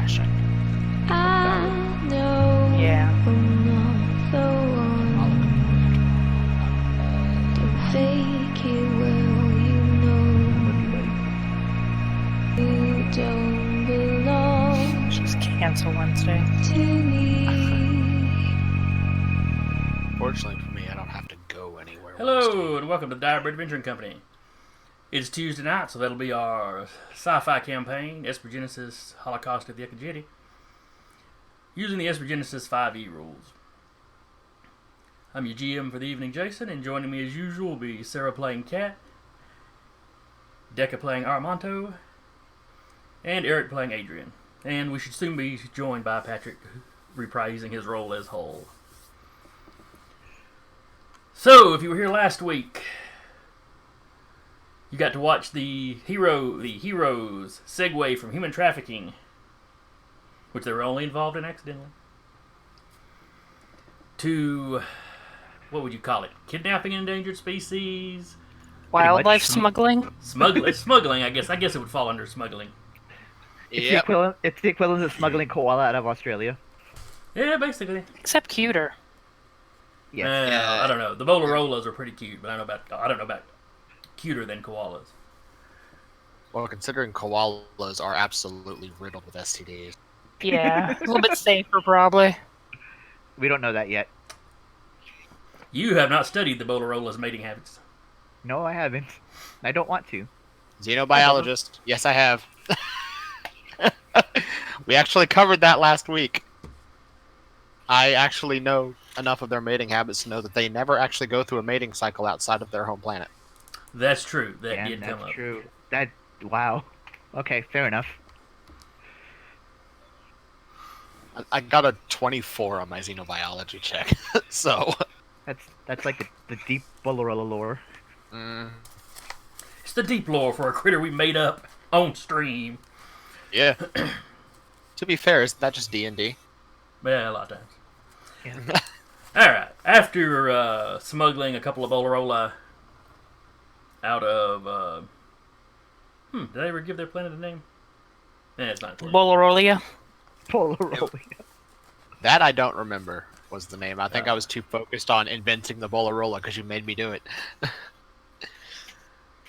fashion. I know Yeah. I'm not the one. Don't fake it well, you don't belong Just cancel Wednesday. to me. Fortunately for me, I don't have to go anywhere. Hello, and welcome to the Direbird Adventuring Company. It's Tuesday night, so that'll be our sci-fi campaign, Esper Genesis, Holocaust of the Ekajeti, using the Esper Genesis 5e rules. I'm your GM for the evening, Jason, and joining me as usual will be Sarah playing Cat, Decca playing Armanto, and Eric playing Adrian. And we should soon be joined by Patrick, reprising his role as Hull. So, if you were here last week, you got to watch the heroes segue from human trafficking, which they were only involved in accidentally, to, what would you call it? Kidnapping endangered species? Wildlife smuggling? Smuggling, I guess. I guess it would fall under smuggling. Yep. It's the equivalent of smuggling koala out of Australia. Yeah, basically. Except cuter. Yes. Yeah. I don't know. The Bolarolas are pretty cute, but I don't know about cuter than koalas. Well, considering koalas are absolutely riddled with STDs. Yeah. A little bit safer, probably. We don't know that yet. You have not studied the Bolarola's mating habits. No, I haven't. I don't want to. Xenobiologist. Yes, I have. We actually covered that last week. I actually know enough of their mating habits to know that they never actually go through a mating cycle outside of their home planet. That's true. That Damn, did come that's up. true. Wow. Okay, fair enough. I got a 24 on my xenobiology check, so... That's like the deep Bolarola lore. It's the deep lore for a critter we made up on stream. Yeah. To be fair, isn't that just D&D? Yeah, a lot of times. Yeah. Alright, after smuggling a couple of Bolarola out of... did they ever give their planet a name? It's not important. Bolarolia? Bolarola. That I don't remember was the name. I think I was too focused on inventing the Bolarola because you made me do it.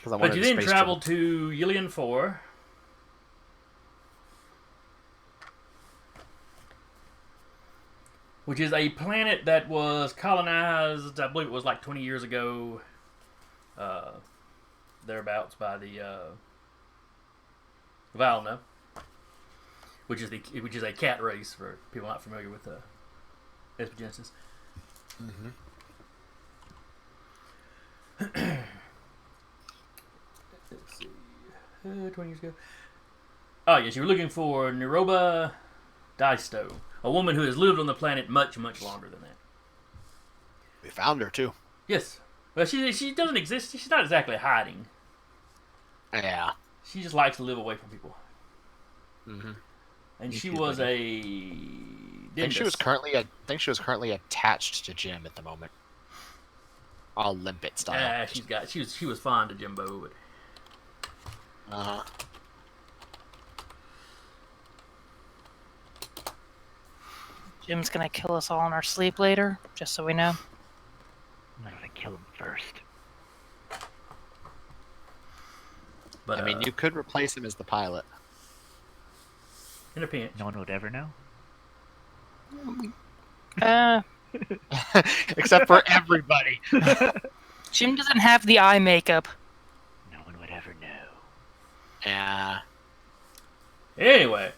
But you then traveled to Yillian 4. Which is a planet that was colonized, I believe it was like 20 years ago, thereabouts, by the Valna, which is a cat race for people not familiar with Esper Genesis. Mm-hmm. Let's see, 20 years ago. Oh yes, you were looking for Niroba Daisto, a woman who has lived on the planet much, much longer than that. We found her, too. Yes. Well, she doesn't exist. She's not exactly hiding. Yeah. She just likes to live away from people. Mm-hmm. And Me she too, was buddy. a... I think she was currently attached to Jim at the moment. All limpet style. She was fond of Jimbo, but... Uh-huh. Jim's gonna kill us all in our sleep later, just so we know. I'm gonna kill him first. But, I mean, you could replace him as the pilot. in a pinch. No one would ever know. Except for everybody. Jim doesn't have the eye makeup. No one would ever know. Yeah. Anyway.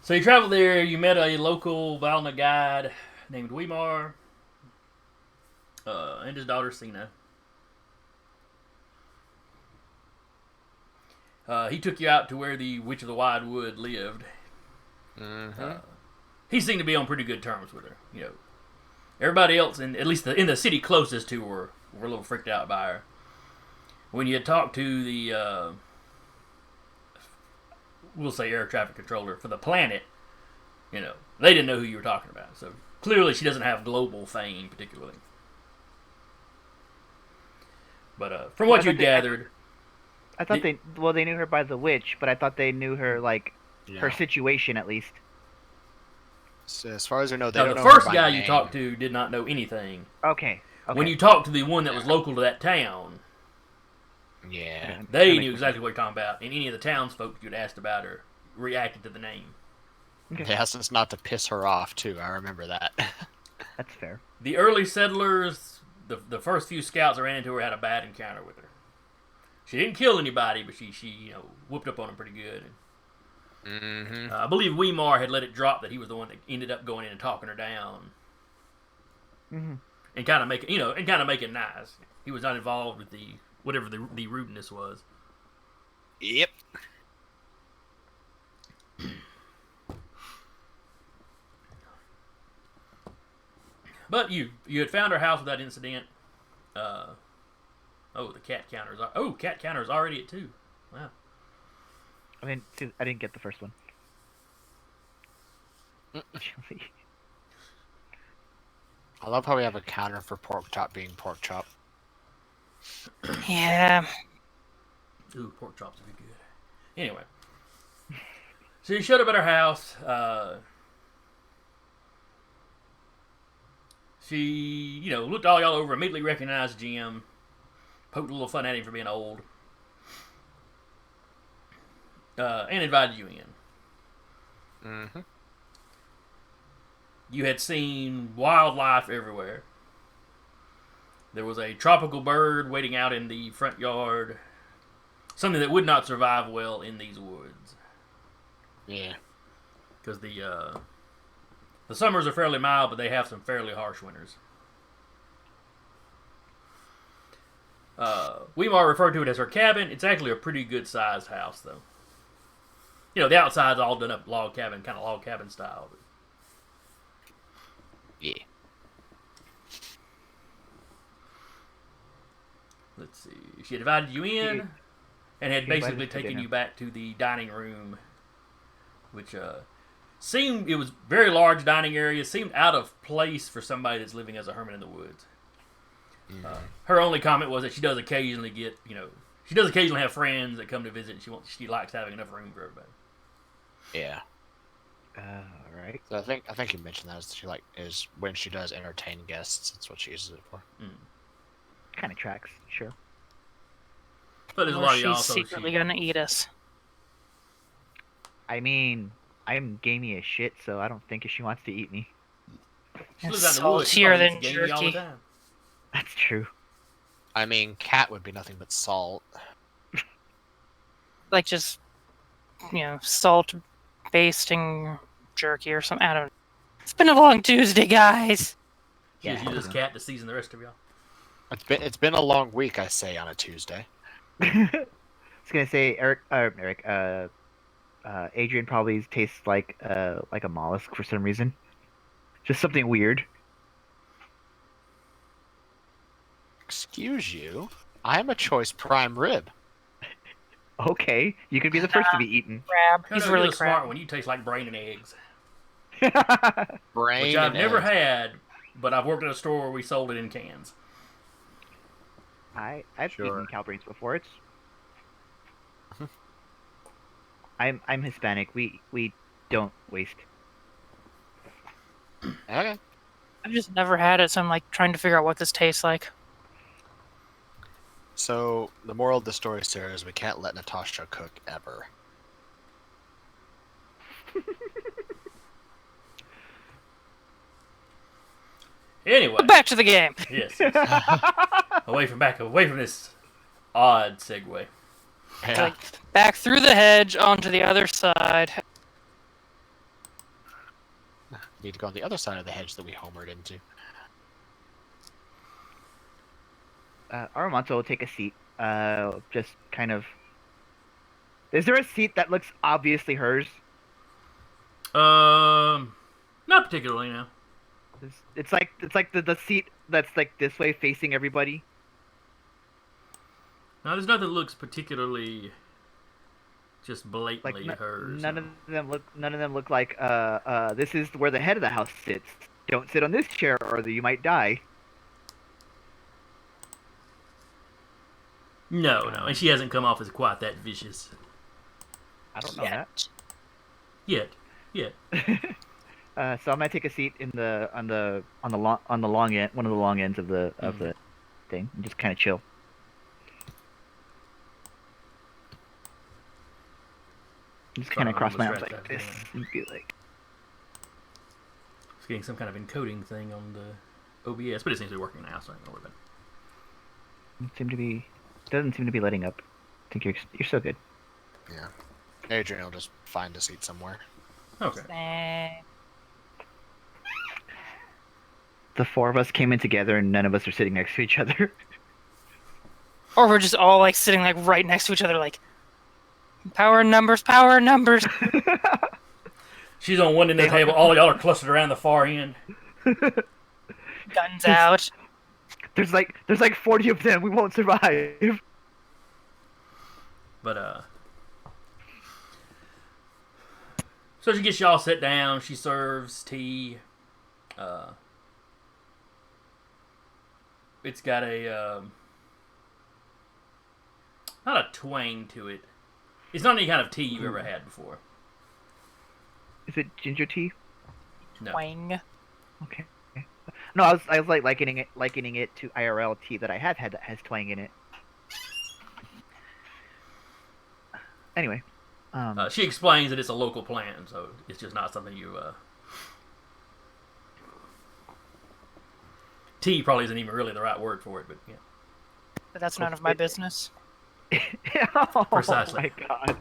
So you traveled there, you met a local Valna guide named Weimar, and his daughter Sina. He took you out to where the Witch of the Wide Wood lived. Mm-hmm. He seemed to be on pretty good terms with her. You know, everybody else, at least in the city closest to her, were a little freaked out by her. When you had talked to the, we'll say air traffic controller for the planet, you know, they didn't know who you were talking about. So clearly she doesn't have global fame particularly. But from what you gathered... I thought they knew her by the witch, but I thought they knew her, like, Yeah. Her situation, at least. So as far as we know, they Now, don't the know her first by guy you name. talked to did not know anything. Okay. Okay. When you talked to the one that was local to that town, Yeah. Okay, they that knew makes exactly what you're talking about, and any of the townsfolk you'd asked about her reacted to the name. Okay. They asked us not to piss her off too. I remember that. That's fair. The early settlers, the first few scouts that ran into her had a bad encounter with her. She didn't kill anybody, but she whooped up on them pretty good. Mm-hmm. I believe Weimar had let it drop that he was the one that ended up going in and talking her down, Mm-hmm. and kind of making nice. He was not involved with whatever the rudeness was. Yep. But you had found her house without incident. The cat counter's cat counter's already at 2. Wow. I didn't get the first one. I love how we have a counter for pork chop being pork chop. Yeah. Ooh, pork chops would be good. Anyway, so you showed up at her house. She, looked all y'all over, immediately recognized Jim, poked a little fun at him for being old, and invited you in. Mm-hmm. You had seen wildlife everywhere. There was a tropical bird waiting out in the front yard, something that would not survive well in these woods. Yeah. Because the summers are fairly mild, but they have some fairly harsh winters. Weimar referred to it as her cabin. It's actually a pretty good sized house, though. The outside's all done up log cabin style. But... Yeah. Let's see. She had invited you in, and had She invited basically us to taken dinner. you back to the dining room, which it was very large dining area. Seemed out of place for somebody that's living as a hermit in the woods. Her only comment was that she does occasionally have friends that come to visit, and she likes having enough room for everybody. Yeah. Right. So I think you mentioned that is when she does entertain guests. That's what she uses it for. Kind of tracks. Sure. But there's a Or lot of she's y'all. So secretly gonna eat us. I mean, I'm gamey as shit, so I don't think she wants to eat me. she lives out in the woods. She Saltier probably than eats gamey all the jerky. time. That's true. I mean, cat would be nothing but salt. Like just, salt basting jerky or something. I don't know. It's been a long Tuesday, guys. She just Yeah. uses cat to season the rest of y'all. It's been a long week, I say, on a Tuesday. I was gonna say Adrian probably tastes like a mollusk for some reason. Just something weird. Excuse you. I am a choice prime rib. Okay, you could be the first to be eaten. Crab. No, He's no, really you're the smart crab. one. You taste like brain and eggs, Brain which I've and never eggs. had, but I've worked at a store where we sold it in cans. I've Sure. eaten cow brains before. I'm Hispanic. We don't waste. Okay. I've just never had it, so I'm like trying to figure out what this tastes like. So the moral of the story, Sarah, is we can't let Natasha cook ever. Anyway, Back to the game. yes. away from this odd segue. Yeah. Like back through the hedge onto the other side. Need to go on the other side of the hedge that we homered into. Aramanto will take a seat. Just kind of. Is there a seat that looks obviously hers? Not particularly, no. It's like the seat that's like this way facing everybody. No, there's nothing that looks particularly just blatantly Like hers. none of them look like this is where the head of the house sits. Don't sit on this chair or you might die. No, and she hasn't come off as quite that vicious. I don't know Yeah. that. Yet. So I'm gonna take a seat in the on the long end, one of the long ends of the thing, and just kind of chill. Just kind of Sorry, cross my arms I'm like this and be like, It's getting some kind of encoding thing on the OBS, but it seems to be working now, so I don't worry about doesn't seem to be letting up. I think you're so good. Yeah. Adrian will just find a seat somewhere. it. Okay. The four of us came in together, and none of us are sitting next to each other. Or we're just all like sitting like right next to each other, like power in numbers, power in numbers. She's on one end of the table. All y'all are clustered around the far end. Guns out. There's like 40 of them. We won't survive. But so she gets y'all sit down. She serves tea. It's got a not a twang to it. It's not any kind of tea you've ever had before. Is it ginger tea? No. Twang. Okay. No, I was like likening it to IRL tea that I have had that has twang in it. Anyway, She explains that it's a local plant, so it's just not something you. Tea probably isn't even really the right word for it, but yeah. But that's none of my business. oh Precisely. my god.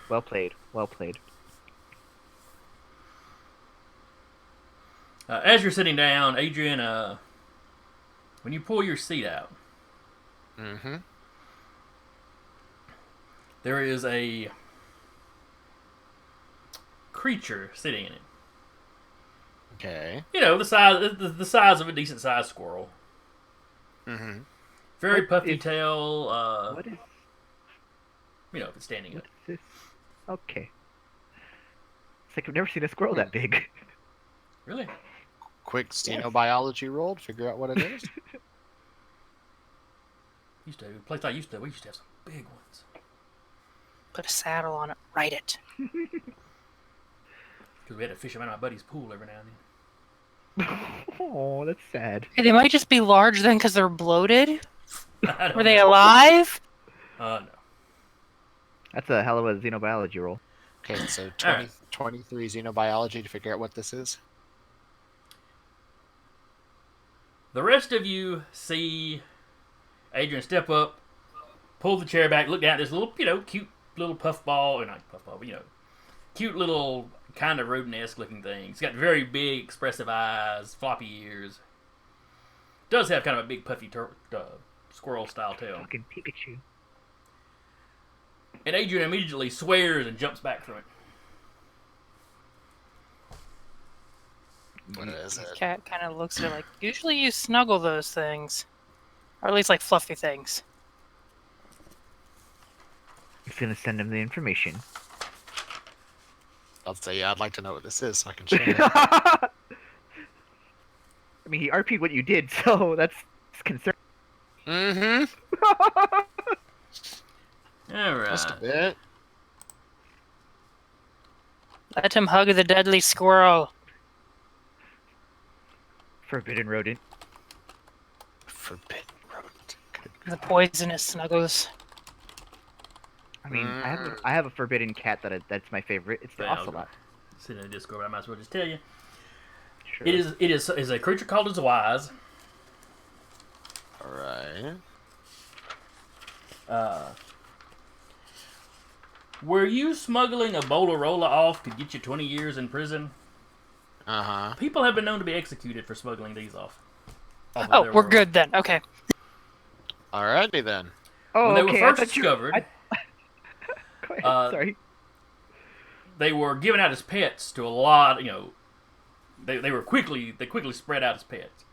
Well played. Well played. As you're sitting down, Adrian, when you pull your seat out, there is a creature sitting in it. Okay. You know, the size of a decent sized squirrel. Very puffy tail. What is You know, if it's standing up. this? Okay. It's like I've never seen a squirrel that big. Really? Quick xenobiology roll to figure out what it is. Used to place we used to have some big ones. Put a saddle on it. Ride it. Because we had to fish them out of my buddy's pool every now and then. Oh, that's sad. Hey, they might just be large then because they're bloated. I don't Were they know. alive? No. That's a hell of a xenobiology roll. Okay, so All right. 23 xenobiology to figure out what this is. The rest of you see Adrian step up, pull the chair back, look down at this little, cute little puffball, or not puffball, but, cute little kind of rodent-esque looking thing. It's got very big, expressive eyes, floppy ears. Does have kind of a big, puffy squirrel-style tail. Fucking Pikachu. And Adrian immediately swears and jumps back from it. What is it? Cat kind of looks at it like, usually you snuggle those things. Or at least like fluffy things. He's gonna send him the information. I'll say, yeah, I'd like to know what this is so I can share it. I mean, he RP'd what you did, so that's concerning. Just a Alright. bit. Let him hug the deadly squirrel. Forbidden rodent. Forbidden rodent. Good. The poisonous snuggles. I mean, I have a forbidden cat that's my favorite. It's the Yeah, ocelot. Sitting in the Discord, but I might as well just tell you. Sure. It is a creature called a Zwise. Alright. Were you smuggling a Bolarola off to get you 20 years in prison? Uh-huh. People have been known to be executed for smuggling these off. of Oh, their we're world. good then. Okay. Alrighty then. Oh, When they okay. were I first thought you- discovered, Go ahead. Uh, Sorry. they were given out as pets to a lot. They quickly spread out as pets.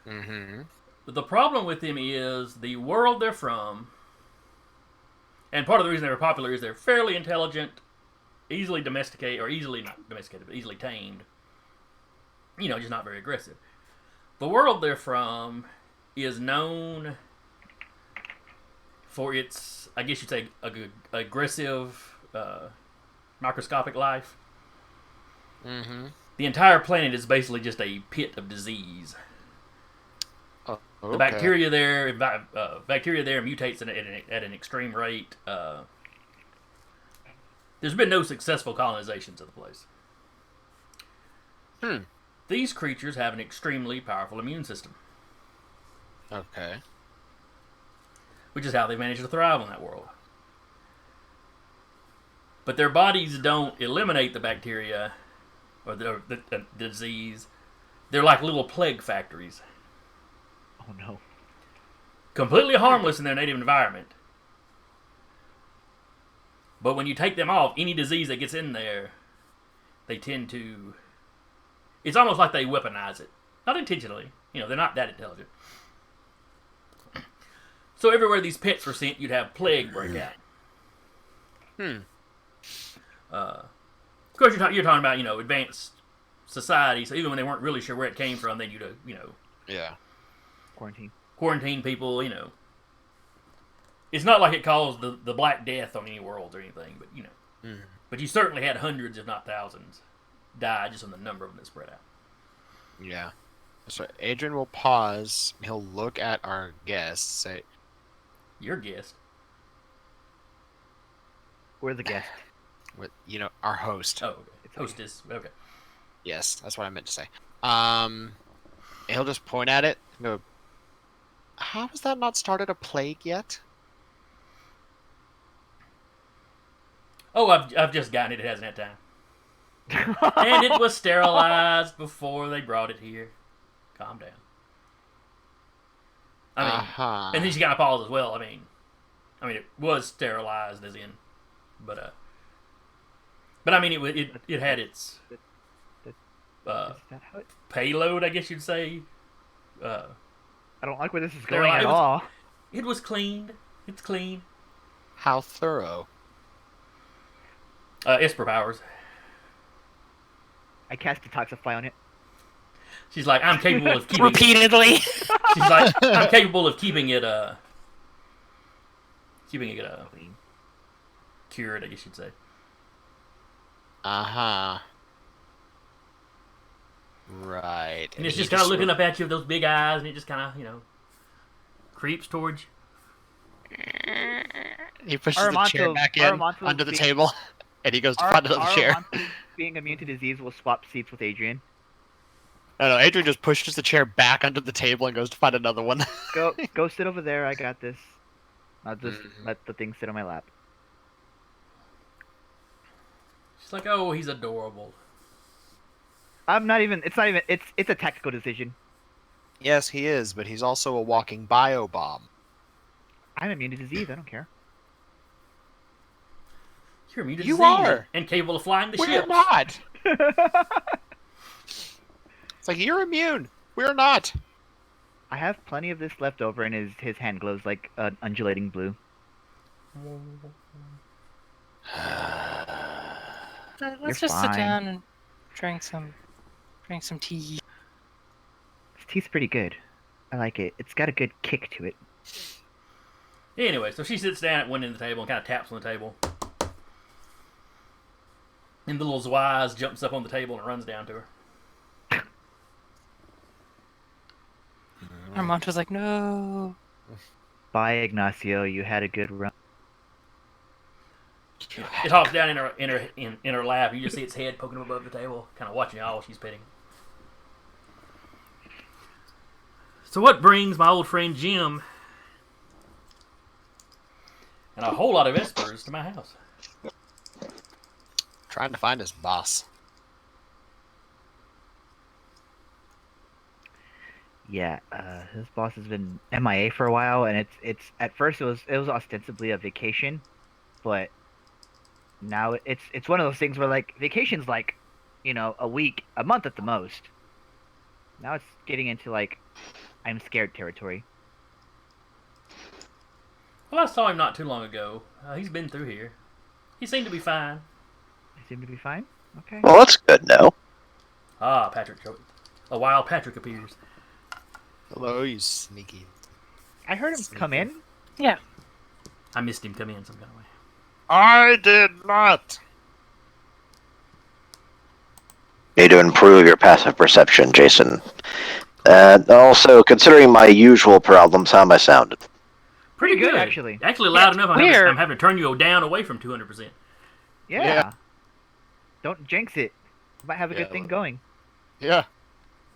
But the problem with them is the world they're from, and part of the reason they were popular is they're fairly intelligent, easily domesticated, or easily not domesticated, but easily tamed. Just not very aggressive. The world they're from is known for its, I guess you'd say, aggressive, microscopic life. Mm-hmm. The entire planet is basically just a pit of disease. Oh, The bacteria there mutates at an extreme rate. There's been no successful colonizations of the place. These creatures have an extremely powerful immune system, Okay. which is how they manage to thrive in that world. But their bodies don't eliminate the bacteria or the disease. They're like little plague factories. Oh no. Completely harmless in their native environment. But when you take them off, any disease that gets in there, they tend to... It's almost like they weaponize it. Not intentionally. You know, they're not that intelligent. So everywhere these pets were sent, you'd have plague break out. Of course, you're talking about, advanced society, so even when they weren't really sure where it came from, they'd, Yeah. quarantine people, It's not like it caused the Black Death on any worlds or anything, but, But you certainly had hundreds, if not thousands, die just on the number of them that spread out. Yeah. So Adrian will pause. He'll look at our guests. Say, Your guest. We're the guest. with our host. Oh, okay. Hostess. Okay. Yes, that's what I meant to say. He'll just point at it and go, "How has that not started a plague yet?" Oh, I've just gotten it. It hasn't had time. And it was sterilized before they brought it here. Calm down. I mean, and then she got a pause as well. I mean, it was sterilized as in, but I mean, it had its payload, I guess you'd say. I don't like where this is They're going like- at all. It was cleaned. It's clean. How thorough. Esper powers. I cast Detoxify on it. She's like, I'm capable of keeping it. Repeatedly. She's like, I'm capable of keeping it Clean. cured, I guess you'd say. Right. And it's just kind of looking up at you with those big eyes, and it just kind of, creeps towards you. He pushes the chair Aramanto- back in Aramanto's under the being- table, and he goes to find another chair. Being immune to disease will swap seats with Adrian. No, Adrian just pushes the chair back under the table and goes to find another one. Go sit over there. I got this. I'll just let the thing sit on my lap. She's like, oh, he's adorable. I'm not even. It's not even. It's a tactical decision. Yes, he is, but he's also a walking biobomb. I'm immune to disease. I don't care. You're immune to You disease are. and capable of flying the We're ship. not. It's like, you're immune. We're not. I have plenty of this left over, and his hand glows like an undulating blue. Let's just fine. sit down and drink some tea. This tea's pretty good. I like it. It's got a good kick to it. Anyway, so she sits down at one end of the table and kind of taps on the table. And the little Zwaz jumps up on the table and runs down to her. Armando's like, no. Bye, Ignacio. You had a good run. It hops down in her lap. You just see its head poking above the table, kind of watching all she's petting. So what brings my old friend Jim and a whole lot of Espers to my house? Trying to find his boss. Yeah, his boss has been MIA for a while, and it's at first it was ostensibly a vacation, but now it's one of those things where like vacation's like, a week, a month at the most. Now it's getting into like I'm scared territory. Well, I saw him not too long ago. He's been through here. He seemed to be fine. I seem to be fine. Okay. Well, that's good now. Ah, Patrick. A wild Patrick appears. Hello, you sneaky. I heard him come in. Yeah. I missed him come in some kind of way. I did not. Need to improve your passive perception, Jason. Also, considering my usual problems, how am I sounding? Pretty good, actually. Actually loud enough. weird. I'm having to turn you down away from 200%. Yeah. Yeah. Don't jinx it. You might have a Yeah, good thing well- going. Yeah.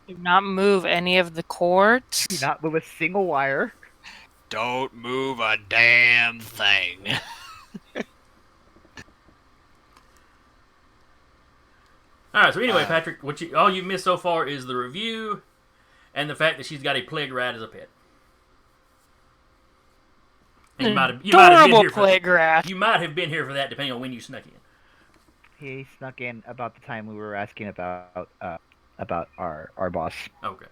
Do not move any of the cords. Do not move a single wire. Don't move a damn thing. All right. So anyway, Patrick, all you've missed so far is the review and the fact that she's got a plague rat as a pet. And you might have been Adorable here plague rat. You might have been here for that, depending on when you snuck in. He snuck in about the time we were asking about our boss. Okay.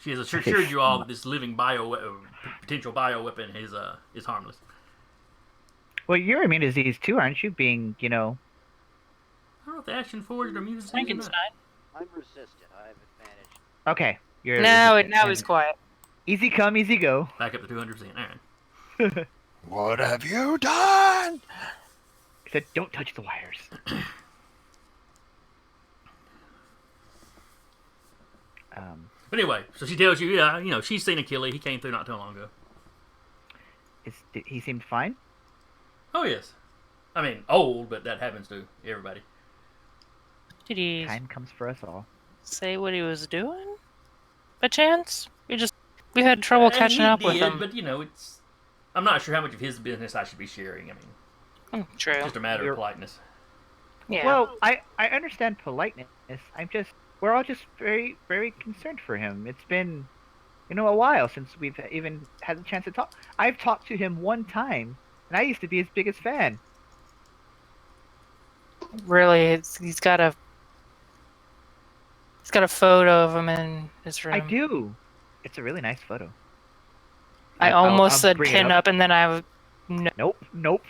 She has assured you all that this living potential bioweapon is harmless. Well, you're immune to disease too, aren't you? Being, I don't know if the action forged or mutant things or not. Frankenstein. I'm resistant. I have advantage. Okay. You're Now resistant. it's quiet. Easy come, easy go. Back up to 200%. All right. What have you done? I said, don't touch the wires. But anyway, so she tells you, yeah, she's seen Achille. He came through not too long ago. He seemed fine. Oh yes, I mean old, but that happens to everybody. Did he Time comes for us all. say what he was doing? By chance? We had trouble catching He up with did, him. but I'm not sure how much of his business I should be sharing. I mean, True. just a matter You're- of politeness. Yeah. Well, I understand politeness. We're all just very, very concerned for him. It's been, a while since we've even had the chance to talk. I've talked to him one time, and I used to be his biggest fan. really, he's got a photo of him in his room. I do. It's a really nice photo. I I'll almost said bring it pin up, and then no. Nope.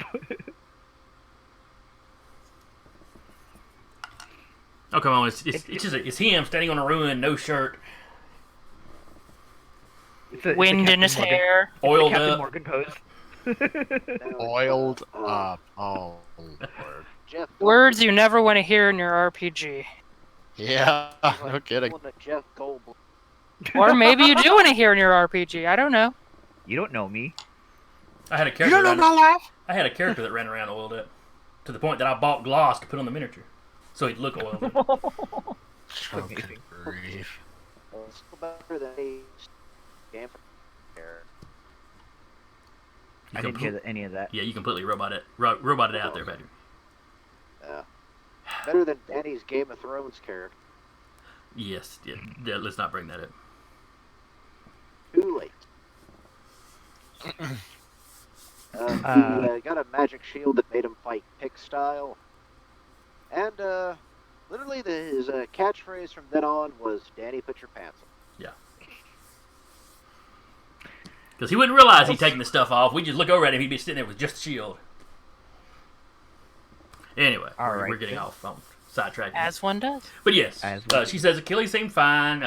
Oh come on, it's just him standing on a ruin, no shirt, It's a Wind in Captain his Morgan- hair. it's a oiled Captain up. Morgan pose. Oiled up. Oh, Lord. Jeff. Words you never want to hear in your RPG. Yeah, no kidding. Jeff Goldblum. Or maybe you do want to hear in your RPG. I don't know. You don't know me. I had a You character. don't know my life? I had a character that ran around oiled up, to the point that I bought gloss to put on the miniature, so he'd look oiled up. Oh, Amazing. good grief. It's still better than a game for hair. You I didn't compl- hear any of that. Yeah, you completely roboted out there, Patrick. Better than Danny's Game of Thrones character. Yes, yeah. Let's not bring that up. Too late. He got a magic shield that made him fight pick style. And literally his catchphrase from then on was, Danny, put your pants on. Because he wouldn't realize he'd taken the stuff off. We'd just look over at him, he'd be sitting there with just a shield. Anyway, All we're right, getting then. off on sidetrack. As one does. But yes, As well. she says Achilles seemed fine.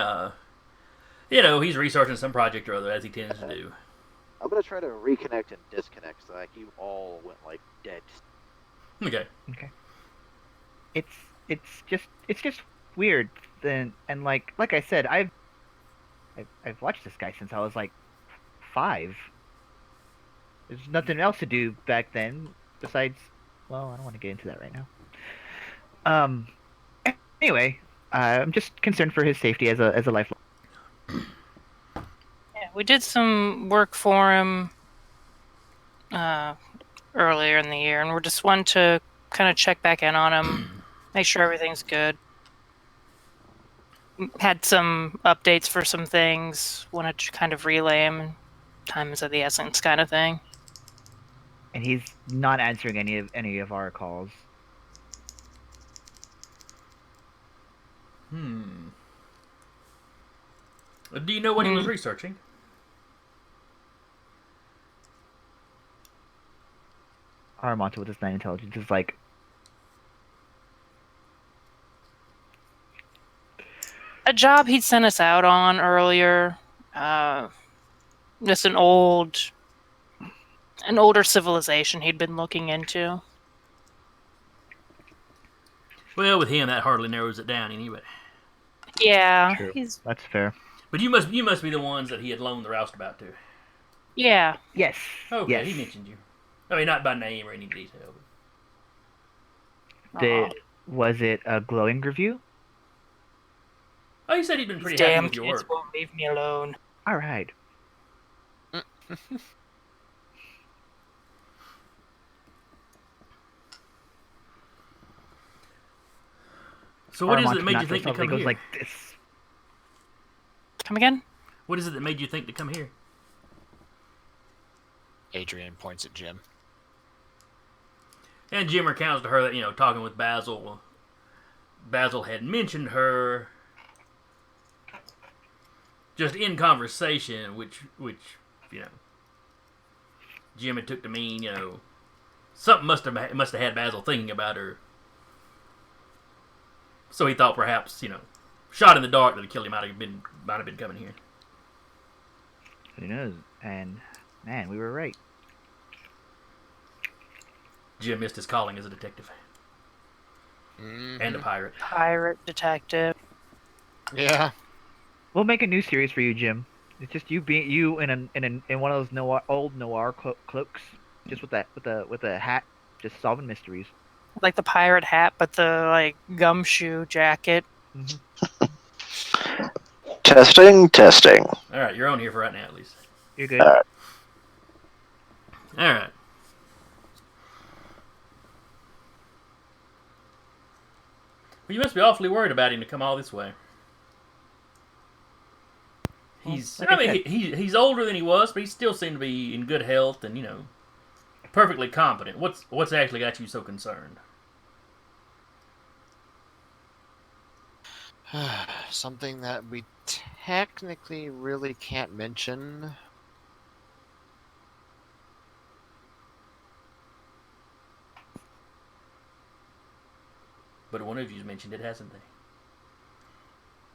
He's researching some project or other, as he tends to do. I'm gonna try to reconnect and disconnect, so like you all went like dead. Okay. It's just weird. And like I said, I've watched this guy since I was like 5. There's nothing else to do back then besides. Well, I don't want to get into that right now. Anyway, I'm just concerned for his safety as a lifelong. Yeah, we did some work for him earlier in the year, and we're just wanting to kind of check back in on him, make sure everything's good. Had some updates for some things, wanted to kind of relay him. Time is of the essence, kind of thing. And he's not answering any of our calls. Do you know what he was researching? Aramonto with his 9 intelligence is like, A job he'd sent us out on earlier. Just an old an older civilization he'd been looking into. Well, with him, that hardly narrows it down anyway. Yeah, True. he's That's fair. But you must be the ones that he had loaned the roustabout to. yeah. Yes. Okay, Yes. he mentioned you. I mean, not by name or any detail. Was it a glowing review? Oh, he said he'd been These pretty happy damn with your kids work. won't leave me alone. All right. So what is it Armand that made you Nacho think to suddenly come goes here? like this. Come again? What is it that made you think to come here? Adrian points at Jim. And Jim recounts to her that, talking with Basil had mentioned her just in conversation, which Jim had took to mean, something must have had Basil thinking about her. So he thought perhaps, shot in the dark that a killer might have been coming here. Who knows? And man, we were right. Jim missed his calling as a detective and a pirate. Pirate detective. Yeah. We'll make a new series for you, Jim. It's just you being you in one of those old noir cloaks, just with a hat, just solving mysteries. Like the pirate hat, but the gumshoe jacket. Testing. All right, you're on here for right now, at least. You're good. Alright. All right. Well, you must be awfully worried about him to come all this way. He's he's older than he was, but he still seemed to be in good health and perfectly competent. What's actually got you so concerned? Something that we technically really can't mention. But one of you's mentioned it, hasn't they?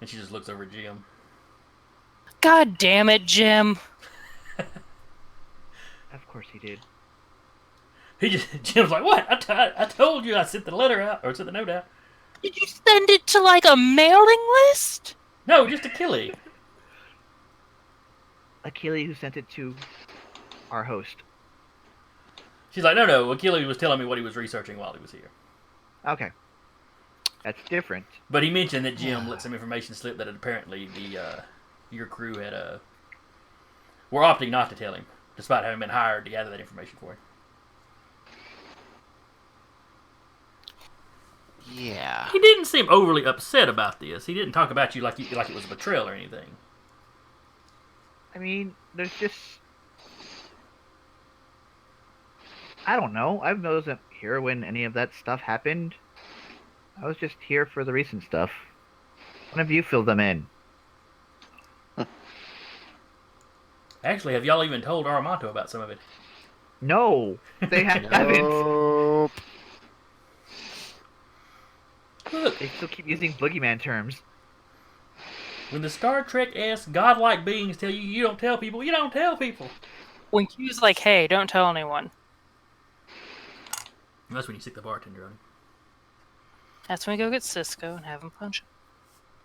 And she just looks over at Jim. God damn it, Jim. Of course he did. Jim's like, what? I told you I sent the letter out, or sent the note out. Did you send it to a mailing list? No, just to Achille. Achille, who sent it to our host. She's like, no, Achille was telling me what he was researching while he was here. Okay. That's different. But he mentioned that Jim let some information slip that apparently your crew were opting not to tell him, despite having been hired to gather that information for him. Yeah. He didn't seem overly upset about this. He didn't talk about you like it was a betrayal or anything. I mean, there's just... I don't know. I wasn't here when any of that stuff happened. I was just here for the recent stuff. One of you fill them in. Actually, have y'all even told Aramato about some of it? No, they haven't. Nope. Look, They still keep using boogeyman terms. when the Star Trek-esque godlike beings tell you you don't tell people, you don't tell people. When Q's like, hey, don't tell anyone. And that's when you stick the bartender on him. That's when we go get Cisco and have him punch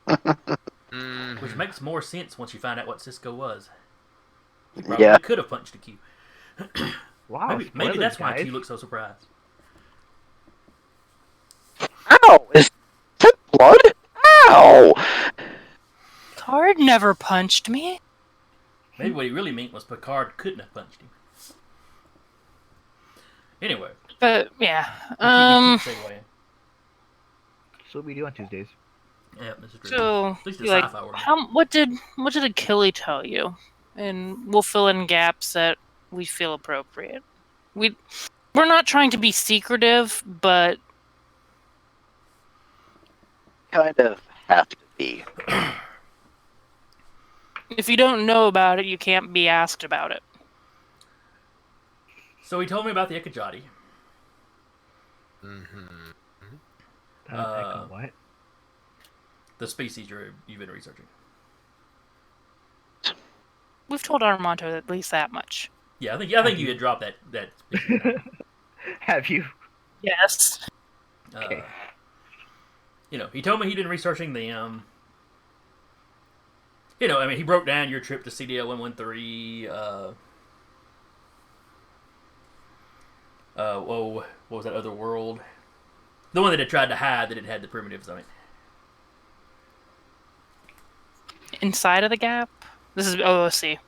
him. Which makes more sense once you find out what Cisco was. He probably Yeah. could have punched a Q. Wow, Maybe spoilers, that's why guys. Q looks so surprised. Ow! Is that blood? Ow! Card never punched me. Maybe what he really meant was Picard couldn't have punched him. Anyway. But yeah, keep segueing. That's what we do on Tuesdays. Yeah, this is true. so At least in like, sci-fi world. what did Achille tell you? And we'll fill in gaps that we feel appropriate. We're not trying to be secretive, but Kind of have to be. if you don't know about it, you can't be asked about it. So he told me about the Ekajati. What? The species you've been researching. We've told Armando at least that much. Yeah, I think you had dropped that. Have you? Yes. Okay. He told me he'd been researching the I mean, he broke down your trip to CDL 113. What was that other world? The one that had tried to hide that it had the primitives on it. Inside of the gap? This is OOC.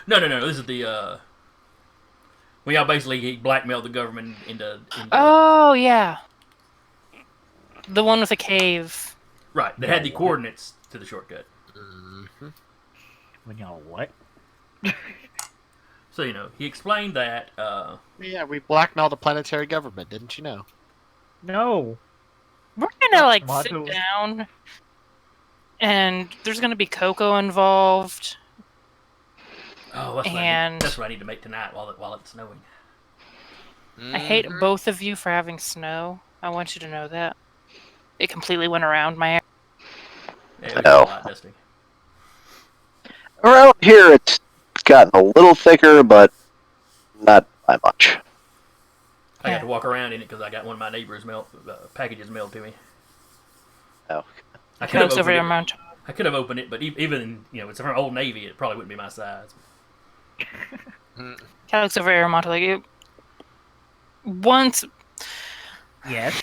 No. This is the when y'all basically blackmailed the government into Oh, yeah. The one with the cave. right. They had the coordinates to the shortcut. When y'all what? So he explained that. Yeah, we blackmailed the planetary government, didn't you know? No. We're gonna, like, Motto. sit down, and there's gonna be Coco involved. Oh, that's what I need to make tonight while it's snowing. I hate both of you for having snow. I want you to know that. It completely went around my hair. Yeah, it was a lot dusty. Around here, it's gotten a little thicker, but not by much. I got to walk around in it because I got one of my neighbors' packages mailed to me. Oh. I could have over opened it. I could have opened it, but even it's from Old Navy. It probably wouldn't be my size. Alex over Aramonte, like once Yes.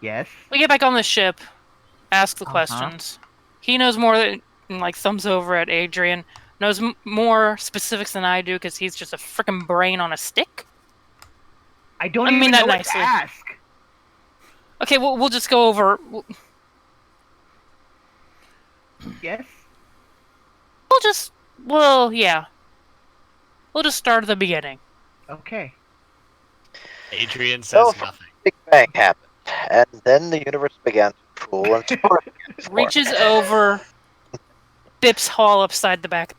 Yes. we get back on the ship, ask the questions. He knows more than like thumbs over at Adrian. Knows more specifics than I do because he's just a freaking brain on a stick. I don't I even mean know that what nicely. to ask. Okay, we'll just go over. Yes. Yeah. We'll just start at the beginning. Okay. Adrian says nothing. Big Bang happened, and then the universe began to cool and spark. Reaches over, bips Hall upside the back.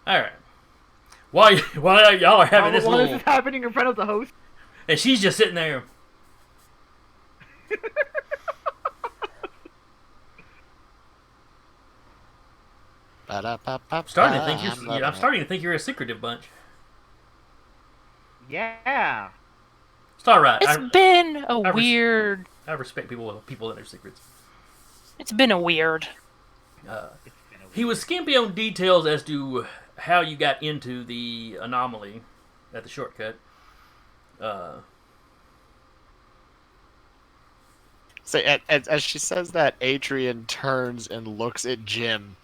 All right. While y'all are having this While little, this is happening in front of the host. and she's just sitting there. I'm starting to think you're a secretive bunch. Yeah. It's all right. It's been a I weird. I respect people and their secrets. It's been a weird. He was skimpy on details as to how you got into the anomaly at the shortcut. So as she says that, Adrian turns and looks at Jim.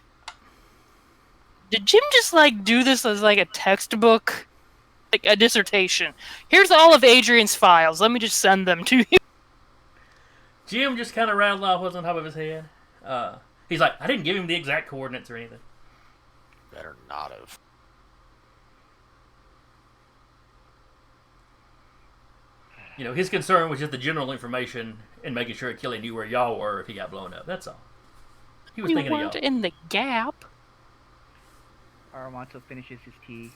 Did Jim just like do this as like a textbook, like a dissertation? Here's all of Adrian's files. Let me just send them to you. Jim just kind of rattled off what's on top of his head. He's like, I didn't give him the exact coordinates or anything. Better not have. His concern was just the general information and making sure Achille knew where y'all were if he got blown up. That's all. He was We thinking of weren't y'all. in the gap. Aramonto finishes his tea,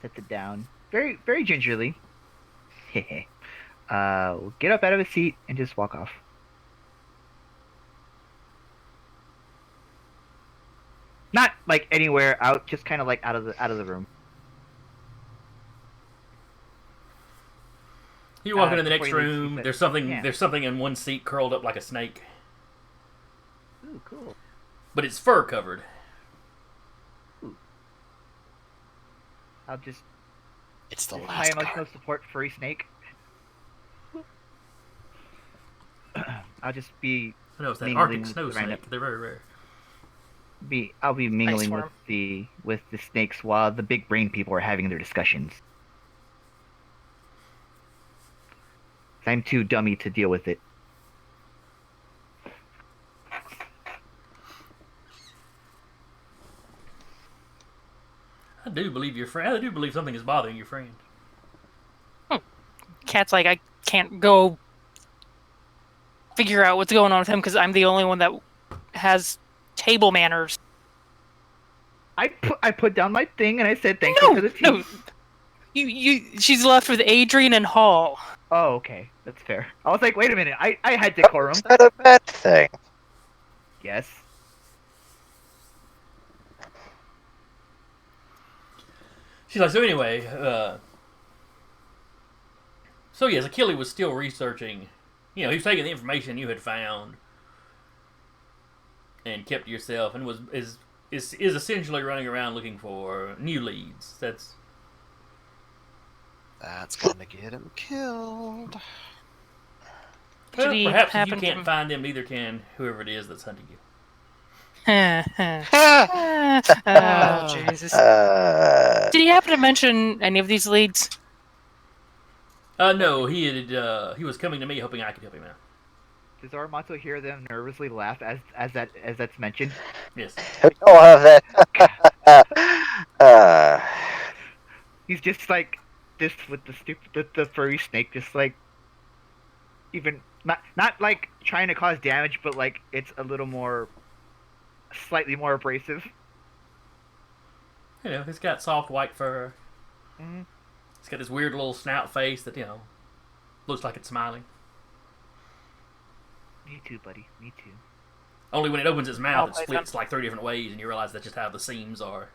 sets it down, very, very gingerly. We'll get up out of his seat and just walk off. Not like anywhere out, just kind of like out of the room. You walk into the next before he leaves, room. he said, There's something. yeah. There's something in one seat curled up like a snake, Ooh, cool. but it's fur covered. I'll just It's the my last emotional card. support furry snake. I'll just be I know it's that mingling Arctic with snow the random- snake. They're very rare. I'll be mingling worm. with the snakes while the big brain people are having their discussions. I'm too dummy to deal with it. I do believe your friend. I do believe something is bothering your friend. Cat's like, I can't go figure out what's going on with him because I'm the only one that has table manners. I put down my thing and I said thank you for the tea. No. She's left with Adrian and Hall. Oh, okay, that's fair. I was like, wait a minute, I had decorum. Is that a bad thing? Yes. She's like, so anyway, so yes, Achille was still researching. He was taking the information you had found and kept to yourself, and is essentially running around looking for new leads. That's gonna get him killed. Did he perhaps if you happen can't to- find him, neither can whoever it is that's hunting you. Oh, Jesus. Did he happen to mention any of these leads? No, he was coming to me hoping I could help him out. Does Armato hear them nervously laugh as that's mentioned? Yes. We all have that. He's just like this with the furry snake, just like even not like trying to cause damage, but like it's a little more, slightly more abrasive. He's got soft white fur. Mm-hmm. It's got this weird little snout face that looks like it's smiling. Me too, buddy. Me too. Only when it opens its mouth, it play splits like 3 different ways, and you realize that's just how the seams are.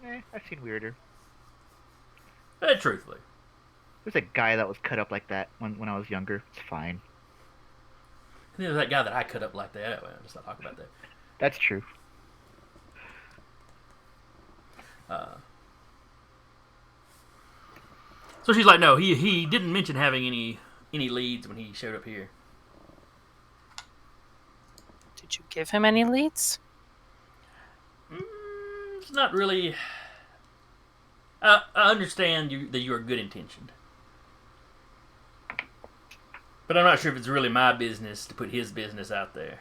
I've seen weirder. Truthfully. There's a guy that was cut up like that when I was younger. It's fine. And there's that guy that I cut up like that. Well, let's not talk about that. That's true. So she's like, no, he didn't mention having any leads when he showed up here. Did you give him any leads? It's not really. I understand that you are good intentioned, but I'm not sure if it's really my business to put his business out there.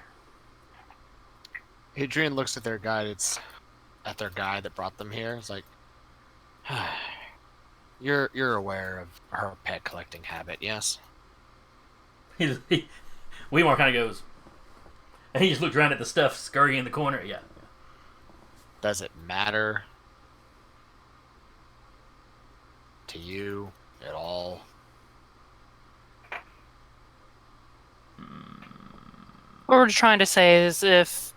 Adrian looks at their guide. It's at their guy that brought them here. It's like, you're aware of her pet collecting habit, yes? Weemar kind of goes, and he just looks around at the stuff scurrying in the corner. Yeah. Does it matter to you at all? What we're trying to say is if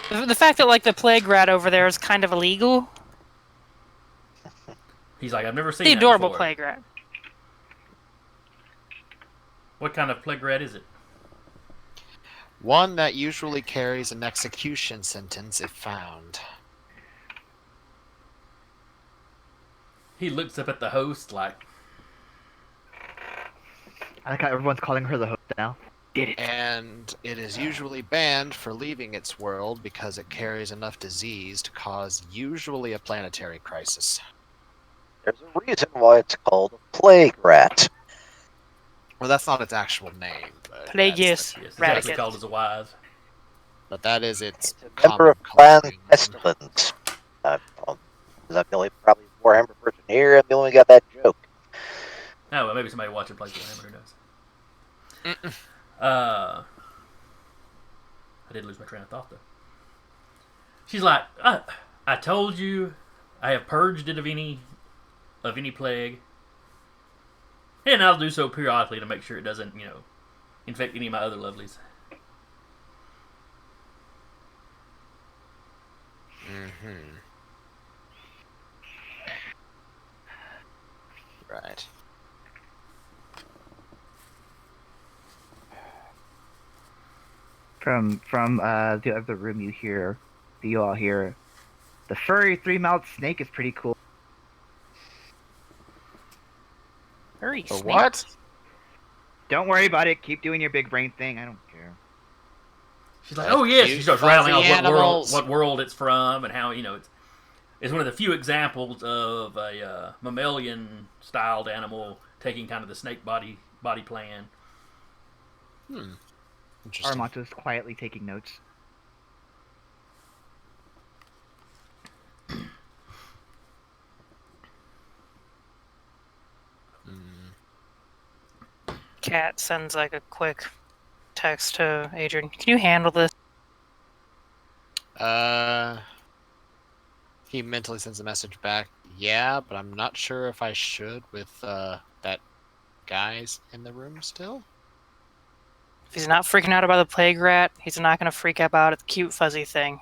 the fact that like the plague rat over there is kind of illegal. He's like, I've never seen The that adorable before. plague rat. What kind of plague rat is it? One that usually carries an execution sentence if found. He looks up at the host like, I like how everyone's calling her the host now. Did it? And it is usually banned for leaving its world because it carries enough disease to cause usually a planetary crisis. There's a reason why it's called a plague rat. Well, that's not its actual name. But Plagueis yes, it's actually Radicate. called as a wives. But that is its It's a member of common Clan collecting. Pestilence. I'm the only probably Warhammer person here. I'm the only one who got that joke. Oh, well, maybe somebody watching plays Warhammer. Who knows? Mm-mm. I did lose my train of thought though. She's like, I told you, I have purged it of any plague, and I'll do so periodically to make sure it doesn't, infect any of my other lovelies. Mm-hmm. Right. From the other room, you all hear, the furry three-mouthed snake is pretty cool. Furry For snake. what? Don't worry about it. Keep doing your big brain thing. I don't care. She's like, That's oh yes, cute, she starts fuzzy rattling off animals. what world it's from, and how it's one of the few examples of a mammalian styled animal taking kind of the snake body plan. Interesting. Armato's quietly taking notes. Cat sends like a quick text to Adrian. Can you handle this? He mentally sends a message back. Yeah, but I'm not sure if I should with that guy's in the room still. If he's not freaking out about the plague rat, he's not gonna freak out about the cute fuzzy thing.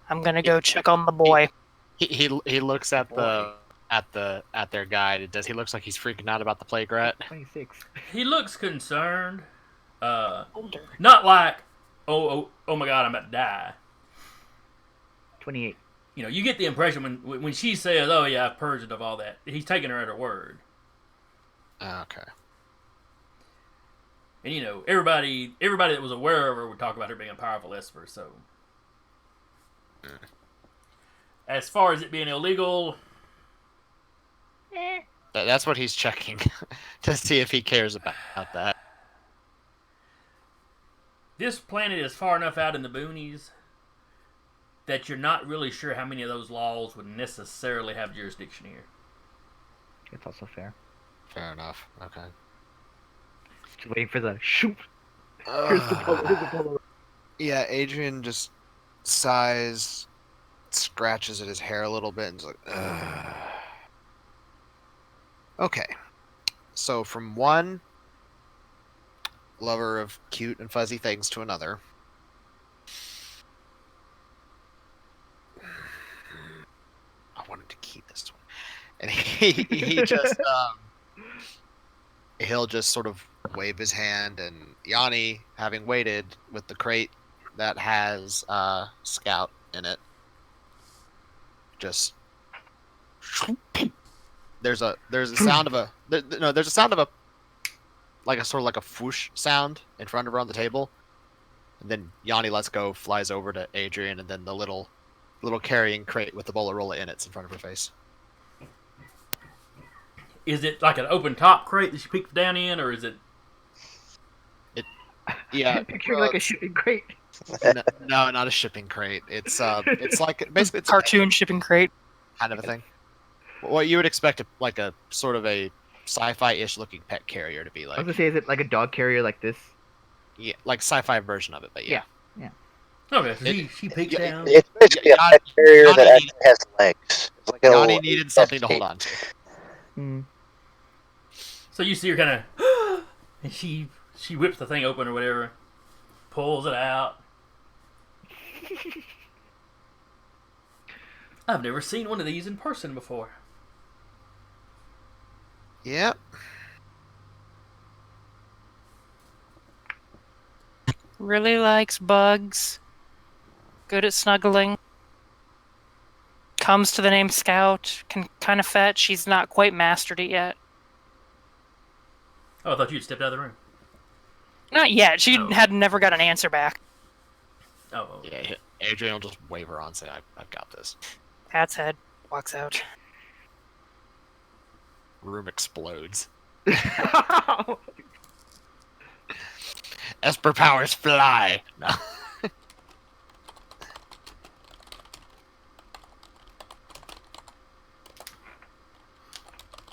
I'm gonna go check on the boy. He looks at Boy. at their guide. He looks like he's freaking out about the plague rat. 26. He looks concerned. Older. Not like, oh my god, I'm about to die. 28. You know, you get the impression when she says, "Oh yeah, I've purged it of all that," he's taking her at her word. Okay. And you know, everybody that was aware of her would talk about her being a powerful Esper. So, as far as it being illegal, That's what he's checking to see if he cares about that. this planet is far enough out in the boonies that you're not really sure how many of those laws would necessarily have jurisdiction here. It's also fair. Fair enough. Okay. Just waiting for the shoot. Here's the polo. Yeah, Adrian just sighs, scratches at his hair a little bit, and is like, ugh. Okay. So from one lover of cute and fuzzy things to another. I wanted to keep this one. And he just he'll just sort of wave his hand, and Yanni, having waited with the crate that has Scout in it, just there's a sound of a there's a sound of a sort of like a whoosh sound in front of her on the table, and then Yanni lets go, flies over to Adrian, and then the little carrying crate with the Bolarola in it's in front of her face. Is it like an open top crate that she peeks down in, or is it? Yeah, Picture like a shipping crate. no, not a shipping crate. It's like basically it's Cartoon shipping crate. kind of a thing. What you would expect like a sort of a sci-fi-ish looking pet carrier to be I was like. gonna say, is it like a dog carrier like this? Yeah, like sci-fi version of it, but yeah. Okay, so she peeks yeah, down. It's basically a pet carrier that actually has legs. It's like a Yanni little needed something to hold on to. Hmm. So you see her kind of, and she whips the thing open or whatever, pulls it out. I've never seen one of these in person before. Yep. Really likes bugs. Good at snuggling. Comes to the name Scout. Can kind of fetch. She's not quite mastered it yet. Oh, I thought you'd stepped out of the room. Not yet. She Oh. had never got an answer back. Oh, Yeah, Adrian will just wave her on and say, I've got this. Pat's head. Walks out. Room explodes. Esper powers fly. No.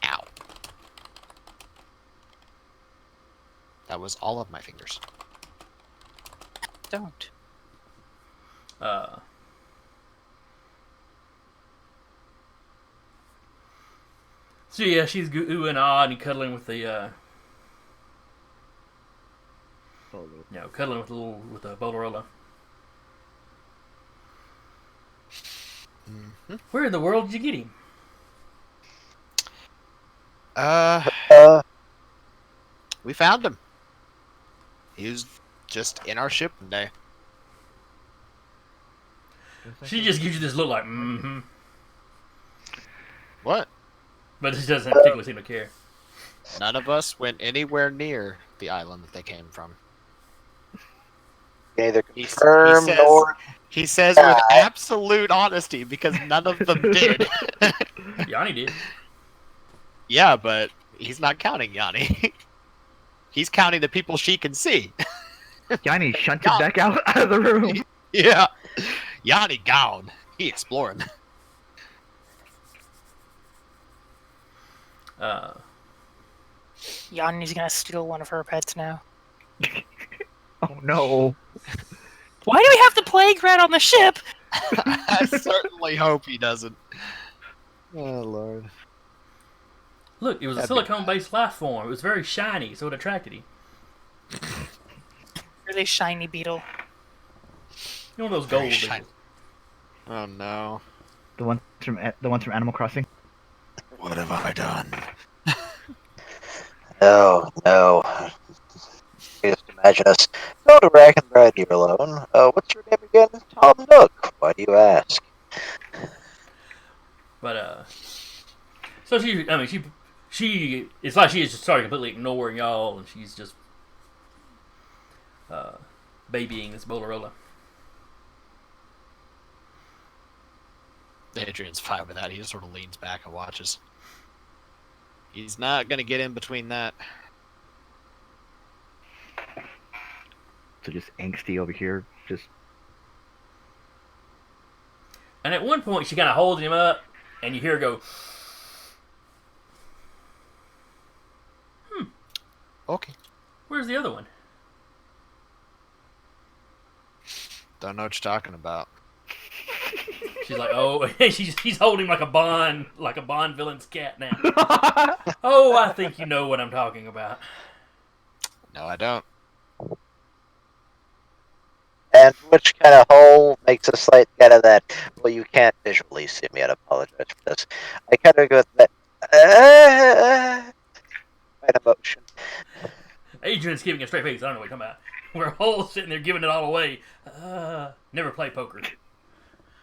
Ow. That was all of my fingers. Don't. So yeah, she's ooh and ah and cuddling with the cuddling with the Bolarola. Mm-hmm. Where in the world did you get him? We found him. He was just in our ship one day. She just gives you this look like, mm-hmm. What? But she doesn't particularly seem to care. None of us went anywhere near the island that they came from. Neither He confirm says- nor He says with absolute honesty because none of them did. Yanni did. Yeah, but he's not counting Yanni. He's counting the people she can see. Yanni shunted back out of the room. Yeah. Yanni gone. He exploring. Yanni's gonna steal one of her pets now. Oh no. Why do we have the plague rat on the ship? I certainly hope he doesn't. Oh lord. Look, it was a That'd be silicone-based life form. It was very shiny, so it attracted him. Really shiny beetle. You know those very gold shiny. beetles. Oh no. The ones from Animal Crossing. What have I done? No, no. Just imagine us. Go to Rack and Ride here alone. What's your name again? Tom Nook. Why do you ask? But so it's like she is just started completely ignoring y'all, and she's just uh, babying this Bolarola. Adrian's fine with that. He just sort of leans back and watches. He's not gonna get in between that. So just angsty over here. Just And at one point, she kind of holds him up, and you hear her go, Okay. "Where's the other one?" Don't know what you're talking about. She's like, "Oh," she's holding like a Bond villain's cat now. Oh, I think you know what I'm talking about. No, I don't. And which kind of hole makes a slight kind of that? Well, you can't visually see me. I'd apologize for this. I kind of go with that kind of motion. Adrian's giving a straight face. I don't know what you're talking about. We're all sitting there giving it all away. Never play poker.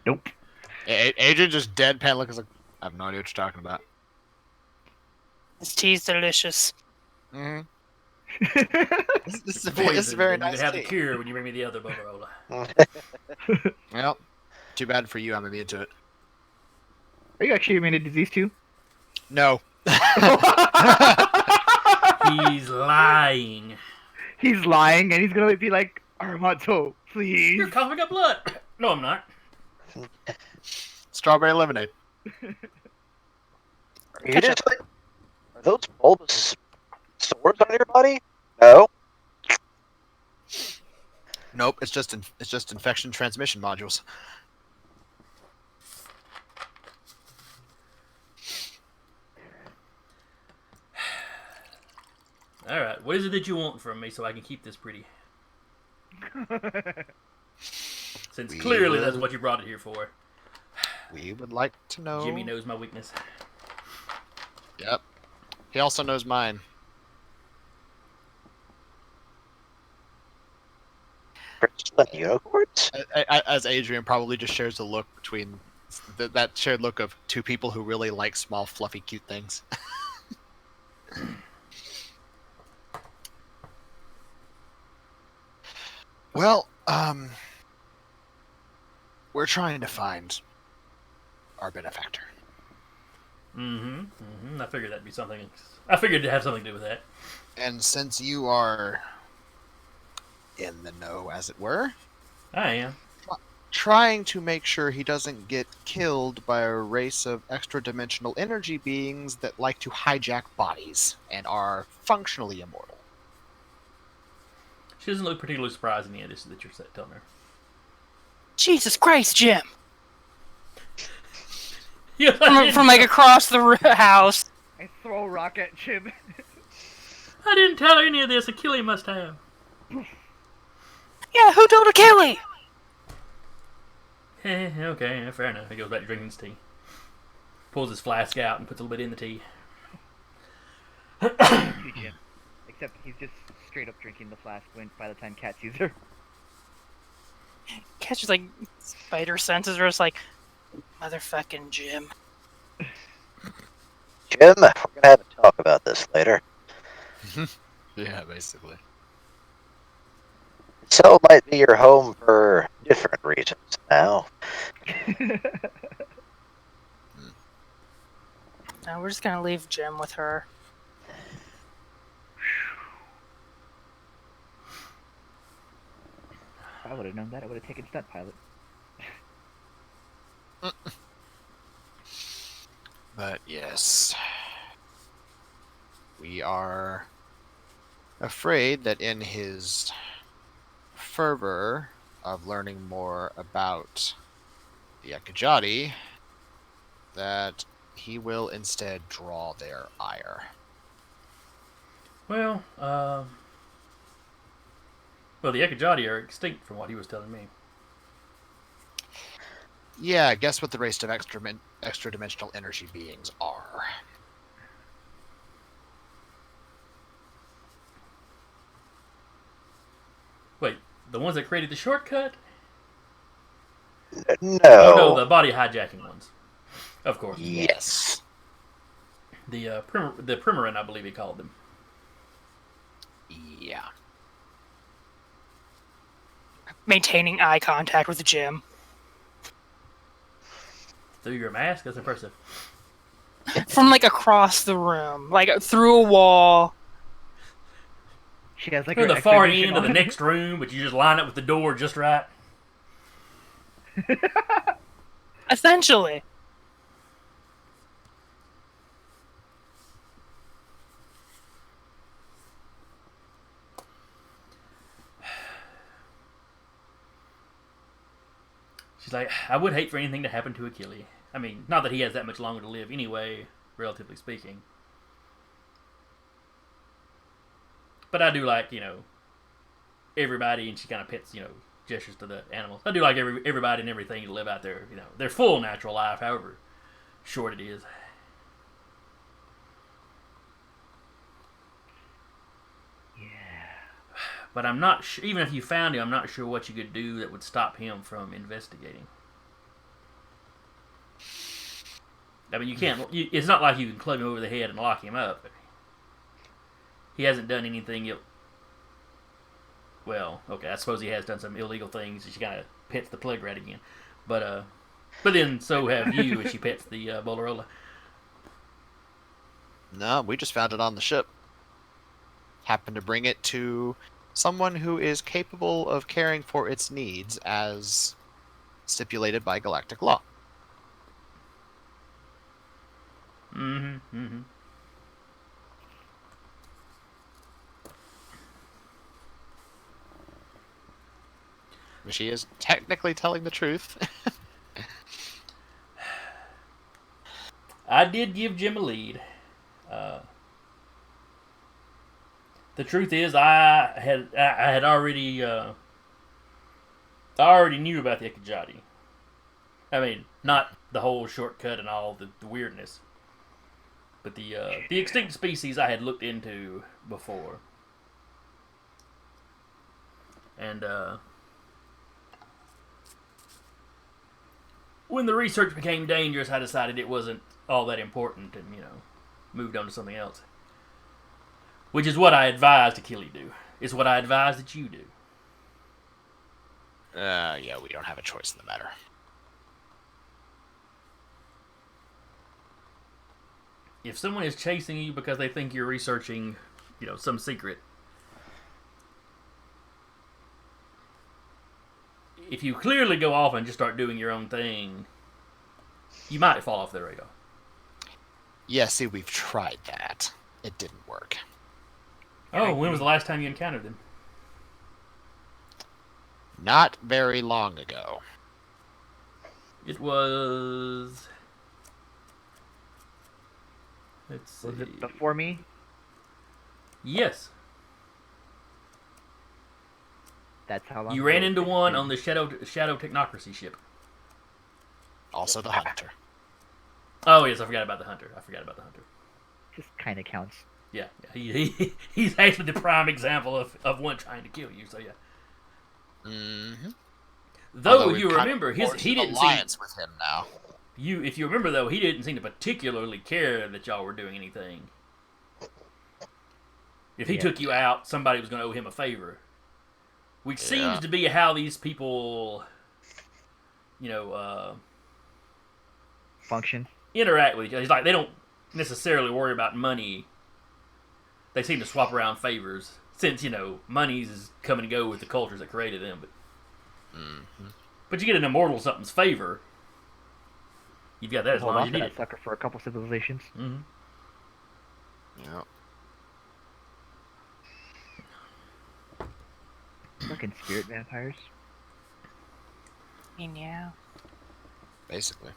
nope. Adrian just deadpan looking like I have no idea what you're talking about. This tea's delicious. Mm-hmm. This is Poison. very And you nice can have the tea. cure when you bring me the other Bolarola. Well, too bad for you. I'm immune to it. Are you actually immune to disease too? No. He's lying. He's lying, and he's gonna be like, Armato, please. You're coughing up blood. No, I'm not. Strawberry lemonade. Are you just like, are those bulbous sores on your body? No. Nope. It's just infection transmission modules. All right. What is it that you want from me so I can keep this pretty? Since We clearly that's will- what you brought it here for. We would like to know. Jimmy knows my weakness. Yep. He also knows mine. Crystalline unicorns? As Adrian probably just shares the look between that shared look of two people who really like small, fluffy, cute things. Well, we're trying to find our benefactor. I figured that'd be something. I figured it'd have something to do with that. And since you are in the know, as it were, I am. trying to make sure he doesn't get killed by a race of extra-dimensional energy beings that like to hijack bodies and are functionally immortal. She doesn't look particularly surprised in any of this that you're telling her. Jesus Christ, Jim! Yeah, From like across the house. I throw a rock at Jim. I didn't tell her any of this. Achille must have. Yeah, who told Achille? Okay, fair enough. He goes back to drinking his tea. Pulls his flask out and puts a little bit in the tea. Jim. Except he's just straight up drinking the flask when by the time Cat sees her. Catches like spider senses, or it's like, motherfucking Jim. Jim, we're gonna have a talk about this later. Yeah, basically. Cell might be your home for different reasons now. Now we're just gonna leave Jim with her. If I would have known that, I would have taken stunt pilot. But yes, we are afraid that in his fervor of learning more about the Akajati, that he will instead draw their ire. Well, well, the Ekajati are extinct from what he was telling me. Yeah, guess what the race of extra-dimensional energy beings are. Wait, the ones that created the shortcut? No. Oh no, the body hijacking ones. Of course. Yes. The Primarin, I believe he called them. Yeah. Maintaining eye contact with Jim. Through your mask? That's impressive. From like across the room. Like through a wall. She has like You're her in the far X-ray vision end of the on. next room, but you just line up with the door just right. Essentially. She's like, I would hate for anything to happen to Achilles. I mean, not that he has that much longer to live anyway, relatively speaking. But I do like, everybody, and she kind of pets, gestures to the animals. I do like everybody and everything to live out there, their full natural life, however short it is. But I'm not sure, even if you found him, I'm not sure what you could do that would stop him from investigating. I mean, you can't. It's not like you can club him over the head and lock him up. He hasn't done anything. Well, okay, I suppose he has done some illegal things. She kind of pets the plug rat again, but then so have you, as she pets the Bolarola. No, we just found it on the ship. Happened to bring it to someone who is capable of caring for its needs as stipulated by galactic law. Mm-hmm. She is technically telling the truth. I did give Jim a lead. The truth is, I had already I already knew about the Ekajati. I mean, not the whole shortcut and all the weirdness, but the extinct species I had looked into before, and when the research became dangerous, I decided it wasn't all that important, and moved on to something else. Which is what I advised Achilles do. It's what I advise that you do. Yeah, we don't have a choice in the matter. If someone is chasing you because they think you're researching, some secret, if you clearly go off and just start doing your own thing, you might fall off their radar. Yeah, see, we've tried that. It didn't work. Oh, when was the last time you encountered them? Not very long ago. It was... Let's see. Was it before me? Yes. That's how long. You ran ago into it's one been. on the Shadow Technocracy ship. Also the Hunter. Oh, yes, I forgot about the Hunter. Just kind of counts. Yeah, he's actually the prime example of one trying to kill you, so yeah. Mm-hmm. Though you remember, he didn't alliance with him now. If you remember though, he didn't seem to particularly care that y'all were doing anything. If he took you out, somebody was going to owe him a favor, which seems to be how these people, Function. interact with each other. He's like, they don't necessarily worry about money. They seem to swap around favors, since monies is come and go with the cultures that created them. But you get an immortal something's favor, you've got that as Hold long on as to you that need it. sucker for a couple civilizations. Mm-hmm. Yeah. Fucking spirit vampires. Yeah. Basically.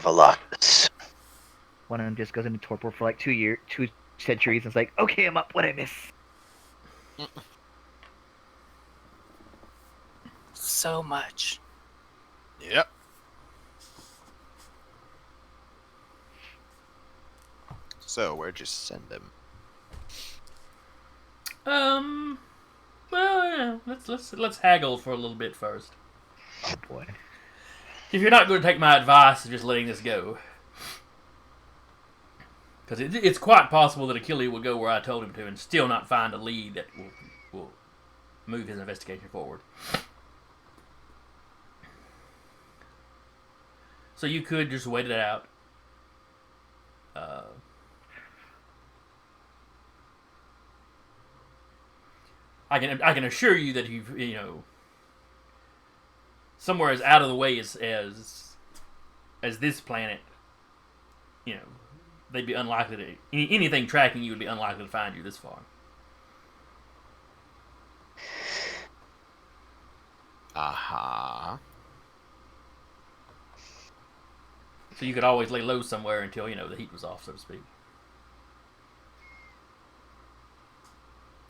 Velocus. One of them just goes into torpor for like 2 centuries, and it's like, okay, I'm up. What I miss? So much. Yep. So, where'd you send him? Well, yeah, let's haggle for a little bit first. Oh boy. If you're not going to take my advice of just letting this go, because it's quite possible that Achille will go where I told him to and still not find a lead that will move his investigation forward. So you could just wait it out. I can assure you that you know somewhere as out of the way as this planet, you know, they'd be unlikely to anything tracking you would be unlikely to find you this far. Uh-huh. So you could always lay low somewhere until the heat was off, so to speak.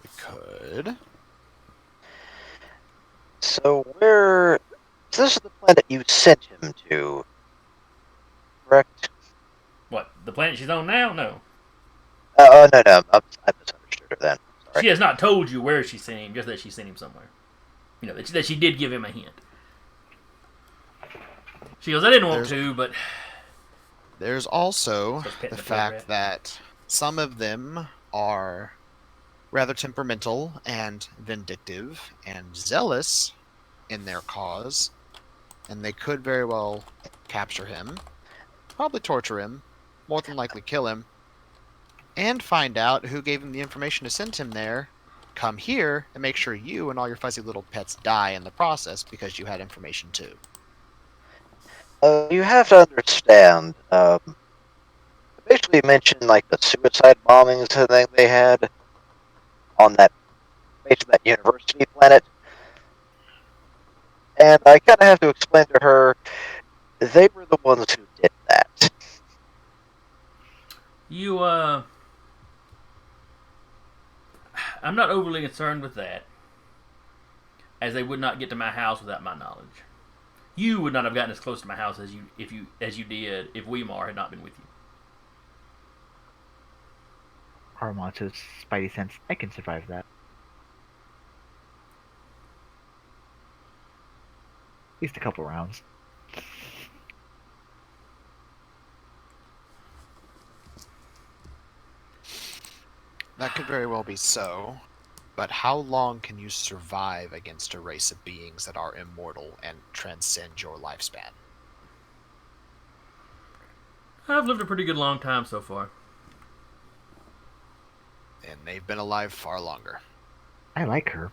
We could. So this is the planet you sent him to, correct? What, the planet she's on now? No. No, I misunderstood her then. Sorry. She has not told you where she sent him, just that she sent him somewhere. That she did give him a hint. She goes, I didn't want to, but... There's also petting the the fact rat. that some of them are rather temperamental and vindictive and zealous in their cause, and they could very well capture him, probably torture him, more than likely kill him, and find out who gave him the information to send him there, come here, and make sure you and all your fuzzy little pets die in the process because you had information too. You have to understand. Basically, mentioned like the suicide bombings thing they had on that basically that university planet, and I kind of have to explain to her they were the ones who did that. I'm not overly concerned with that, as they would not get to my house without my knowledge. You would not have gotten as close to my house as you did if Weimar had not been with you. Armando's spidey sense. I can survive that. At least a couple rounds. That could very well be so, but how long can you survive against a race of beings that are immortal and transcend your lifespan? I've lived a pretty good long time so far. And they've been alive far longer. I like her.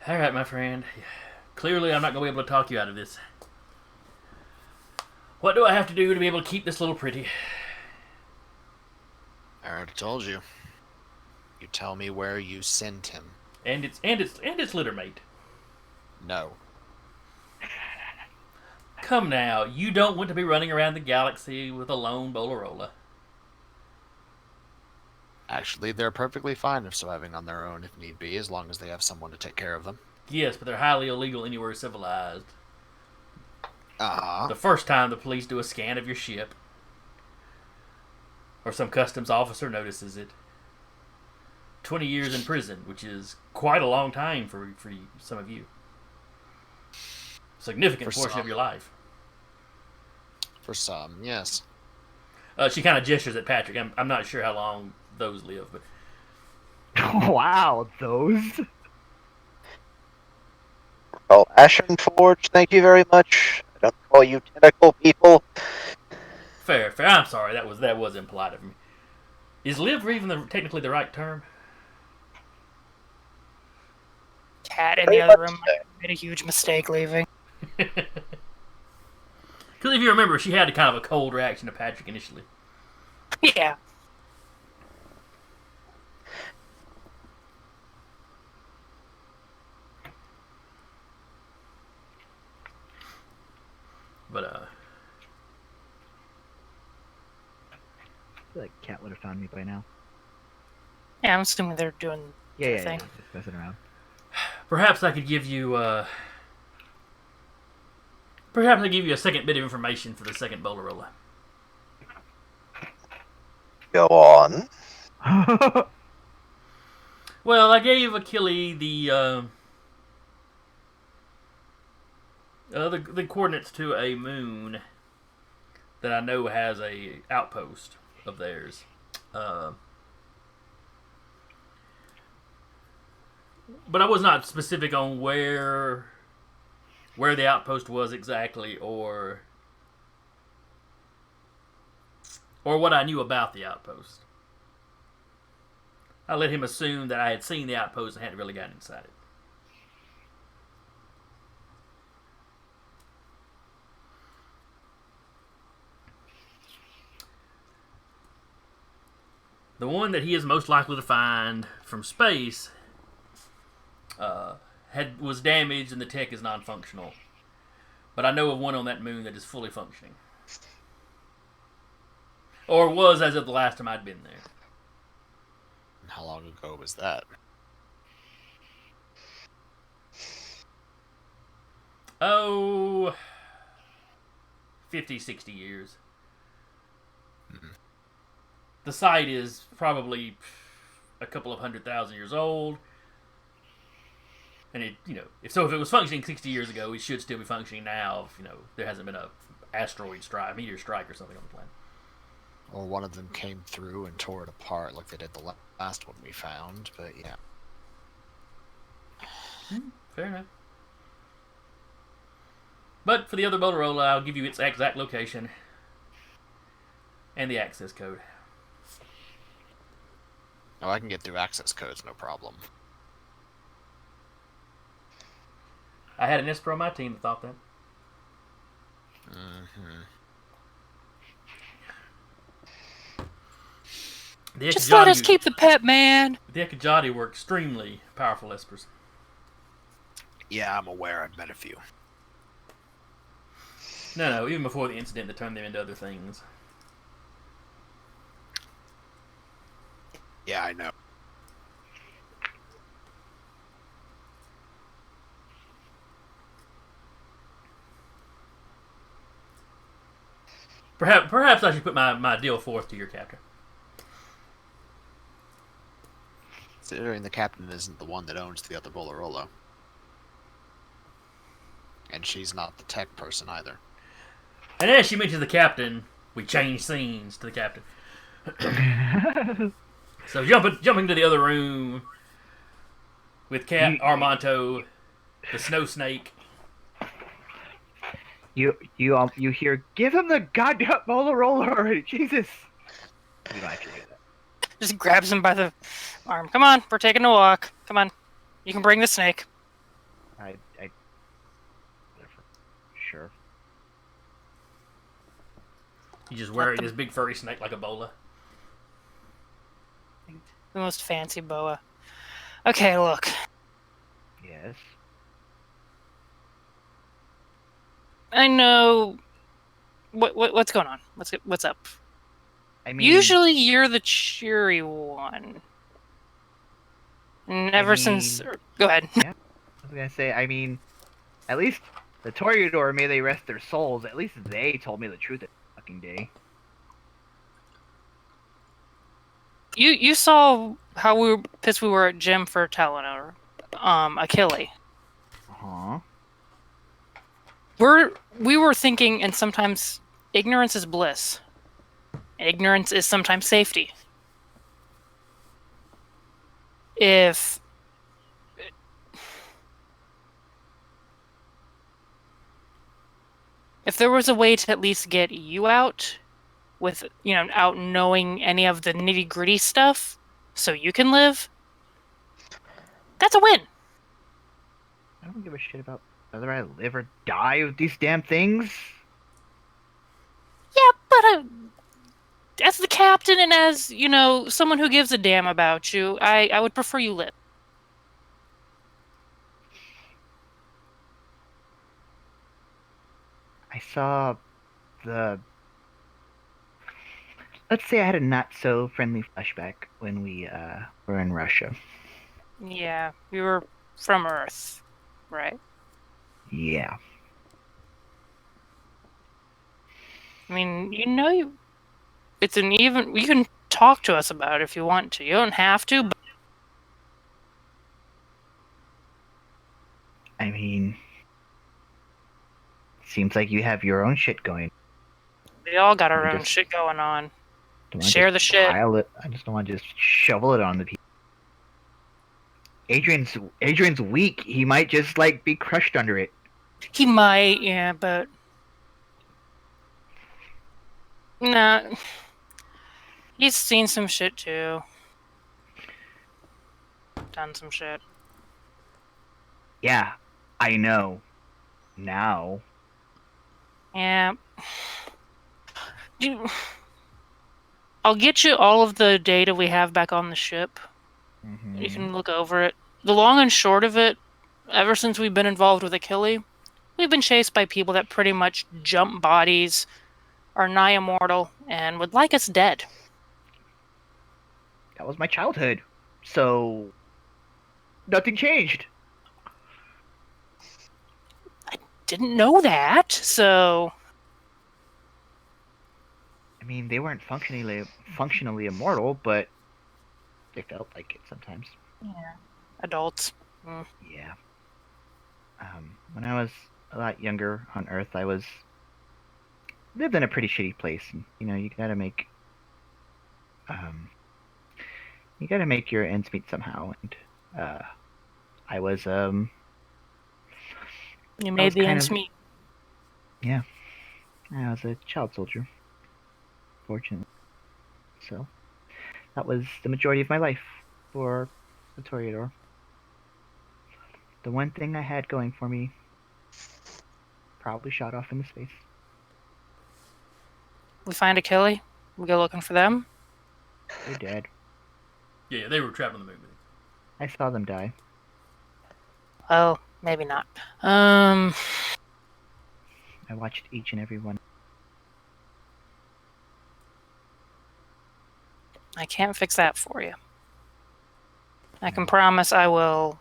All right, my friend. Clearly, I'm not going to be able to talk you out of this. What do I have to do to be able to keep this little pretty? I already told you. You tell me where you sent him. And its litter mate. No. Come now, you don't want to be running around the galaxy with a lone Bolarola. Actually, they're perfectly fine of surviving on their own if need be, as long as they have someone to take care of them. Yes, but they're highly illegal anywhere civilized. Uh-huh. The first time the police do a scan of your ship, or some customs officer notices it, 20 years in prison, which is quite a long time for some of you. Significant For portion some. of your life. For some, yes. She kind of gestures at Patrick. I'm not sure how long those live, but Wow, those. Oh, Ashen Forge, thank you very much. I don't call you tentacle people. fair. I'm sorry, that was impolite of me. Is live even technically the right term? Cat in the other room made a huge mistake leaving. Because Because if you remember, she had kind of a cold reaction to Patrick initially. Yeah. But, I feel like Cat would have found me by now. Yeah, I'm assuming they're doing Yeah, their yeah, thing. yeah, just messing around. perhaps I could give you, perhaps I give you a second bit of information for the second Bolarola. Go on. Well, I gave Achille the coordinates to a moon that I know has a outpost of theirs. But I was not specific on where the outpost was exactly, or what I knew about the outpost. I let him assume that I had seen the outpost and hadn't really gotten inside it. The one that he is most likely to find from space was damaged and the tech is non-functional. But I know of one on that moon that is fully functioning. Or was as of the last time I'd been there. How long ago was that? Oh, 50, 60 years. The site is probably a couple of 100,000 years old. And it, if it was functioning 60 years ago, it should still be functioning now. If, there hasn't been a meteor strike or something on the planet. Or one of them came through and tore it apart like they did the last one we found, but yeah. Fair enough. But for the other Motorola, I'll give you its exact location and the access code. Oh, I can get through access codes, no problem. I had an Esper on my team that thought that. Mm-hmm. The Just let us Ekajati- keep the pet, man. The Ekajati were extremely powerful Espers. Yeah, I'm aware. I've met a few. No, even before the incident that turned them into other things. Yeah, I know. Perhaps I should put my deal forth to your captain. Considering the captain isn't the one that owns the other Bolarola. And she's not the tech person either. And as she mentions the captain, we change scenes to the captain. So jumping to the other room with Cat Armanto, the snow snake. You hear, give him the goddamn bola roller already, Jesus! You don't actually hear that. Just grabs him by the arm. Come on, we're taking a walk. Come on. You can bring the snake. I whatever. Sure. You just wear this big furry snake like a bola. The most fancy boa. Okay, look. Yes. I know. What's going on? What's up? I mean, Usually you're the cheery one. And ever since. Go ahead. I was gonna say, I mean, at least the Toreador, may they rest their souls, at least they told me the truth that fucking day. You saw how pissed we were at Jim for telling her, Achille. Uh-huh. We were thinking, and sometimes ignorance is bliss. Ignorance is sometimes safety. If there was a way to at least get you out with, out knowing any of the nitty-gritty stuff so you can live, that's a win. I don't give a shit about whether I live or die with these damn things. as the captain and as, someone who gives a damn about you, I would prefer you live. I saw the. Let's say I had a not so friendly flashback when we were in Russia. Yeah, we were from Earth, right? Yeah. I mean, it's an even. You can talk to us about it if you want to. You don't have to, but I mean, seems like you have your own shit going. we all got our You own just shit going on. don't want to Share just the shit. pile it. I just don't want to just shovel it on the people. Adrian's weak. He might just like be crushed under it. He might, yeah, but nah. He's seen some shit too. Done some shit. Yeah, I know. Now. Yeah. I'll get you all of the data we have back on the ship. You can look over it. The long and short of it, ever since we've been involved with Achille, we've been chased by people that pretty much jump bodies, are nigh immortal, and would like us dead. That was my childhood. So nothing changed. Didn't know that, so I mean, they weren't functionally immortal, but they felt like it sometimes. adults. Yeah. When I was a lot younger on Earth, I lived in a pretty shitty place, and you gotta make your ends meet somehow. And I was You I made was the kind ends of meet. yeah. I was a child soldier, fortunately. So that was the majority of my life for the Toreador. The one thing I had going for me probably shot off into space. We find Achille. We go looking for them. They're dead. Yeah, they were trapped in the movie. I saw them die. Oh, maybe not. I watched each and every one. I can't fix that for you. I can promise I will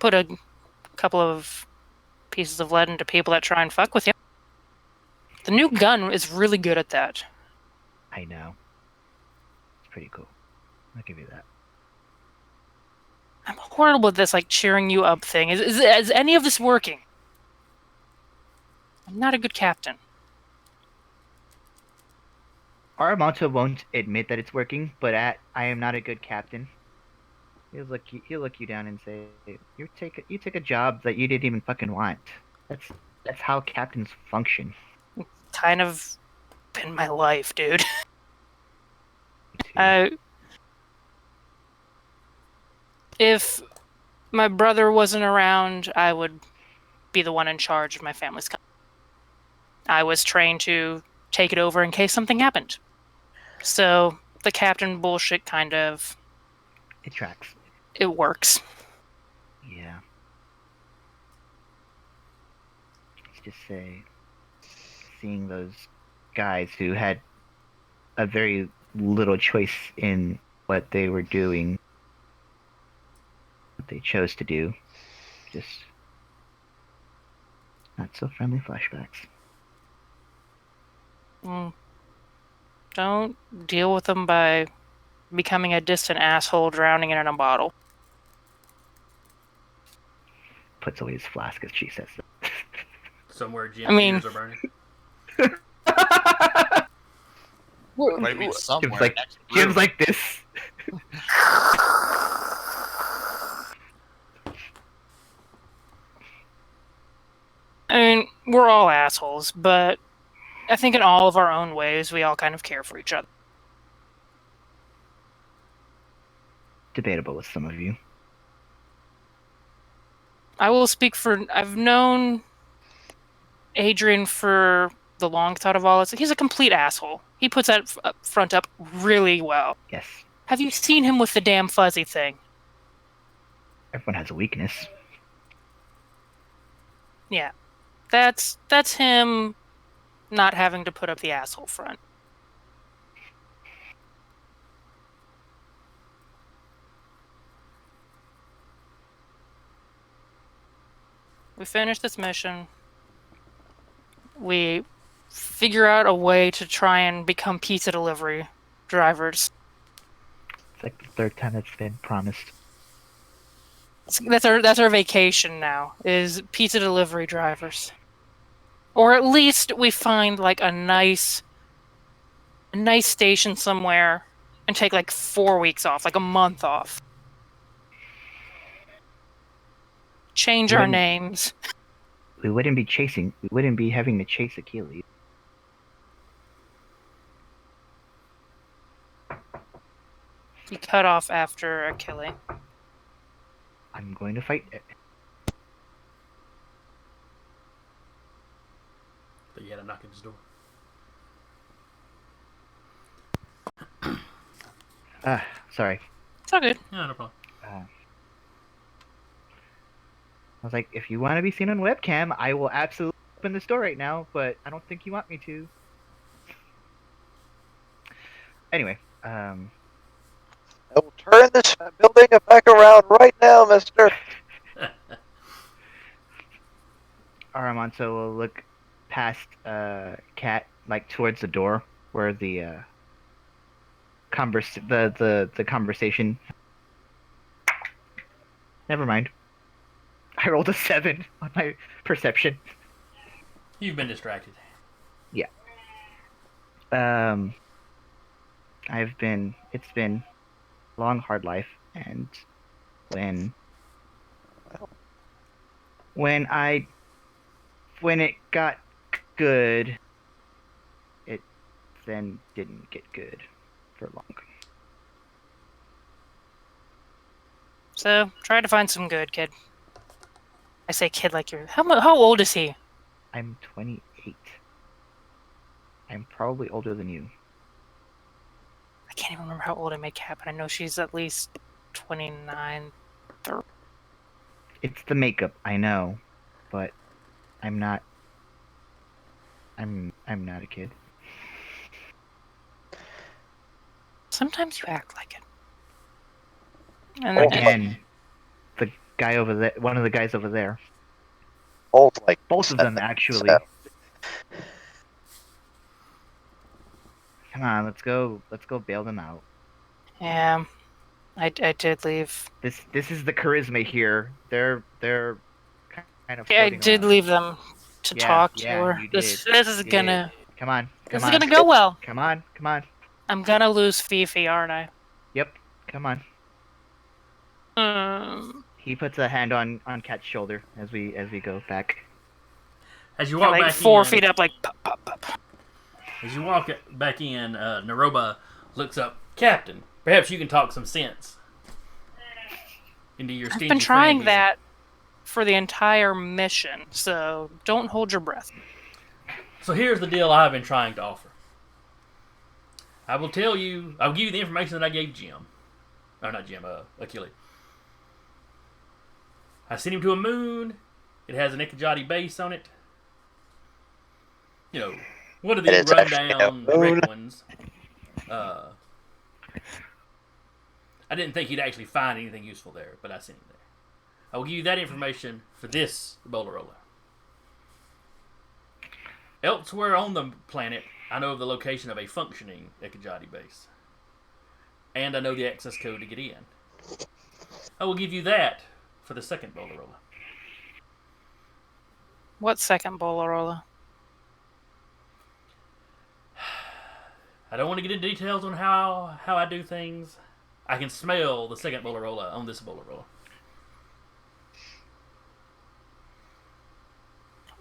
put a couple of pieces of lead into people that try and fuck with you. The new gun is really good at that. I know. It's pretty cool. I'll give you that. I'm horrible at this, like, cheering you up thing. Is any of this working? I'm not a good captain. Aramonto won't admit that it's working, but I am not a good captain. He'll look you down and say, you take a job that you didn't even fucking want. That's how captains function. Kind of been my life, dude. Me too. If my brother wasn't around, I would be the one in charge of my family's company. I was trained to take it over in case something happened. So the captain bullshit kind of It tracks. it works. Yeah. Let's just say, seeing those guys who had a very little choice in what they were doing, what they chose to do, just not so friendly flashbacks. Don't deal with them by becoming a distant asshole drowning in a bottle. Puts away his flask as she says that. Somewhere Jim's I mean- ears are burning. What do you mean somewhere? Jim's like, Next Jim's room. like this. I mean, we're all assholes, but I think in all of our own ways, we all kind of care for each other. Debatable with some of you. I will speak for. I've known Adrian for the long side of all this. He's a complete asshole. He puts that front up really well. Yes. Have you seen him with the damn fuzzy thing? Everyone has a weakness. Yeah. That's him not having to put up the asshole front. We finish this mission. We figure out a way to try and become pizza delivery drivers. It's like the third time it's been promised. That's our vacation now, is pizza delivery drivers. Or at least we find like a nice station somewhere and take like 4 weeks off, like a month off. Change our names. We wouldn't be having to chase Achilles. He cut off after Achilles. I'm going to fight it. But you had to knock at his door. Sorry. It's all good. Yeah, no problem. I was like, if you want to be seen on webcam, I will absolutely open this door right now, but I don't think you want me to. Anyway, I will turn this building back around right now, mister. Aramonto will look past Cat, like towards the door where the conversation. Never mind. I rolled a 7 on my perception. You've been distracted. Yeah. It's been a long, hard life, and when it got good, it then didn't get good for long. So try to find some good, kid. I say kid like you're... How old is he? I'm 28. I'm probably older than you. I can't even remember how old I made Cat, but I know she's at least 29, 30. It's the makeup, I know, but I'm not a kid. Sometimes you act like it. And Oh, Again, the guy over there, one of the guys over there. Both like Both of them, actually. Come on, let's go bail them out. yeah, I did leave. This is the charisma here. They're kind of. Yeah, I floating did around. leave them to Yeah, talk to yeah, her. you This did. is You gonna Come on. this is gonna go well. Come on. I'm gonna lose Fifi, aren't I? Yep. Come on. He puts a hand on Cat's shoulder as we go back. As you walk like back 4 in, feet up, like pop, pop, pop. As you walk back in, Naroba looks up. Captain, perhaps you can talk some sense into your I've stingy been trying friend here. that for the entire mission, so don't hold your breath. So here's the deal I've been trying to offer. I'll give you the information that I gave Jim. Oh, not Jim, Achilles. I sent him to a moon. It has an Ikajati base on it. You know, one of And these it's actually a rundown moon. brick ones. I didn't think he'd actually find anything useful there, but I sent him there. I will give you that information for this Bolarola. Elsewhere on the planet, I know of the location of a functioning Ikajati base. And I know the access code to get in. I will give you that for the second Bolarola. What second Bolarola? I don't want to get into details on how I do things. I can smell the second Bolarola on this Bolarola.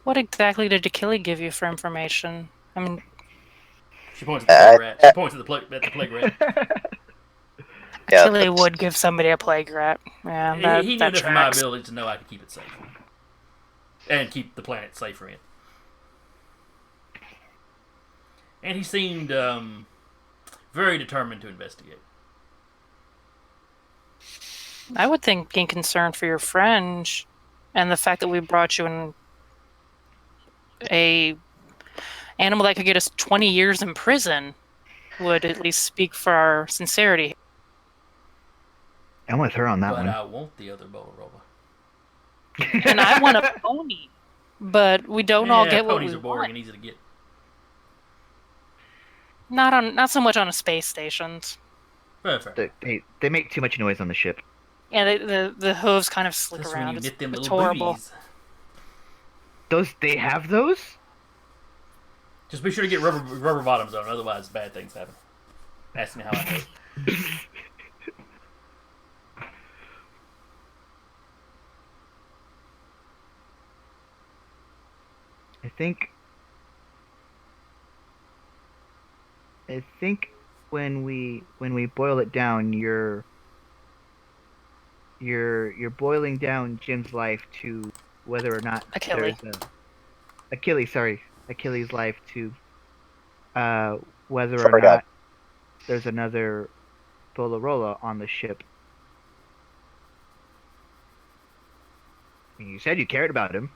What exactly did Achilles give you for information? I mean, She points at the plague rat. She points at the plague rat. Yeah, Achilles would give somebody a plague rat. Yeah, He knew that enough of my tracks. ability to know I could keep it safe. And keep the planet safer in. And he seemed very determined to investigate. I would think being concerned for your friend and the fact that we brought you in a animal that could get us 20 years in prison would at least speak for our sincerity. I'm with her on that But one. I want the other Bolarola. And I want a pony, but we don't all get what ponies we are boring want. and easy to get. Not so much on a space stations. Fair. They make too much noise on the ship. Yeah, the hooves kind of slick That's around. when you knit them It's little horrible. booties. They have those? Just be sure to get rubber bottoms on, otherwise bad things happen. Ask me how I know. I think when we boil it down, you're boiling down Jim's life to whether or not Achilles. there's Achilles' life to whether or Sorry, guys. not there's another Bolarola on the ship. I mean, you said you cared about him.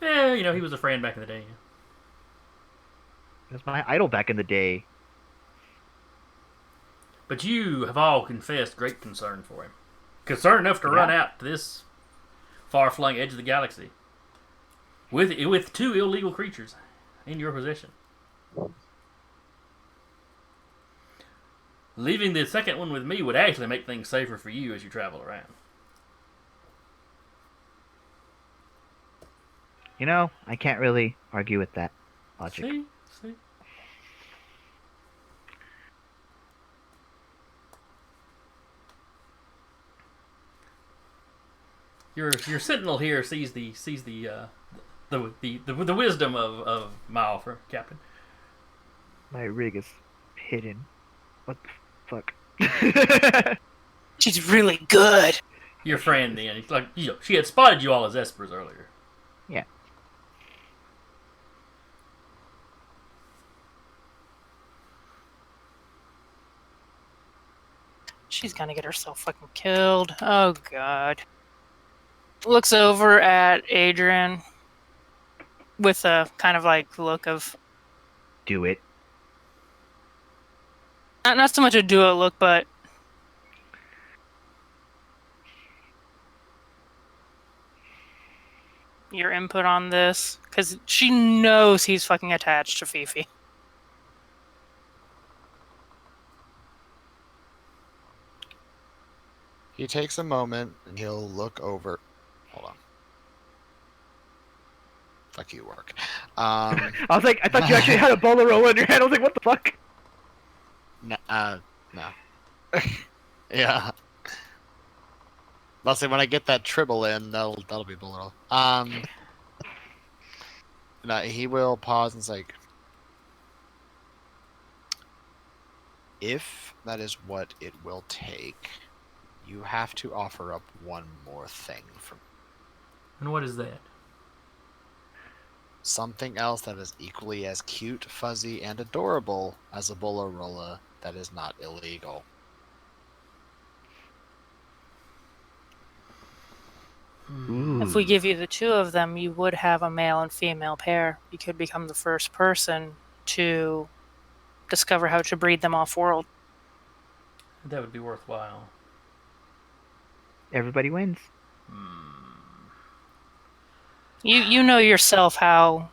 Yeah, he was a friend back in the day. That's my idol back in the day. But you have all confessed great concern for him. Concern enough to run out to this far-flung edge of the galaxy. With 2 illegal creatures in your possession. Leaving the second one with me would actually make things safer for you as you travel around. I can't really argue with that logic. See? Your sentinel here sees the wisdom of my offer, Captain. My rig is hidden. What the fuck? She's really good. Your friend, then, she had spotted you all as Espers earlier. Yeah. She's gonna get herself fucking killed. Oh god. Looks over at Adrian with a kind of like look of Do it. not so much a duo look, but your input on this, because she knows he's fucking attached to Fifi. He takes a moment and he'll look over. Hold on. Fuck you, work. I was like, I thought you actually had a Bolarola in your hand. I was like, what the fuck? No. Yeah. Let's say when I get that tribble in, that'll be Bolero. No, he will pause and say, if that is what it will take, you have to offer up one more thing from And what is that? something else that is equally as cute, fuzzy, and adorable as a Bolarola that is not illegal. Ooh. If we give you the 2 of them, you would have a male and female pair. You could become the first person to discover how to breed them off-world. That would be worthwhile. Everybody wins. You know yourself how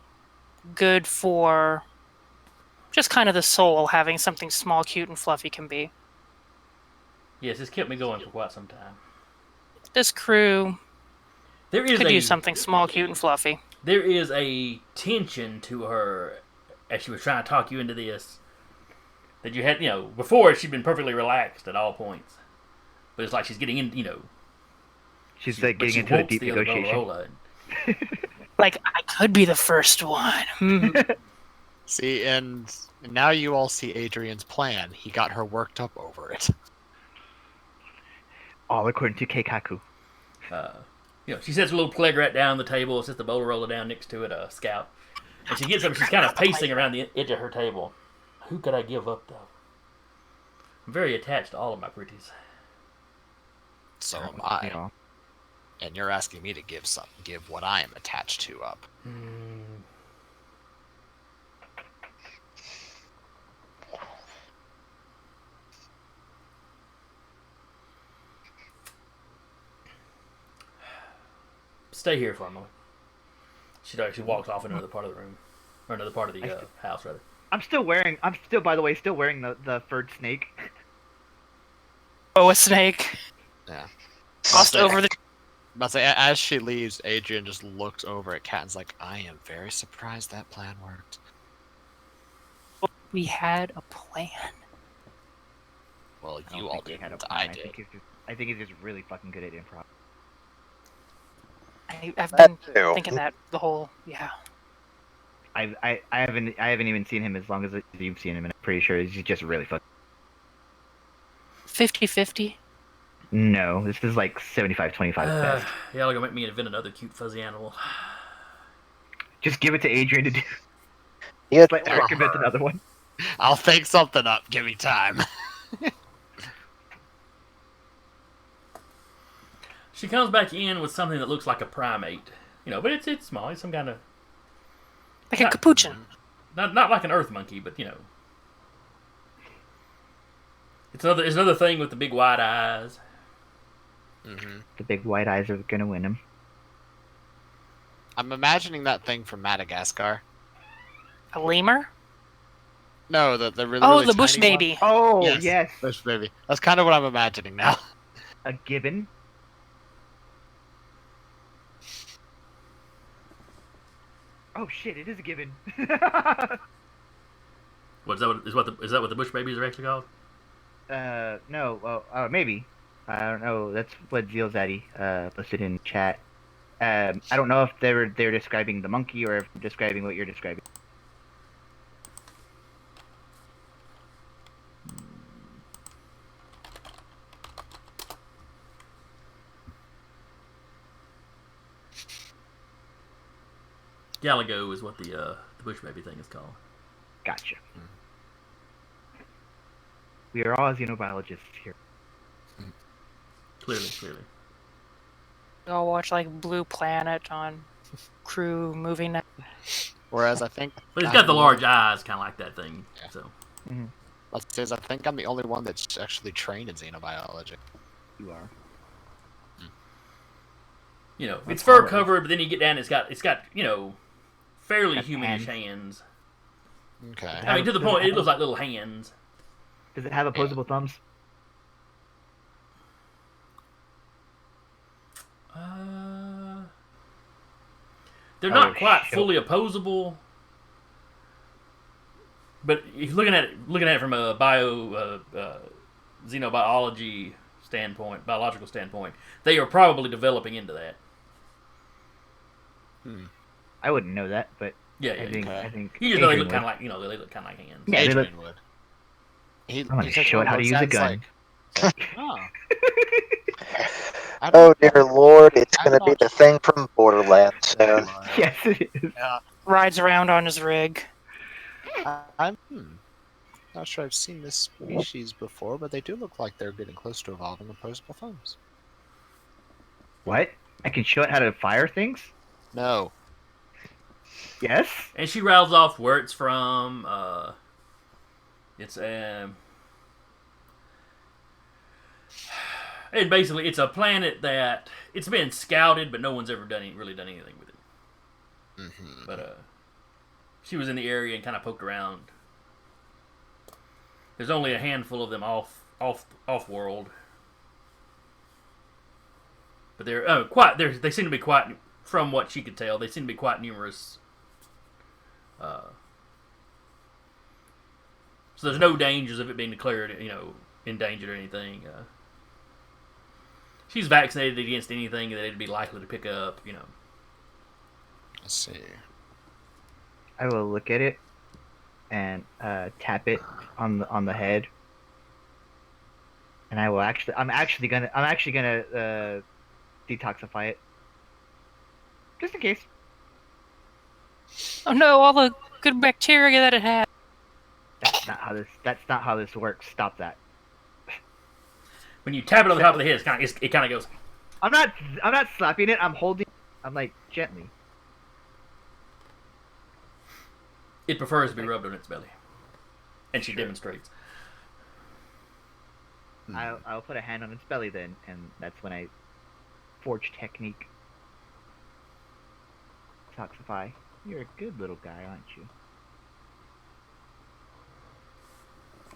good for just kind of the soul having something small, cute, and fluffy can be. Yes, it's kept me going for quite some time. This crew There is could use something small, cute, and fluffy. There is a tension to her as she was trying to talk you into this. That you had, before she'd been perfectly relaxed at all points. But it's like she's getting in, She's like getting into a deep negotiation. Like, I could be the first one. See, and now you all see Adrian's plan. He got her worked up over it. All according to Keikaku. She sets a little Plegrat down on the table, sets the Bolarola down next to it, Scout. And she gets up. She's kind of pacing around the edge of her table. Who could I give up though? I'm very attached to all of my pretties. So am You I. know, And you're asking me to give what I am attached to up. Stay here for a moment. She walks off in another part of the room, or another part of the house rather. I'm still, by the way, still wearing the furred snake. Oh, a snake. Yeah. Tossed over the. But say, as she leaves, Adrian just looks over at Kat and's like, I am very surprised that plan worked. We had a plan. Well, I you don't all think they had a didn't. plan. I did. I think he's just really fucking good at improv. I've That been too. thinking that the whole. Yeah. I haven't even seen him as long as you've seen him, and I'm pretty sure he's just really fucking. 50-50. No, this is like 75-25 best. Y'all are gonna make me invent another cute fuzzy animal. Just give it to Adrian to do. Yeah, Let Eric invent another one. I'll think something up. Give me time. She comes back in with something that looks like a primate, but it's small. It's some kind of Like a capuchin. not like an earth monkey, but it's another thing with the big wide eyes. Mm-hmm. The big white eyes are gonna win him. I'm imagining that thing from Madagascar. A lemur? No, the really, Oh, really the bush tiny one. baby. Oh Yes. yes, Bush baby. That's kind of what I'm imagining now. a gibbon. Oh shit! It is a gibbon. Is that what the bush babies are actually called? No. Well, maybe. I don't know. That's what Zealzaddy listed in chat. I don't know if they're describing the monkey or if they're describing what you're describing. Galago is what the bush baby thing is called. Gotcha. We are all xenobiologists here. Clearly. We all watch like Blue Planet on Crew movie night. Whereas I think. But he's got the large eyes, kind of like that thing. Yeah. So Let's say I think I'm the only one that's actually trained in xenobiology. You are. it's fur covered, but then you get down, it's got fairly That's humanish hands. hands. Okay. I mean, to the point, it looks like little hands. Does it have opposable thumbs? They're not Oh, quite shit. fully opposable, but if you're looking at it from a xenobiology standpoint, biological standpoint, they are probably developing into that. I wouldn't know that, but Yeah, I think okay. I think You just know they Adrian look kind would. of like they look kind of like hands. Yeah, they look. Adrian would. He, I'm gonna he takes show one it how to looks use at a it, it's gun. like, oh. I Oh don't dear know. lord, it's I'm gonna be not the thing from Borderlands soon. Yes, it is. Yeah. Rides around on his rig. I'm not sure I've seen this species before, but they do look like they're getting close to evolving opposable thumbs. What? I can show it how to fire things? No. Yes? And she rattles off where it's from. It's and basically it's a planet that it's been scouted, but no one's ever really done anything with it. Mm-hmm. But she was in the area and kind of poked around. There's only a handful of them off world, but they're they seem to be quite. From what she could tell, they seem to be quite numerous. So there's no dangers of it being declared, endangered or anything. She's vaccinated against anything that it'd be likely to pick up. Let's see. I will look at it and tap it on the head. And I'm actually gonna detoxify it. Just in case. Oh no, all the good bacteria that it had. That's not how this works. Stop that. When you tap it on the top of the head, it kind of goes. I'm not slapping it. I'm holding. I'm like gently. It prefers to be rubbed on its belly, and she demonstrates. I'll put a hand on its belly then, and that's when I forge technique. Toxify. You're a good little guy, aren't you?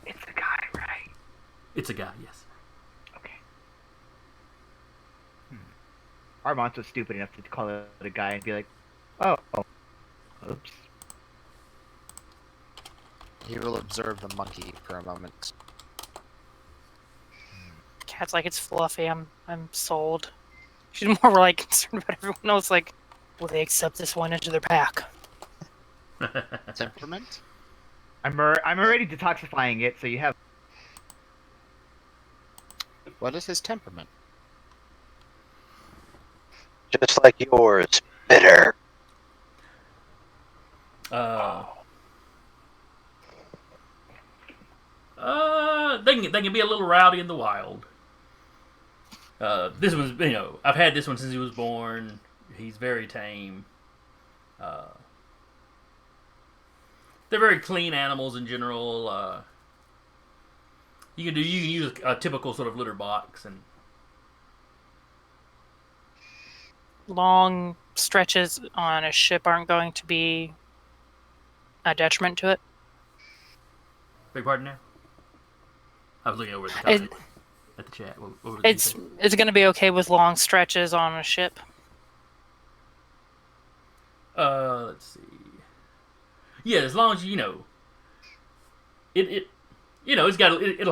It's a guy, right? It's a guy, yes. Okay. Armand was stupid enough to call it a guy and be like, oh, oops. He will observe the monkey for a moment. Cat's like, it's fluffy. I'm sold. She's more like concerned about everyone else. Like, will they accept this one into their pack? Temperament? I'm already detoxifying it, so you have. What is his temperament? Just like yours, bitter. They can be a little rowdy in the wild. This one's, I've had this one since he was born. He's very tame. They're very clean animals in general. You can use a typical sort of litter box and Long stretches on a ship aren't going to be a detriment to it. beg pardon now. I was looking over at the top at the chat. What did you say? It's going to be okay with long stretches on a ship. Let's see. Yeah, as long as it'll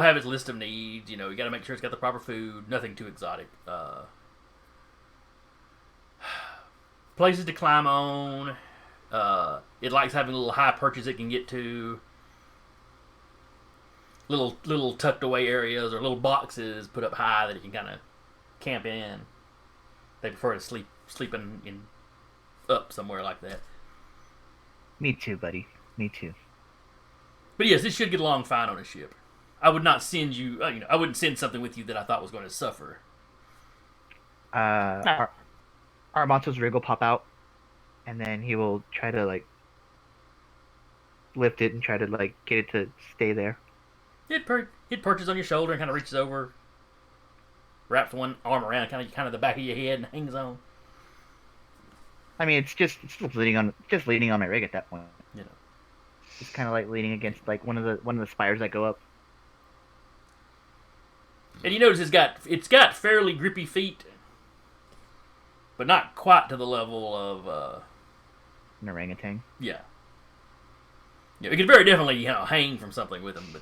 have its list of needs. You got to make sure it's got the proper food. Nothing too exotic. Places to climb on. It likes having little high perches it can get to. Little tucked away areas or little boxes put up high that it can kind of camp in. They prefer to sleep in up somewhere like that. Me too, buddy. Me too. But yes, this should get along fine on a ship. I would not send you. I wouldn't send something with you that I thought was going to suffer. Armando's rig will pop out, and then he will try to lift it and try to get it to stay there. It perches on your shoulder and kind of reaches over, wraps one arm around kind of the back of your head and hangs on. I mean, it's just leaning on my rig at that point. It's kind of like leaning against one of the spires that go up. And you notice it's got fairly grippy feet, but not quite to the level of An orangutan. Yeah. It could very definitely hang from something with them, but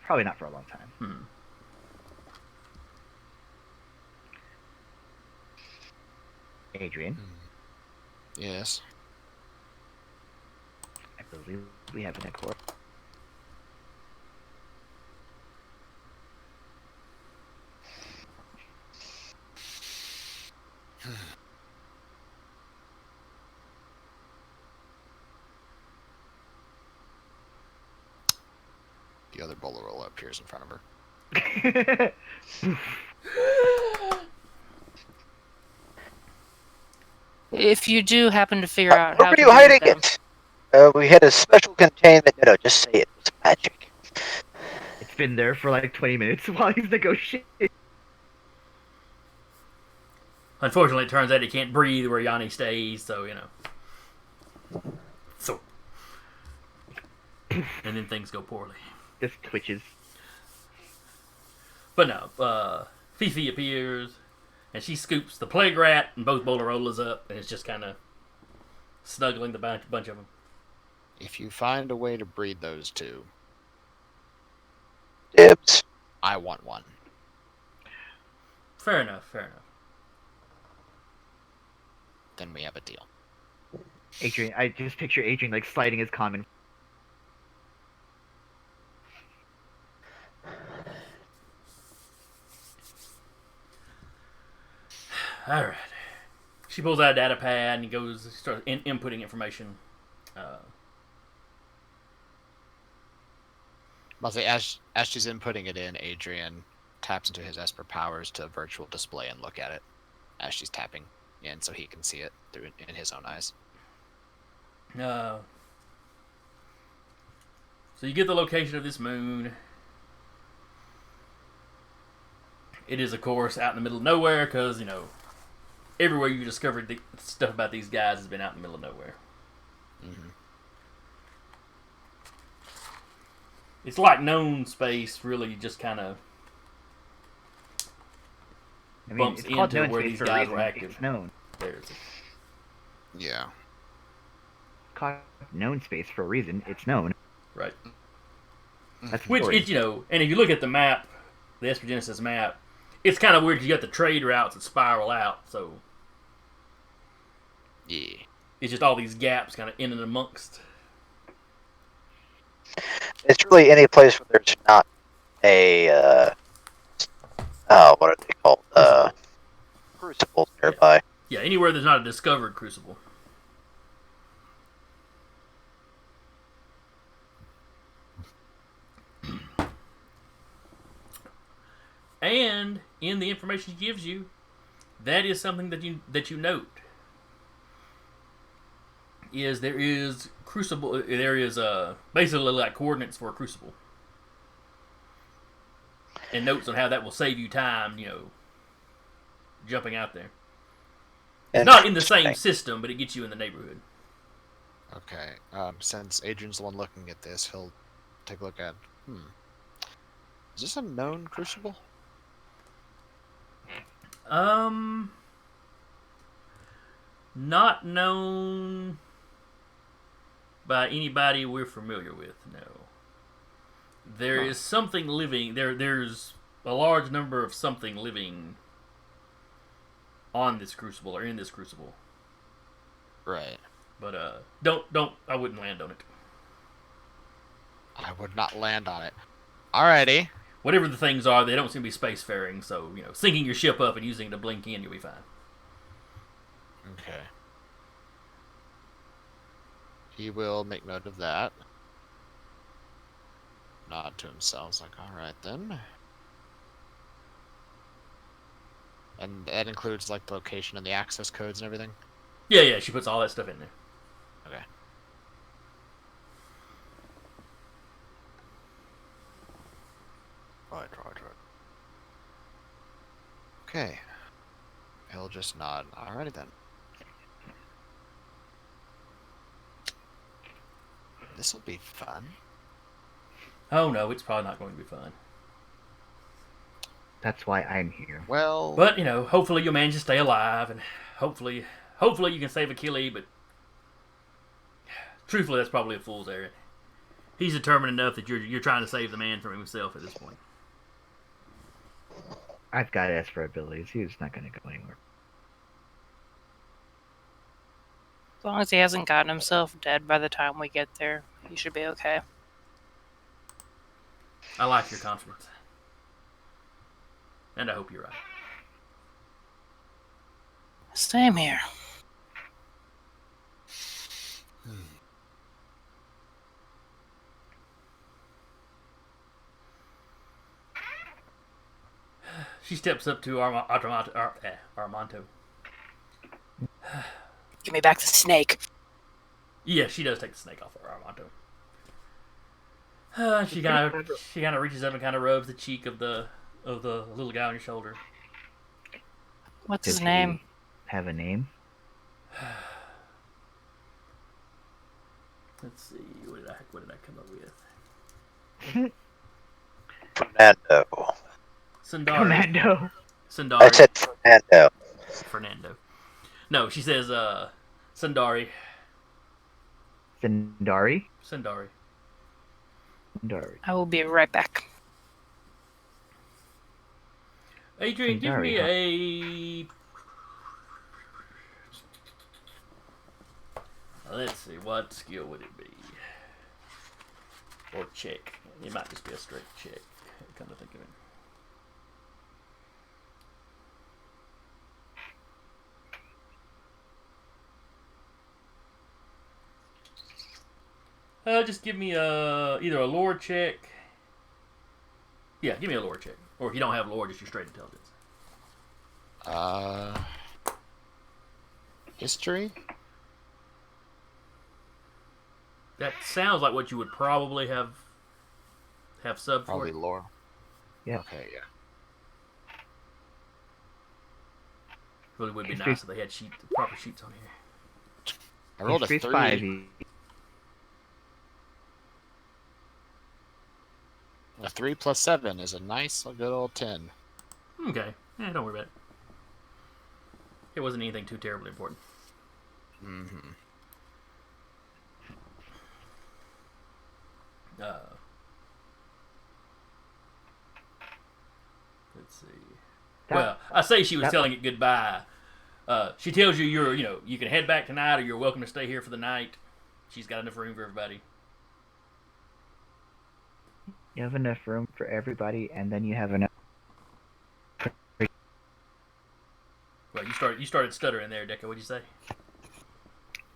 Probably not for a long time. hmm. Adrian, Yes. I believe we have an accord. The other Bolorolo appears in front of her. If you do happen to figure out Where how were to you do hiding them, it? We had a special containment. No, just say it was magic. It's been there for 20 minutes while he's negotiating. Unfortunately, it turns out he can't breathe where Yanni stays, so So, and then things go poorly. Just twitches. But no, Fifi appears, and she scoops the plague rat and both Bolarolas up, and it's just kind of snuggling the bunch of them. If you find a way to breed those two, Dibs. I want one. Fair enough. Then we have a deal. Adrian, I just picture Adrian sliding his common. All right. She pulls out a data pad and starts inputting information. I'll say as she's inputting it in, Adrian taps into his Esper powers to virtual display and look at it as she's tapping in, so he can see it through in his own eyes. So you get the location of this moon. It is, of course, out in the middle of nowhere because, everywhere you discovered the stuff about these guys has been out in the middle of nowhere. Mm-hmm. It's like known space, really, just kind of bumps it's called into known where space these for a guys reason. were active. It's known. There's Yeah. It's called known space for a reason. It's known. right. That's Which, important. and if you look at the map, the Esper Genesis map, it's kind of weird. You got the trade routes that spiral out, so Yeah. it's just all these gaps kind of in and amongst. It's really any place where there's not a what are they called? Crucibles nearby. Yeah, anywhere there's not a discovered crucible. And in the information he gives you, that is something that you note. There is crucible. There is basically like coordinates for a crucible, and notes on how that will save you time. Jumping out there. It's not in the same system, but it gets you in the neighborhood. Okay. Since Adrian's the one looking at this, he'll take a look at. Is this a known crucible? Not known by anybody we're familiar with, no. There is something living, there's a large number of something living on this crucible, or in this crucible. Right. But, I wouldn't land on it. I would not land on it. Alrighty. Whatever the things are, they don't seem to be spacefaring, so, sinking your ship up and using it to blink in, you'll be fine. Okay. He will make note of that. Nod to himself, like, alright then. And that includes, like, the location and the access codes and everything? Yeah, she puts all that stuff in there. Okay. Right. Okay. He'll just nod. Alrighty then. This'll be fun. Oh no, it's probably not going to be fun. That's why I'm here. Well... But, hopefully you'll manage to stay alive, and hopefully you can save Achille, but truthfully, that's probably a fool's errand. He's determined enough that you're trying to save the man from himself at this point. I've got Esper abilities. He's not going to go anywhere. As long as he hasn't gotten himself dead by the time we get there, he should be okay. I like your confidence. And I hope you're right. Same here. She steps up to Armando. Give me back the snake. Yeah, she does take the snake off of Armando. She kind of reaches up and kind of rubs the cheek of the little guy on your shoulder. What's Does his name? he have a name? Let's see, what did I come up with? Fernando. Sundari. Commando. Sundari. I said Fernando. Fernando. No, she says Sundari. Zendari? Sundari. Zendari. I will be right back. Adrian, give me a... Let's see, what skill would it be? Or check. It might just be a straight check, come to think of it. Just give me either a lore check. Yeah, give me a lore check. Or if you don't have lore, just your straight intelligence. History. That sounds like what you would probably have sub for. Probably lore. Yeah. Okay. Yeah. Really would be History- nice if they had proper sheets on here. I rolled a History's 3. 5. A 3 plus 7 is a nice, good old 10. Okay. Don't worry about it. It wasn't anything too terribly important. Mm-hmm. Let's see. Well, I say she was that- telling it goodbye. She tells you you can head back tonight, or you're welcome to stay here for the night. She's got enough room for everybody. You have enough room for everybody, and then you have enough. Well, you started stuttering there, Deca. What'd you say?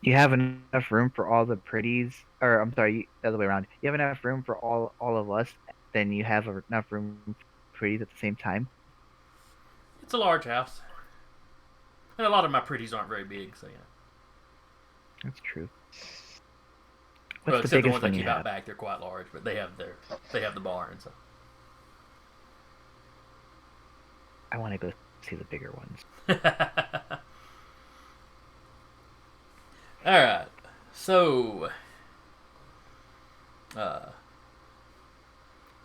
You have enough room for all the pretties, or I'm sorry, the other way around. You have enough room for all of us, then you have enough room for pretties at the same time. It's a large house, and a lot of my pretties aren't very big, so That's true. Well, What's except the the biggest ones I one you keep out have? back, they're quite large, but they have the barn, so. I want to go see the bigger ones. All right, so the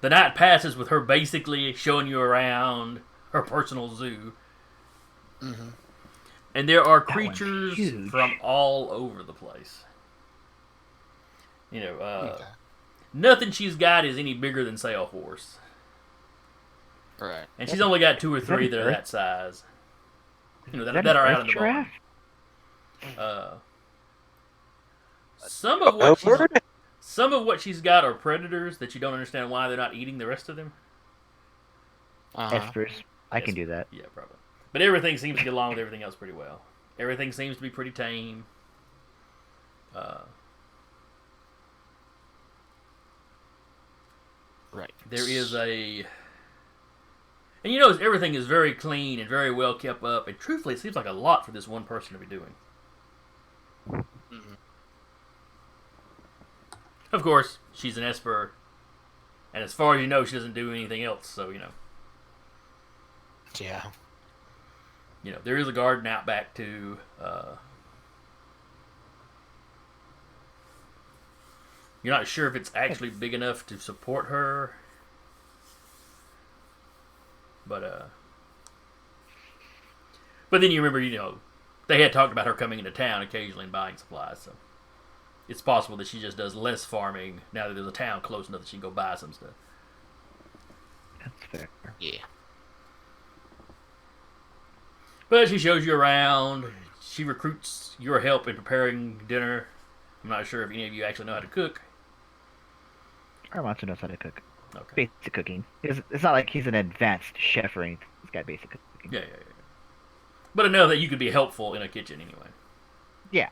night passes with her basically showing you around her personal zoo, Mm-hmm. and there are That one's creatures huge. from all over the place. Okay. Nothing she's got is any bigger than, say, a horse, Right. and she's only got 2 or Is that 3 an that are Earth? that size. Is That that are an out Earth in the barn. giraffe? Some of what she's, bird? some of what she's got are predators that you don't understand why they're not eating the rest of them. Uh-huh. Espers. I can do that. Yeah, probably. But everything seems to get along with everything else pretty well. Everything seems to be pretty tame. Right. There is a... And you notice everything is very clean and very well kept up. And truthfully, it seems like a lot for this one person to be doing. Mhm. Of course, she's an Esper. And as far as you know, she doesn't do anything else. So, Yeah. there is a garden out back too. You're not sure if it's actually big enough to support her, but then you remember, they had talked about her coming into town occasionally and buying supplies, so it's possible that she just does less farming now that there's a town close enough that she can go buy some stuff. That's fair. Yeah. But she shows you around. She recruits your help in preparing dinner. I'm not sure if any of you actually know how to cook. Armando knows how to cook. Okay. Basic cooking. It's not like he's an advanced chef or anything. He's got basic cooking. Yeah. But I know that you could be helpful in a kitchen anyway. Yeah.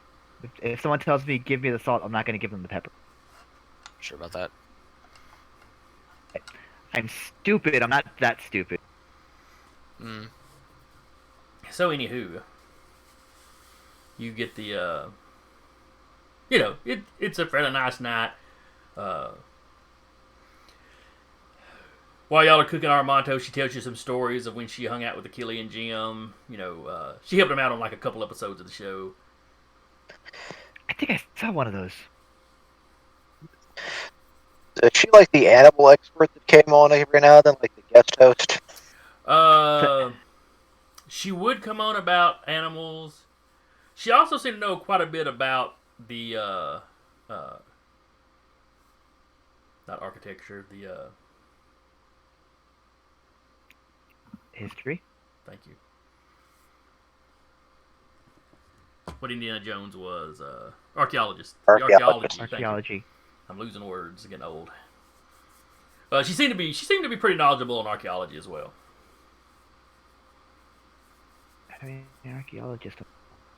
If someone tells me, give me the salt, I'm not going to give them the pepper. Sure about that. I'm stupid. I'm not that stupid. Mm. So, anywho, you get the, it's a fairly nice night. While y'all are cooking Armando, she tells you some stories of when she hung out with Achille and Jim. She helped them out on like a couple episodes of the show. I think I saw one of those. Is she like the animal expert that came on every now and then, like the guest host? She would come on about animals. She also seemed to know quite a bit about the, not architecture, the, History? thank you. What Indiana Jones was, archaeologist. The Archaeologist. Thank you. Archaeology. I'm losing words, getting old. She seemed to be pretty knowledgeable in archaeology as well. I mean, an archaeologist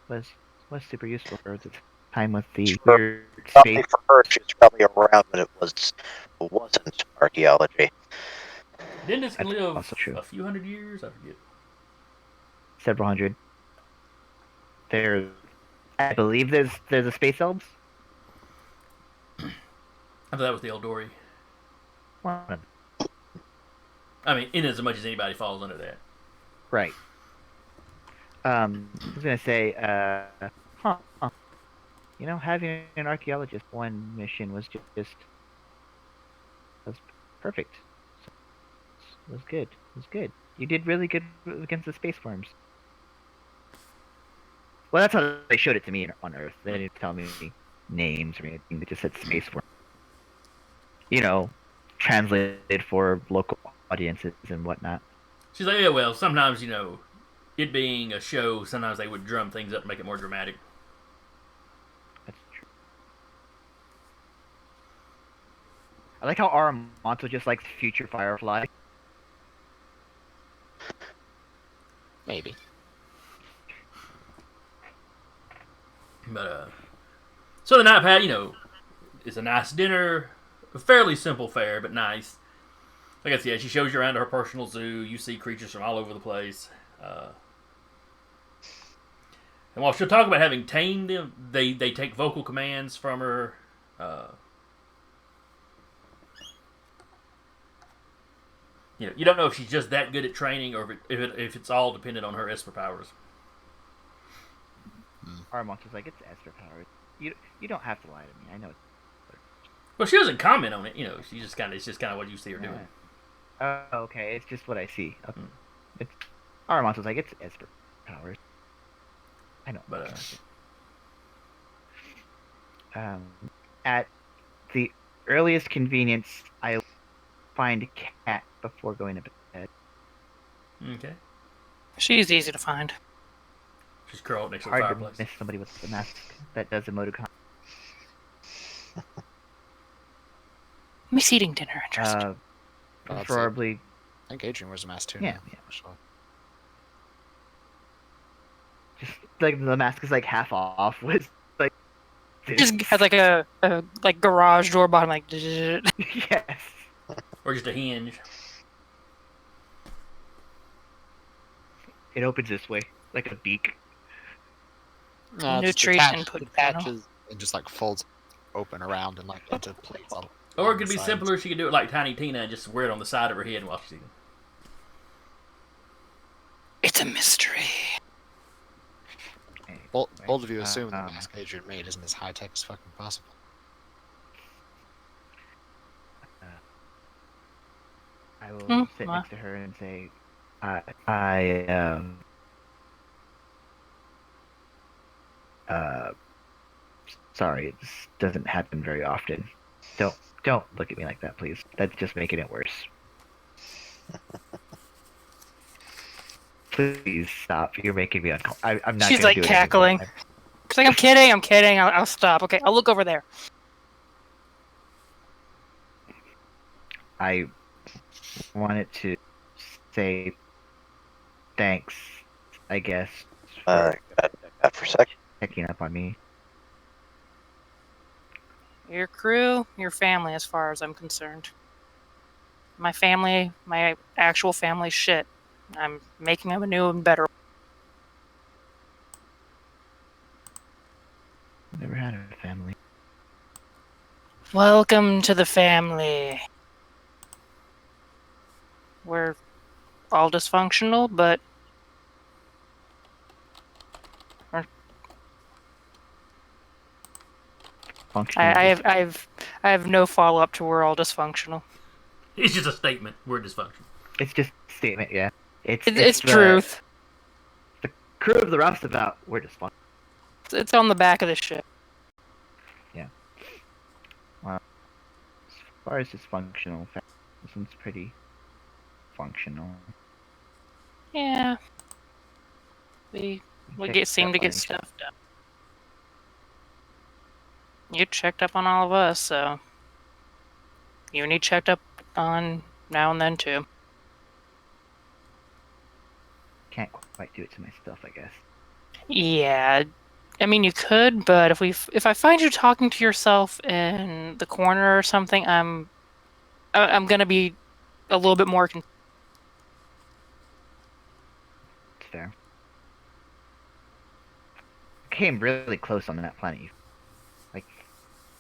was super useful for Earth. time with the weird Probably space. for her, she was probably around when it wasn't archaeology. Dentists can That's live also true. a few hundred years. I forget. Several hundred. I believe there's a space elves. I thought that was the Eldori. One of them. I mean, in as much as anybody falls under that. Right. I was gonna say, huh. You know, having an archaeologist one mission was was perfect. It was good. It was good. You did really good against the space worms. Well, that's how they showed it to me on Earth. They didn't tell me names or anything. They just said space worm. You know, translated for local audiences and whatnot. She's like, yeah, well, sometimes, it being a show, sometimes they would drum things up and make it more dramatic. That's true. I like how Aramonto just likes future Firefly. Maybe. But, so the night pad, it's a nice dinner, a fairly simple fare, but nice. Like I said, she shows you around to her personal zoo. You see creatures from all over the place. And while she'll talk about having tamed them, they take vocal commands from her. You don't know if she's just that good at training or if it's all dependent on her Esper powers. Aramonto's like, it's Esper powers. You don't have to lie to me. I know. Well, she doesn't comment on it. She just it's just kind of what you see her doing. Oh, okay. It's just what I see. Okay. It's Aramonto's like, it's Esper powers. I know. But at the earliest convenience, I find a cat before going to bed. okay, She's easy to find. she's curled next to the Hard to fireplace. miss somebody with a mask that does emoticon. Miss eating dinner, interesting. Oh, that's it. Preferably, I think Adrian wears a mask too. Yeah, now, yeah. actually. just like the mask is like half off with like. Just has like a like garage door behind like. Yes. Or just a hinge. It opens this way, like a beak. No, it's Nutrient detached- input panel. detaches and just like folds open around and like into plates. Or it could the be sides. simpler. She could do it like Tiny Tina and just wear it on the side of her head while she's eating. It's a mystery. Both Anyway, of you assume the mask Adrian made isn't as high tech as fucking possible. I will sit well. next to her and say, sorry, this doesn't happen very often. Don't look at me like that, please. That's just making it worse. Please stop. You're making me uncomfortable. I'm not. She's gonna like do it cackling. anymore. She's like, I'm kidding. I'll stop. Okay, I'll look over there. I wanted to say thanks, I guess, for For a sec. checking up on me. Your crew, your family, as far as I'm concerned. My family, my actual family, shit. I'm making them a new and better. Never had a family. Welcome to the family. We're all dysfunctional, but Functional. I have no follow up to we're all dysfunctional. It's just a statement. We're dysfunctional. It's just a statement, yeah. It's the truth. Crew of the roustabout. We're just fun. It's on the back of the ship. Well, as far as dysfunctional, this one's pretty functional. Yeah. We seem to get stuff done. You checked up on all of us, so you need checked up on now and then too. Can't quite do it to myself, I guess. Yeah. I mean, you could, but if I find you talking to yourself in the corner or something, I'm gonna be a little bit more. It's fair. Came really close on that planet. Like,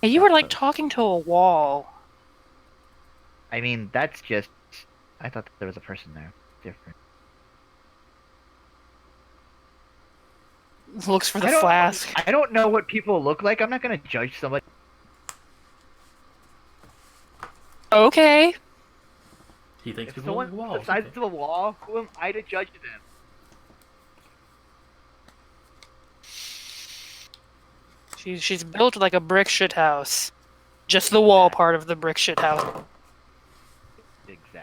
Hey, you that were like close. talking to a wall. I mean, that's just. I thought there was a person there. Different. Looks for the I don't. flask. I don't know what people look like. I'm not gonna judge somebody. Okay. He thinks If people look someone's like the walls. size Okay. of a wall, who am I to judge them? She's built like a brick shit house. Just the wall part of the brick shit house. Exactly.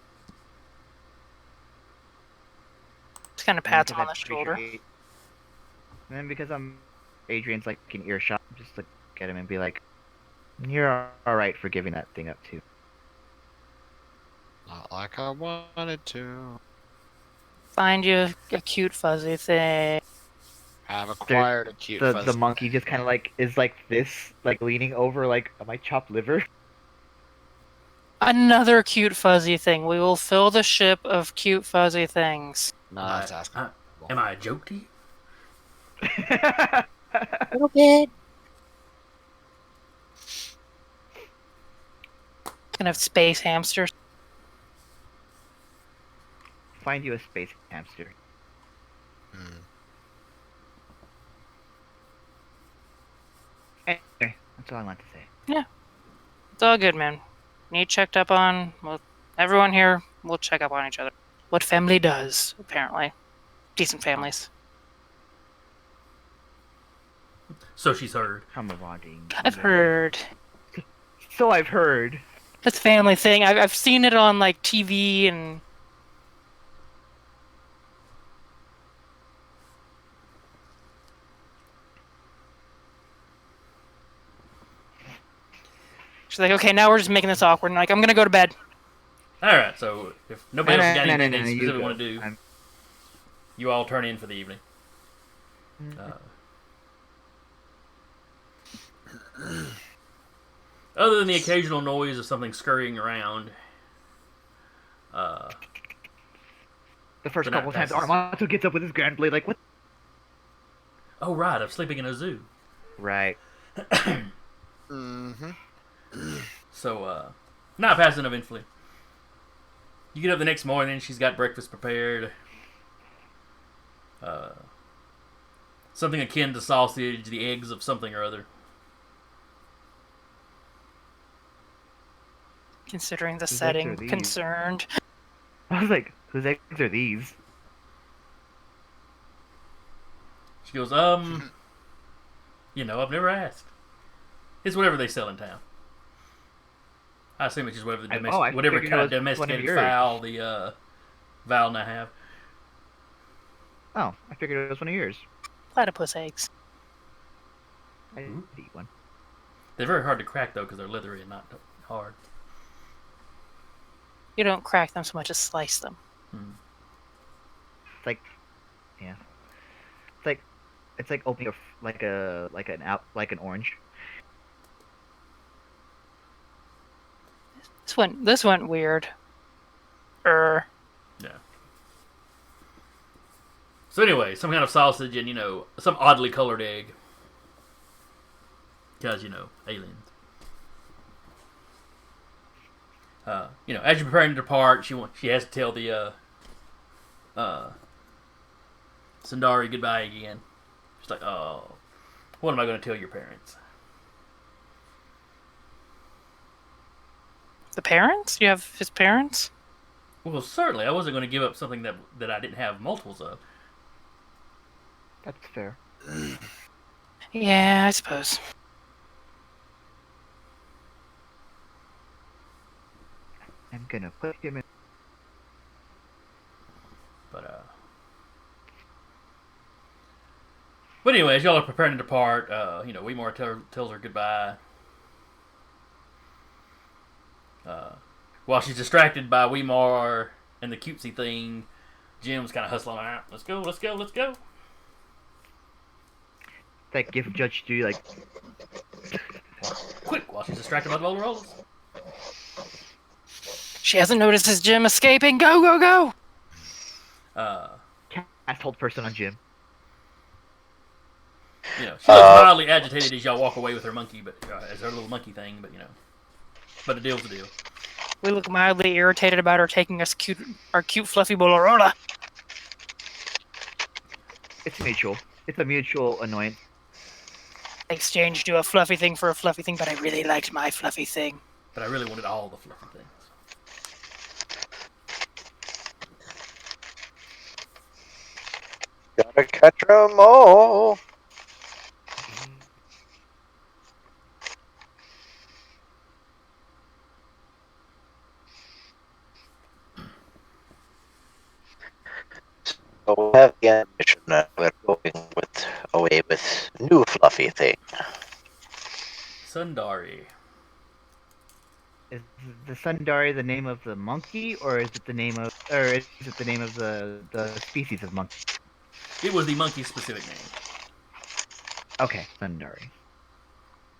Just kind of And pats because on I'm the pretty sure shoulder. and then because I'm Adrian's like in earshot, just look at him and be like, "You're all right for giving that thing up too." Not like I wanted to. Find you a cute fuzzy thing. Have acquired a cute The fuzzy. monkey just kind of like is like this, like leaning over, like, "Am I chopped liver?" Another cute fuzzy thing. We will fill the ship of cute fuzzy things. No, that's asking. Am I a joke to you? A little bit. Gonna have space hamsters. Find you a space hamster. Hmm. Anyway, that's all I want to say. It's all good, man. Need checked up on. Well, everyone here will check up on each other. What family does, apparently. Decent families. So she's heard. Camaraderie. I've heard. So I've heard. That's a family thing. I've seen it on like TV and. She's like, okay, now we're just making this awkward. And like, I'm gonna go to bed. All right. So if nobody else has got anything they you specifically go. want to do, I'm- you all turn in for the evening. Other than the occasional noise of something scurrying around, The first The night couple times passes. Armato gets up with his grand blade, like, what? oh right, I'm sleeping in a zoo. Right. Mm-hmm. So, not passing eventfully. You get up the next morning, she's got breakfast prepared. Something akin to sausage, the eggs of something or other. Considering the Whose eggs setting, are these? concerned. I was like, whose eggs are these? She goes, you know, I've never asked. It's whatever they sell in town. I assume it's just whatever the whatever figured it kind of was one of domesticated yours. fowl the Val and I have. Oh, I figured it was one of yours. Platypus eggs. I didn't eat one. They're very hard to crack though because they're leathery and not hard. You don't crack them so much as slice them. It's like, yeah. It's like opening an orange. This went weird. Yeah. So anyway, some kind of sausage and, you know, some oddly colored egg. Because, you know, aliens. You know, as you're preparing to depart, she has to tell the Sundari goodbye again. She's like, oh, what am I going to tell your parents? The parents? You have his parents? Well, certainly, I wasn't going to give up something that I didn't have multiples of. That's fair. Yeah, I suppose. I'm gonna put him in. But anyway, as y'all are preparing to depart, you know, Weemore tells her goodbye. While she's distracted by Weemore and the cutesy thing, Jim's kind of hustling out. Let's go, let's go, let's go. that gift judge do like Quick, while she's distracted by the roller rollers. She hasn't noticed his Jim escaping. Go, go, go! cast hold person on Jim? She looks mildly agitated as y'all walk away with her monkey, but as her little monkey thing, but but a deal's a deal. We look mildly irritated about her taking our cute fluffy Bolorola. It's mutual. It's a mutual annoyance. Exchange do a fluffy thing for a fluffy thing, but I really liked my fluffy thing. But I really wanted all the fluffy things. Gotta catch 'em all. So we have the ambition that we're going away with new fluffy thing. Sundari. Is the Sundari the name of the monkey, or is it the name of the species of monkey? It was the monkey's specific name. Okay, Sundari.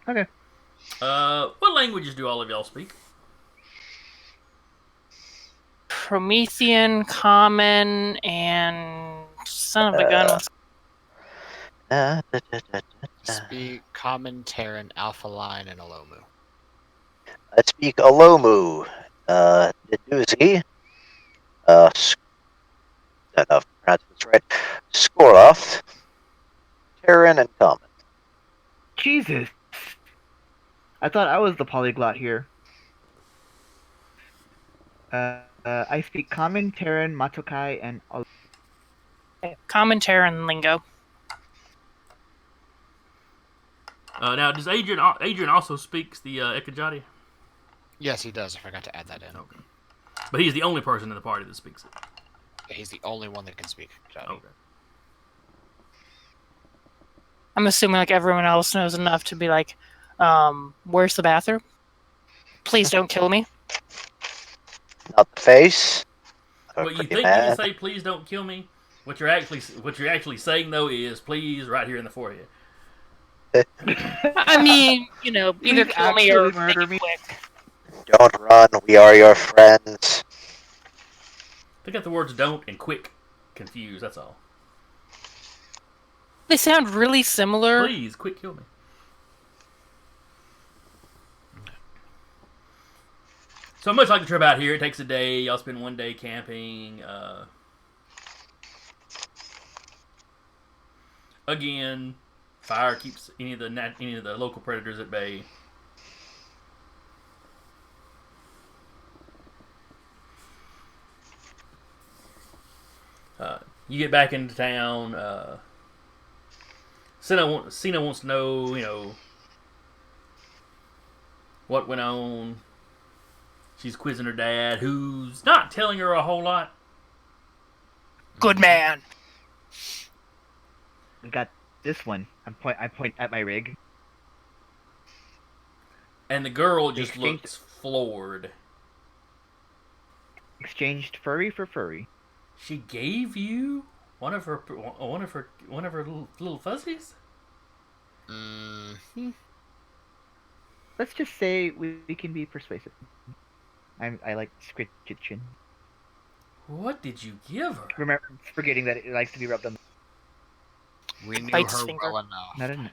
Okay. What languages do all of y'all speak? Promethean, Common, and son of a gun. Speak Common, Terran, Alpha Line, and Alomu. I speak Alomu, Deduzi, I don't know if I pronounced this right, Skoroth, Terran, and Common. Jesus. I thought I was the polyglot here. I speak Common, Terran, Matokai, and Common, Terran, lingo. Now, does Adrian also speaks the Ekajati? Yes, he does. I forgot to add that in. Okay. But he's the only person in the party that speaks it. He's the only one that can speak. Okay. I'm assuming like everyone else knows enough to be like, where's the bathroom? Please don't kill me. Not the face. Well, you think you can say, "Please don't kill me." What you're actually saying though is, "Please, right here in the forehead." I mean, either kill me or murder me. quick. Don't run, we are your friends. They got the words "don't" and "quick" confused. That's all. They sound really similar. Please, quick, kill me. So much like the trip out here, it takes a day. Y'all spend one day camping. Again, fire keeps any of the local predators at bay. You get back into town. Cena wants to know, what went on. She's quizzing her dad, who's not telling her a whole lot. Good man. We got this one. I point at my rig. And the girl just Exchanged- looks floored. Exchanged furry for furry. She gave you one of her little fuzzies? Let's just say we can be persuasive. I like scritchin. What did you give her? Remember, forgetting that it likes to be rubbed on. We knew Bites her his finger. well enough. Not enough.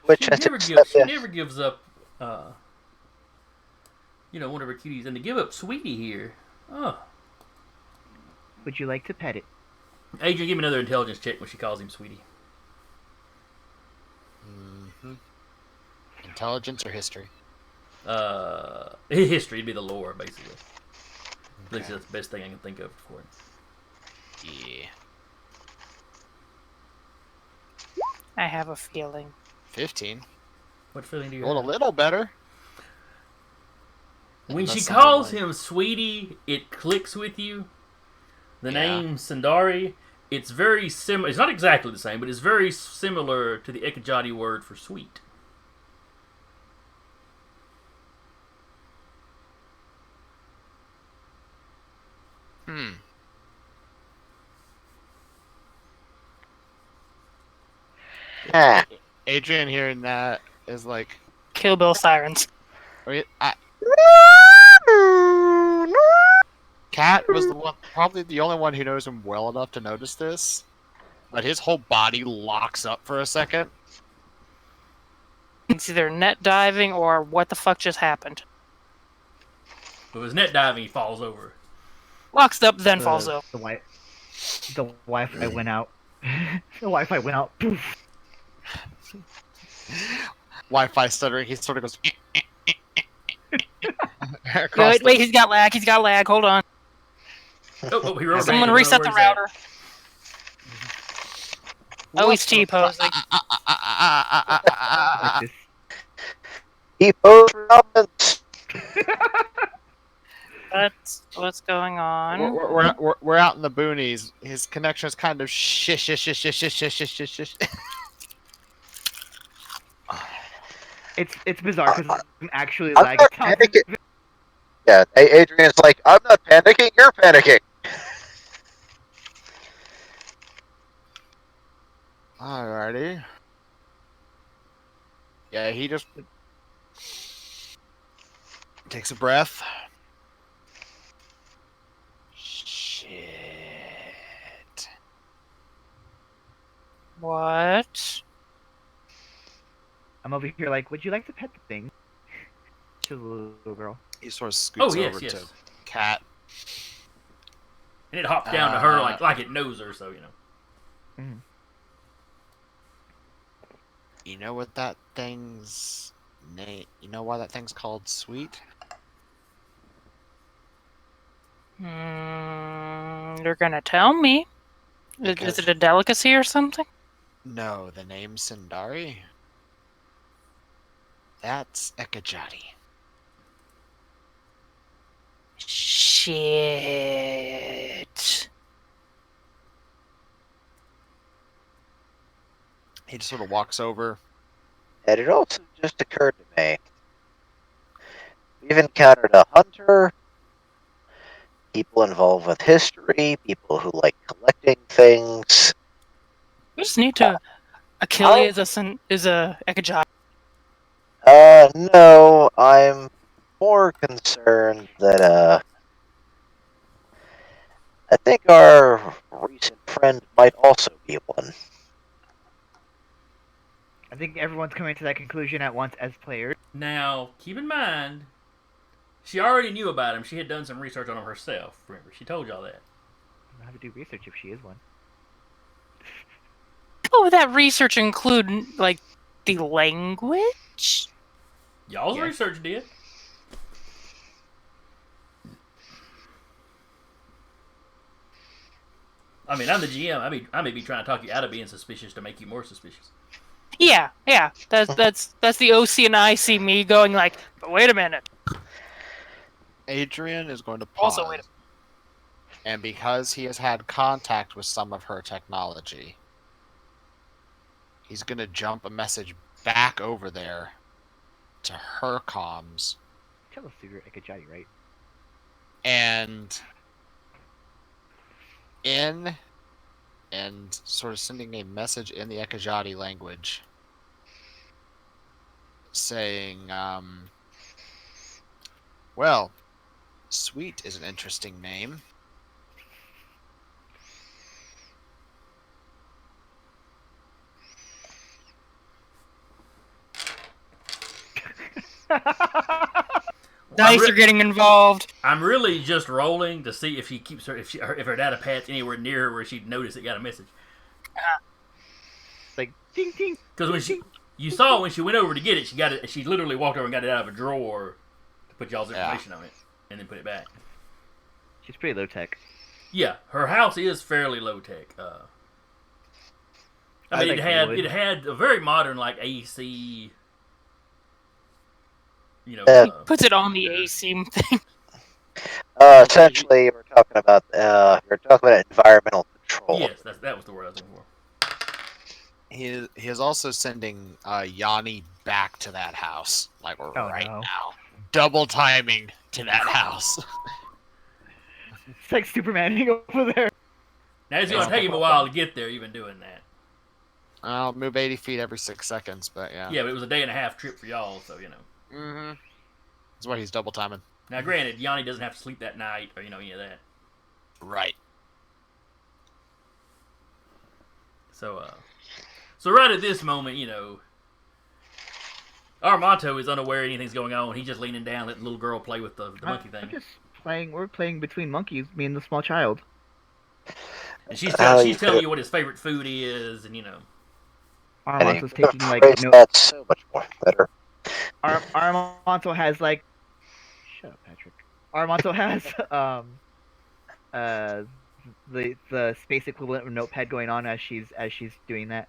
Which She has never, accepted- she never gives up, one of her cuties. And to give up Sweetie here, oh. Would you like to pet it? Adrian, give me another intelligence check when she calls him Sweetie. Intelligence or history? History would be the lore, basically. At least that's the best thing I can think of for it. Yeah. I have a feeling. 15. What feeling do you Rolled a have? little better. When she Unless calls someone- him Sweetie, it clicks with you. The Yeah. name Sundari, it's very similar. It's not exactly the same, but it's very similar to the Ekajati word for sweet. Ah. Adrian hearing that is like, Kill Bill sirens. Cat was the one, probably the only one who knows him well enough to notice this, but his whole body locks up for a second. It's either net diving or what the fuck just happened. If it was net diving, he falls over. Locks up, then falls over. The Wi-Fi went out. The Wi-Fi went out. Poof. Wi-Fi stuttering, he sort of goes. Wait, he's got lag, hold on. Oh, he rotated. Someone I don't know reset where the he's at. router. Oh, he's T-posing. Like this. T-pose Robbins. What's going on? We're out in the boonies. His connection is kind of shish. It's bizarre because I'm actually I'm lagging. not panicking. Yeah, Adrian's like, I'm not panicking, you're panicking. Alrighty. Yeah, he just takes a breath. Shit. What? I'm over here like, would you like to pet the thing? She's a little girl. He sort of scoots Oh, yes, over yes. to Cat. And it hops down to her like it knows her, so, you know. Mm. You know what that thing's name? You know why that thing's called Sweet? You're gonna tell me. Is it a delicacy or something? No, the name Sindari. That's Ekajati. Shit. He just sort of walks over. And it also just occurred to me. We've encountered a hunter, people involved with history, people who like collecting things. We just need to. Achilles is a Ekajai. No, I'm more concerned that, I think our recent friend might also be one. I think everyone's coming to that conclusion at once as players. Now, keep in mind, she already knew about him. She had done some research on him herself. Remember, she told y'all that. I don't have to do research if she is one. Oh, would that research include like the language? Y'all's Yes. research did. I mean, I'm the GM. I may be trying to talk you out of being suspicious to make you more suspicious. Yeah. That's the OC and I see me going like, but wait a minute. Adrian is going to pause. Also, wait a And because he has had contact with some of her technology, he's going to jump a message back over there to her comms. Tell us you're Ekajati, right? And sort of sending a message in the Ekajati language saying, well, Sweet is an interesting name. Dice are getting involved. I'm really just rolling to see if she keeps if her data pad's anywhere near her where she'd notice it got a message. Like ding ding. Because when you saw when she went over to get it, she got it. She literally walked over and got it out of a drawer to put y'all's information on it, and then put it back. She's pretty low tech. Yeah, her house is fairly low tech. I mean, it had a very modern like AC. You know, Puts it on the AC thing. Essentially, we're talking about environmental control. yes, that was the word I was looking for. He is also sending Yanni back to that house, like right no. now. Double timing to that house. It's like Superman over there. Now it's going to take him a while to get there, even doing that. I'll move 80 feet every 6 seconds, but yeah. Yeah, but it was a day and a half trip for y'all, so Mm-hmm. That's why he's double timing. Now, granted, Yanni doesn't have to sleep that night or any of that. Right. So right at this moment, Armanto is unaware anything's going on. He's just leaning down, letting the little girl play with the monkey I'm thing. just playing. We're playing between monkeys, me and the small child. And she's How telling you you could- what his favorite food is, and Armanto's And taking like phrase that so much more better. Armanto has like. Shut up, Patrick. Armanto has uh the space equivalent of Notepad going on as she's doing that.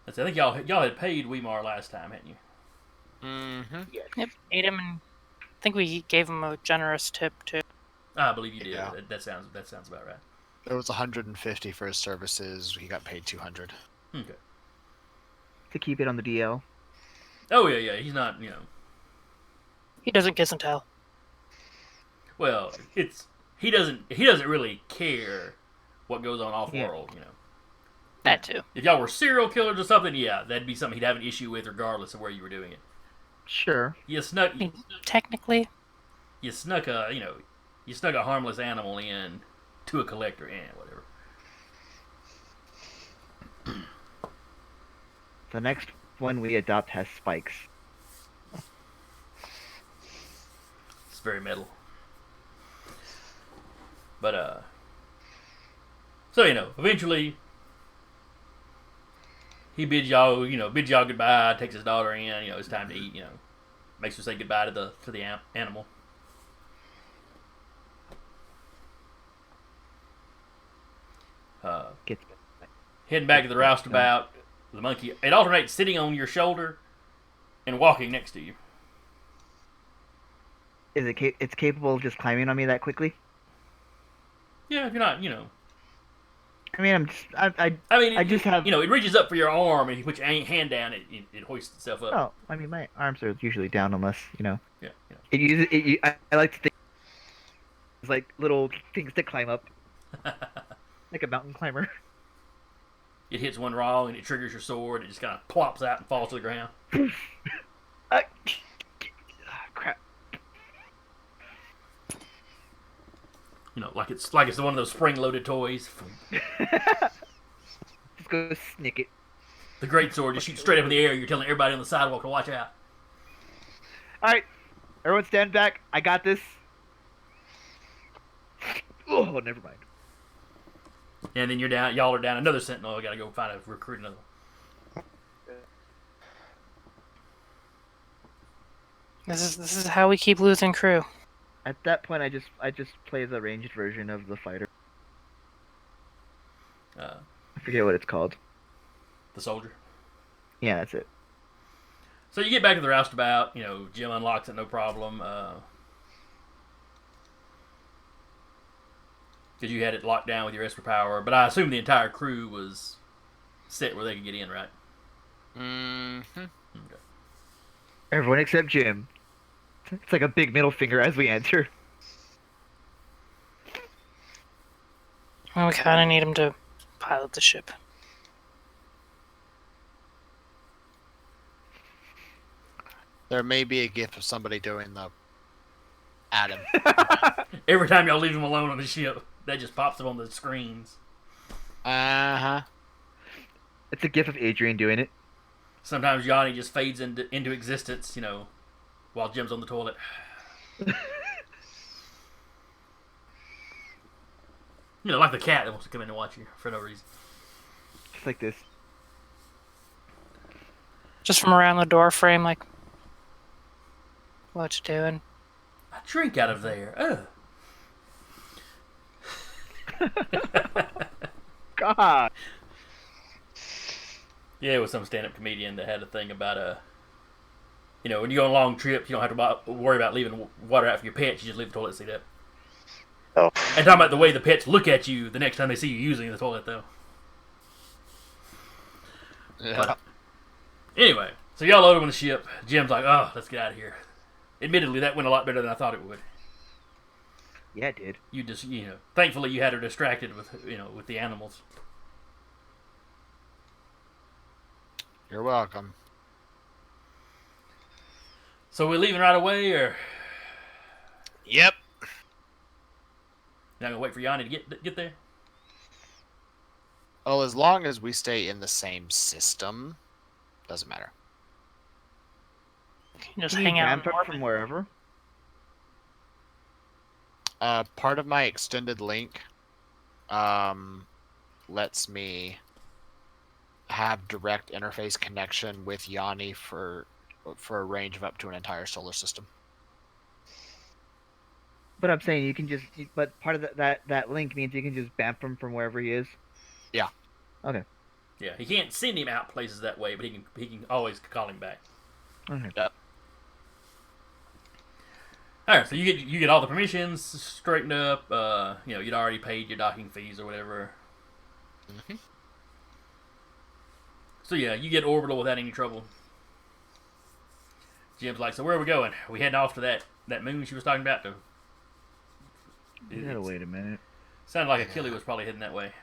I think y'all had paid Weimar last time, hadn't you? Mm-hmm. Yes. Yep, ate him, and I think we gave him a generous tip too. I believe you did. Yeah. That sounds about right. It was 150 for his services. He got paid 200. Okay. To keep it on the DL. Oh yeah. He's not, He doesn't kiss and tell. Well, he doesn't really care what goes on off Yeah. world, That too. If y'all were serial killers or something, yeah, that'd be something he'd have an issue with regardless of where you were doing it. Sure. You snuck I mean, technically, you snuck a harmless animal in to a collector and whatever. The next one we adopt has spikes. It's very metal. But so eventually he bids y'all goodbye, takes his daughter in, it's time to eat, makes her say goodbye to the animal. Gets Heading back to the roustabout, the monkey, it alternates sitting on your shoulder and walking next to you. Is it? It's capable of just climbing on me that quickly? Yeah, if you're not, I mean, I'm just. I just have. it reaches up for your arm, and you put your hand down, it hoists itself up. Oh, I mean, my arms are usually down unless Yeah. It uses. I like to think it's like little things to climb up, like a mountain climber. It hits one wrong, and it triggers your sword. It just kind of plops out and falls to the ground. Crap. Like it's one of those spring-loaded toys. Just go snick it. The great sword just shoots straight up in the air. You're telling everybody on the sidewalk to watch out. All right, everyone stand back. I got this. Oh, never mind. And then y'all are down another sentinel. I gotta go recruit another one. this is how we keep losing crew. At that point, I just play the ranged version of the fighter. I forget what it's called. The soldier. Yeah, that's it. So you get back to the roustabout. Jim unlocks it, no problem. Because you had it locked down with your Esper power. But I assume the entire crew was set where they could get in, right? Mm-hmm. Okay. Everyone except Jim. It's like a big middle finger as we enter. Well, we kind of need him to pilot the ship. There may be a gif of somebody doing the Adam. Every time y'all leave him alone on the ship, that just pops up on the screens. Uh-huh. It's a gif of Adrian doing it. Sometimes Yanni just fades into existence, while Jim's on the toilet. Like the cat that wants to come in and watch you for no reason. Just like this. Just from around the door frame, like, what you doing? A drink out of there. God. Yeah, it was some stand-up comedian that had a thing about when you go on long trips, you don't have to worry about leaving water out for your pets. You just leave the toilet seat up. Oh. And talking about the way the pets look at you the next time they see you using the toilet, though. Yeah. But, anyway, so y'all load him on the ship. Jim's like, "Oh, let's get out of here." Admittedly, that went a lot better than I thought it would. Yeah, it did. You just, thankfully you had her distracted with, with the animals. You're welcome. So we're leaving right away, or Yep. not gonna wait for Yanni to get there? Well, as long as we stay in the same system, doesn't matter. Just Can hang you out. ramp up from wherever? Part of my extended link lets me have direct interface connection with Yanni for a range of up to an entire solar system. But I'm saying you can just. But part of that link means you can just bamf him from wherever he is. Yeah. Okay. Yeah, he can't send him out places that way, but he can always call him back. Okay. Yep. All right, so you get all the permissions straightened up. You'd already paid your docking fees or whatever. Mm-hmm. So yeah, you get orbital without any trouble. Jim's like, so where are we going? Are we heading off to that moon she was talking about? You gotta wait a minute. Sounded like Achille was probably heading that way.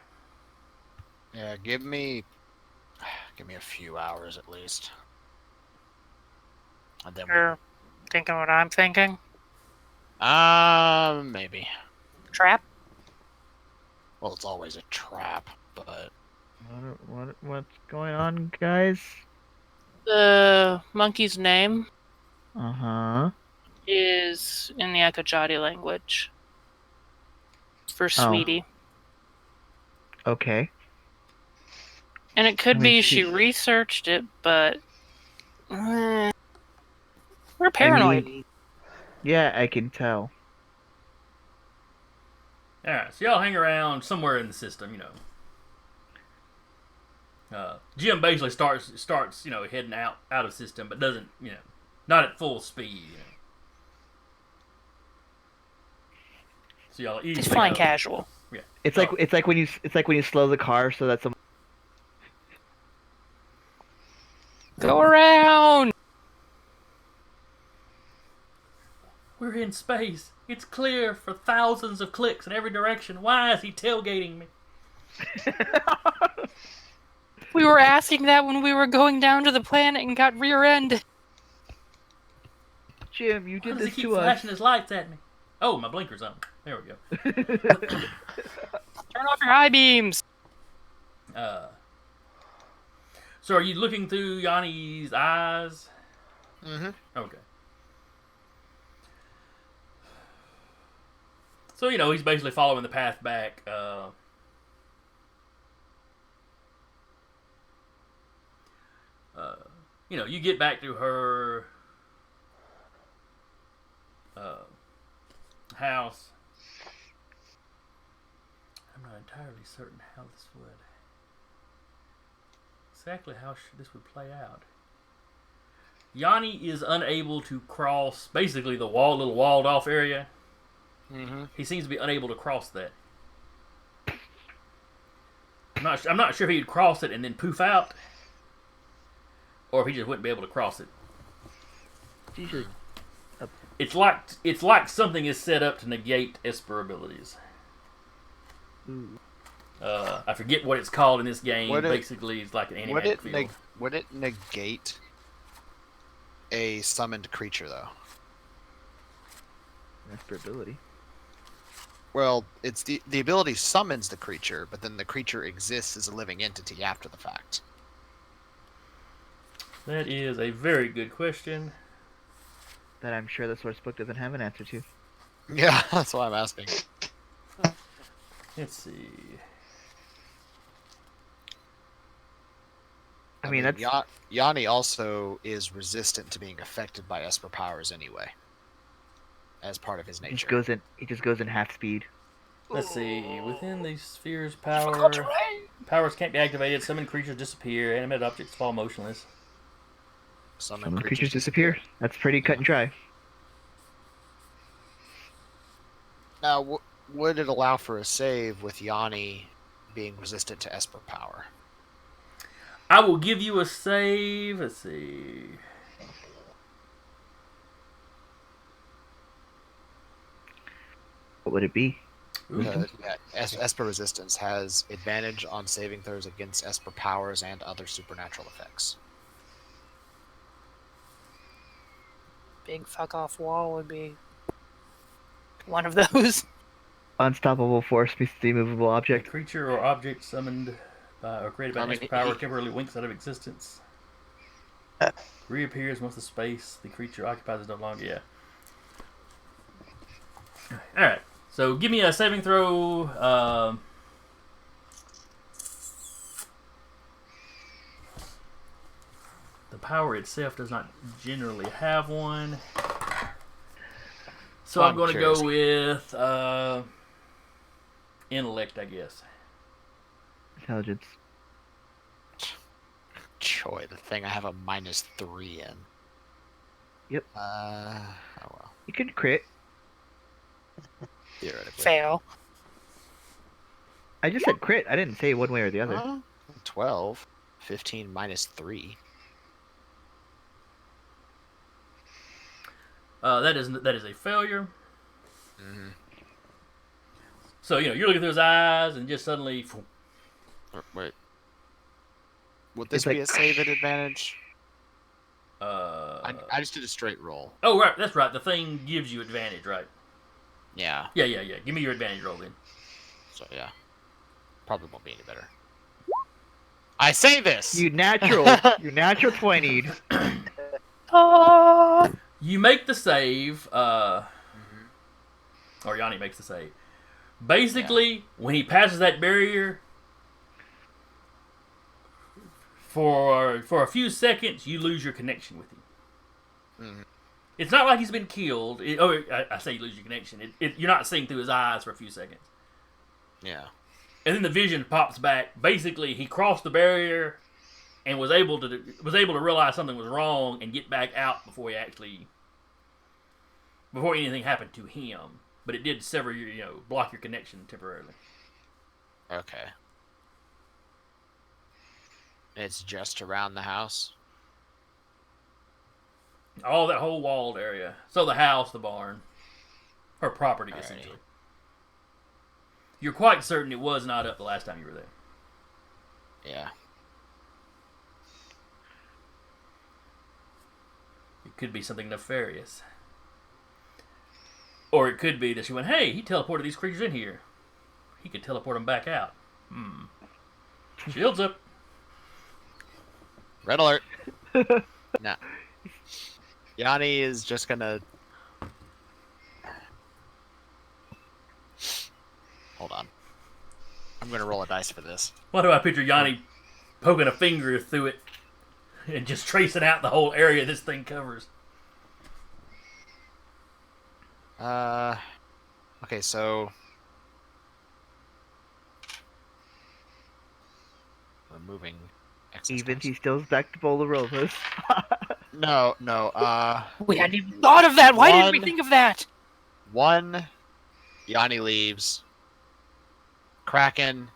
Yeah, give me a few hours at least. And then You're thinking what I'm thinking? maybe. Trap? Well, it's always a trap, but What's going on, guys? The monkey's name Uh-huh. is in the Akajati language. For sweetie. Okay. And it could I mean, be she researched it, but we're I paranoid. mean, yeah, I can tell. All right, so y'all hang around somewhere in the system, Jim basically starts heading out of system, but doesn't not at full speed. So y'all easily He's flying know. casual. Yeah. It's like when you slow the car so that some. Go around! We're in space. It's clear for thousands of clicks in every direction. Why is he tailgating me? We were asking that when we were going down to the planet and got rear-ended. Jim, you Why did does this he keep to us. flashing his lights at me? Oh, my blinker's on. There we go. Turn off your high beams! So are you looking through Yanni's eyes? mm-hmm. Okay. So, he's basically following the path back. You get back to her house. I'm not entirely certain how this would... Exactly how this would play out. Yanni is unable to cross basically the little walled off area. Mm-hmm. He seems to be unable to cross that. I'm not sure if he'd cross it and then poof out, or if he just wouldn't be able to cross it. Usually. It's like something is set up to negate Esper abilities. Ooh. I forget what it's called in this game. Basically, it's like an anti-magic field. Would it negate a summoned creature, though? That's for ability. Well, it's the ability summons the creature, but then the creature exists as a living entity after the fact. That is a very good question. That I'm sure the source book doesn't have an answer to. Yeah, that's why I'm asking. Let's see. I mean, that's Yanni also is resistant to being affected by Esper powers anyway, as part of his he nature. just goes in half speed. Let's see. Within the sphere's powers can't be activated. Summoned creatures disappear. Animated objects fall motionless. Some creatures disappear. That's pretty cut and dry. Now, would it allow for a save with Yanni being resistant to Esper power? I will give you a save. Let's see. What would it be? Ooh. Esper resistance has advantage on saving throws against Esper powers and other supernatural effects. Big fuck off wall would be one of those. Unstoppable force meets the immovable A object. creature or object summoned by or created by an Esper power temporarily winks out of existence. Reappears once the space the creature occupies is no longer. Yeah. Alright. So give me a saving throw. The power itself does not generally have one. So I'm going to go with intellect, I guess. Intelligence. Choi, the thing I have a -3 in. Yep. Oh well. You can crit. Theoretically. Fail. I just said crit. I didn't say one way or the other. 12. 15 -3. That is a failure. Mm-hmm. So you're looking through his eyes, and just suddenly, Wait. Would this It's be like- a save at advantage? I I just did a straight roll. oh right, that's right. The thing gives you advantage, right? Yeah. Yeah. Give me your advantage roll then. So yeah. Probably won't be any better. I say this. You natural 20'd. Oh. You make the save, or Yanni makes the save. Basically, when he passes that barrier, for a few seconds, you lose your connection with him. Mhm. It's not like he's been killed. I say you lose your connection. You're not seeing through his eyes for a few seconds. Yeah. And then the vision pops back. Basically, he crossed the barrier and was able to realize something was wrong and get back out before anything happened to him. But it did sever block your connection temporarily. Okay. It's just around the house. All that whole walled area. So the house, the barn, her property, Alrighty. essentially. You're quite certain it was not up the last time you were there. Yeah. It could be something nefarious. Or it could be that she went, hey, he teleported these creatures in here. He could teleport them back out. Shields up. Red alert. No. Yanni is just gonna. Hold on. I'm gonna roll a dice for this. Why do I picture Yanni poking a finger through it and just tracing out the whole area this thing covers? Okay, so. Removing. excess Even dice. he still's back to bowl of roses. No. We hadn't even thought of that. Why didn't we One- think of that? 1. Yanni leaves. Kraken.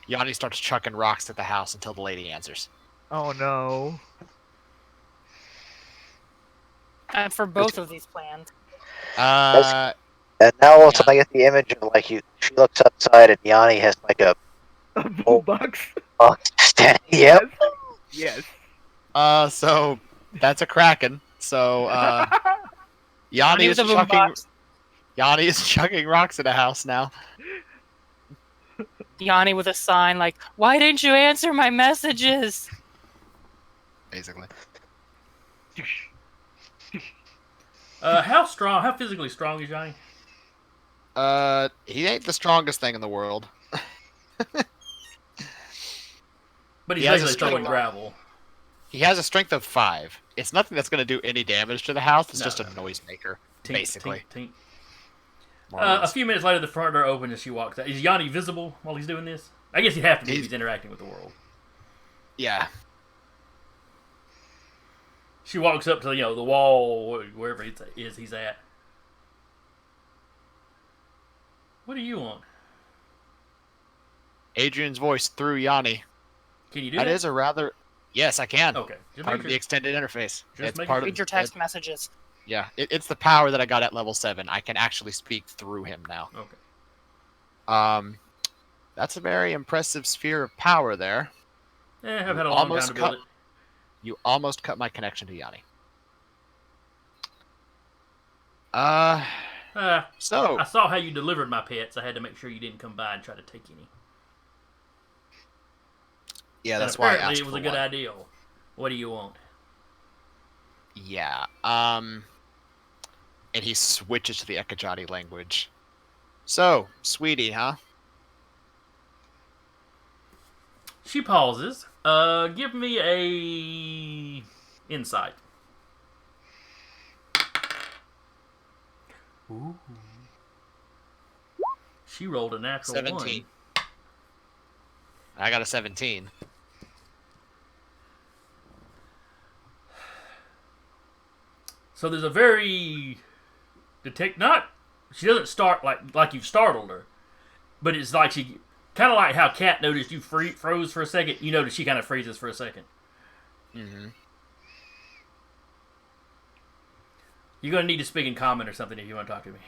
Yanni starts chucking rocks at the house until the lady answers. Oh no. And for both of these plans. Uh, And now all of a Yeah. sudden I get the image of she looks outside and Yanni has a A boombox. box standing. Yep. Yes. so that's a Kraken. So, Yanni is with a chucking. boombox. Yanni is chucking rocks at a house now. Yanni with a sign like, "Why didn't you answer my messages?" Basically. How physically strong is Yanni? He ain't the strongest thing in the world. But He he's has a basically throwing strength- gravel. He has a strength of 5. It's nothing that's going to do any damage to the house. It's No. just a noisemaker, Tink, basically. tink, tink. more or A less. few minutes later, the front door opens and she walks out. Is Yanni visible while he's doing this? I guess he'd have to be if he's interacting with the world. Yeah. She walks up to the wall, wherever it is he's at. What do you want? Adrian's voice through Yanni. Can you do That that? is a rather. Yes, I can. Okay. Just Part make of the sure. extended interface. Just It's make part sure. Read your text messages. Yeah, it's the power that I got at level 7. I can actually speak through him now. Okay. That's a very impressive sphere of power there. I've You had a long time almost to build it. You almost cut my connection to Yanni. So I saw how you delivered my pets. I had to make sure you didn't come by and try to take any. yeah, And that's why I apparently asked it was for a good one. idea. What do you want? Yeah. And he switches to the Ekajati language. So, sweetie, huh? She pauses. Give me a insight. Ooh. She rolled a natural 17. 1. I got a 17. So there's a very not. She doesn't start like you've startled her, but it's like she kind of like how Kat noticed you froze for a second. You notice she kind of freezes for a second. Mm-hmm. You're gonna need to speak in common or something if you want to talk to me.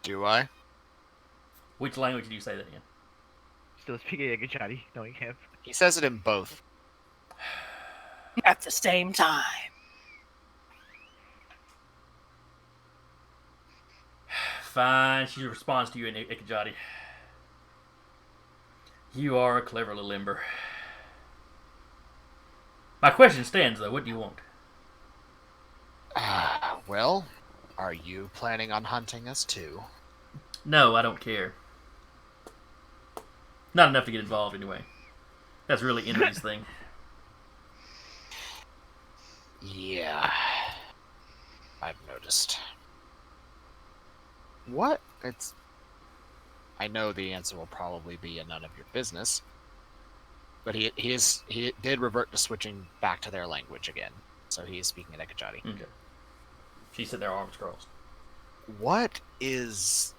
Do I? Which language did you say that in? Still speaking Ekajati, knowing him. He says it in both. At the same time. Fine. She responds to you in Ikajati. You are a clever little ember. My question stands, though. What do you want? Well, are you planning on hunting us too? No, I don't care. Not enough to get involved, anyway. That's really Henry's thing. Yeah. I've noticed. What? I know the answer will probably be none of your business. But he did revert to switching back to their language again. So he is speaking in Ekajati. Okay. She's sitting there, arms crossed. What is...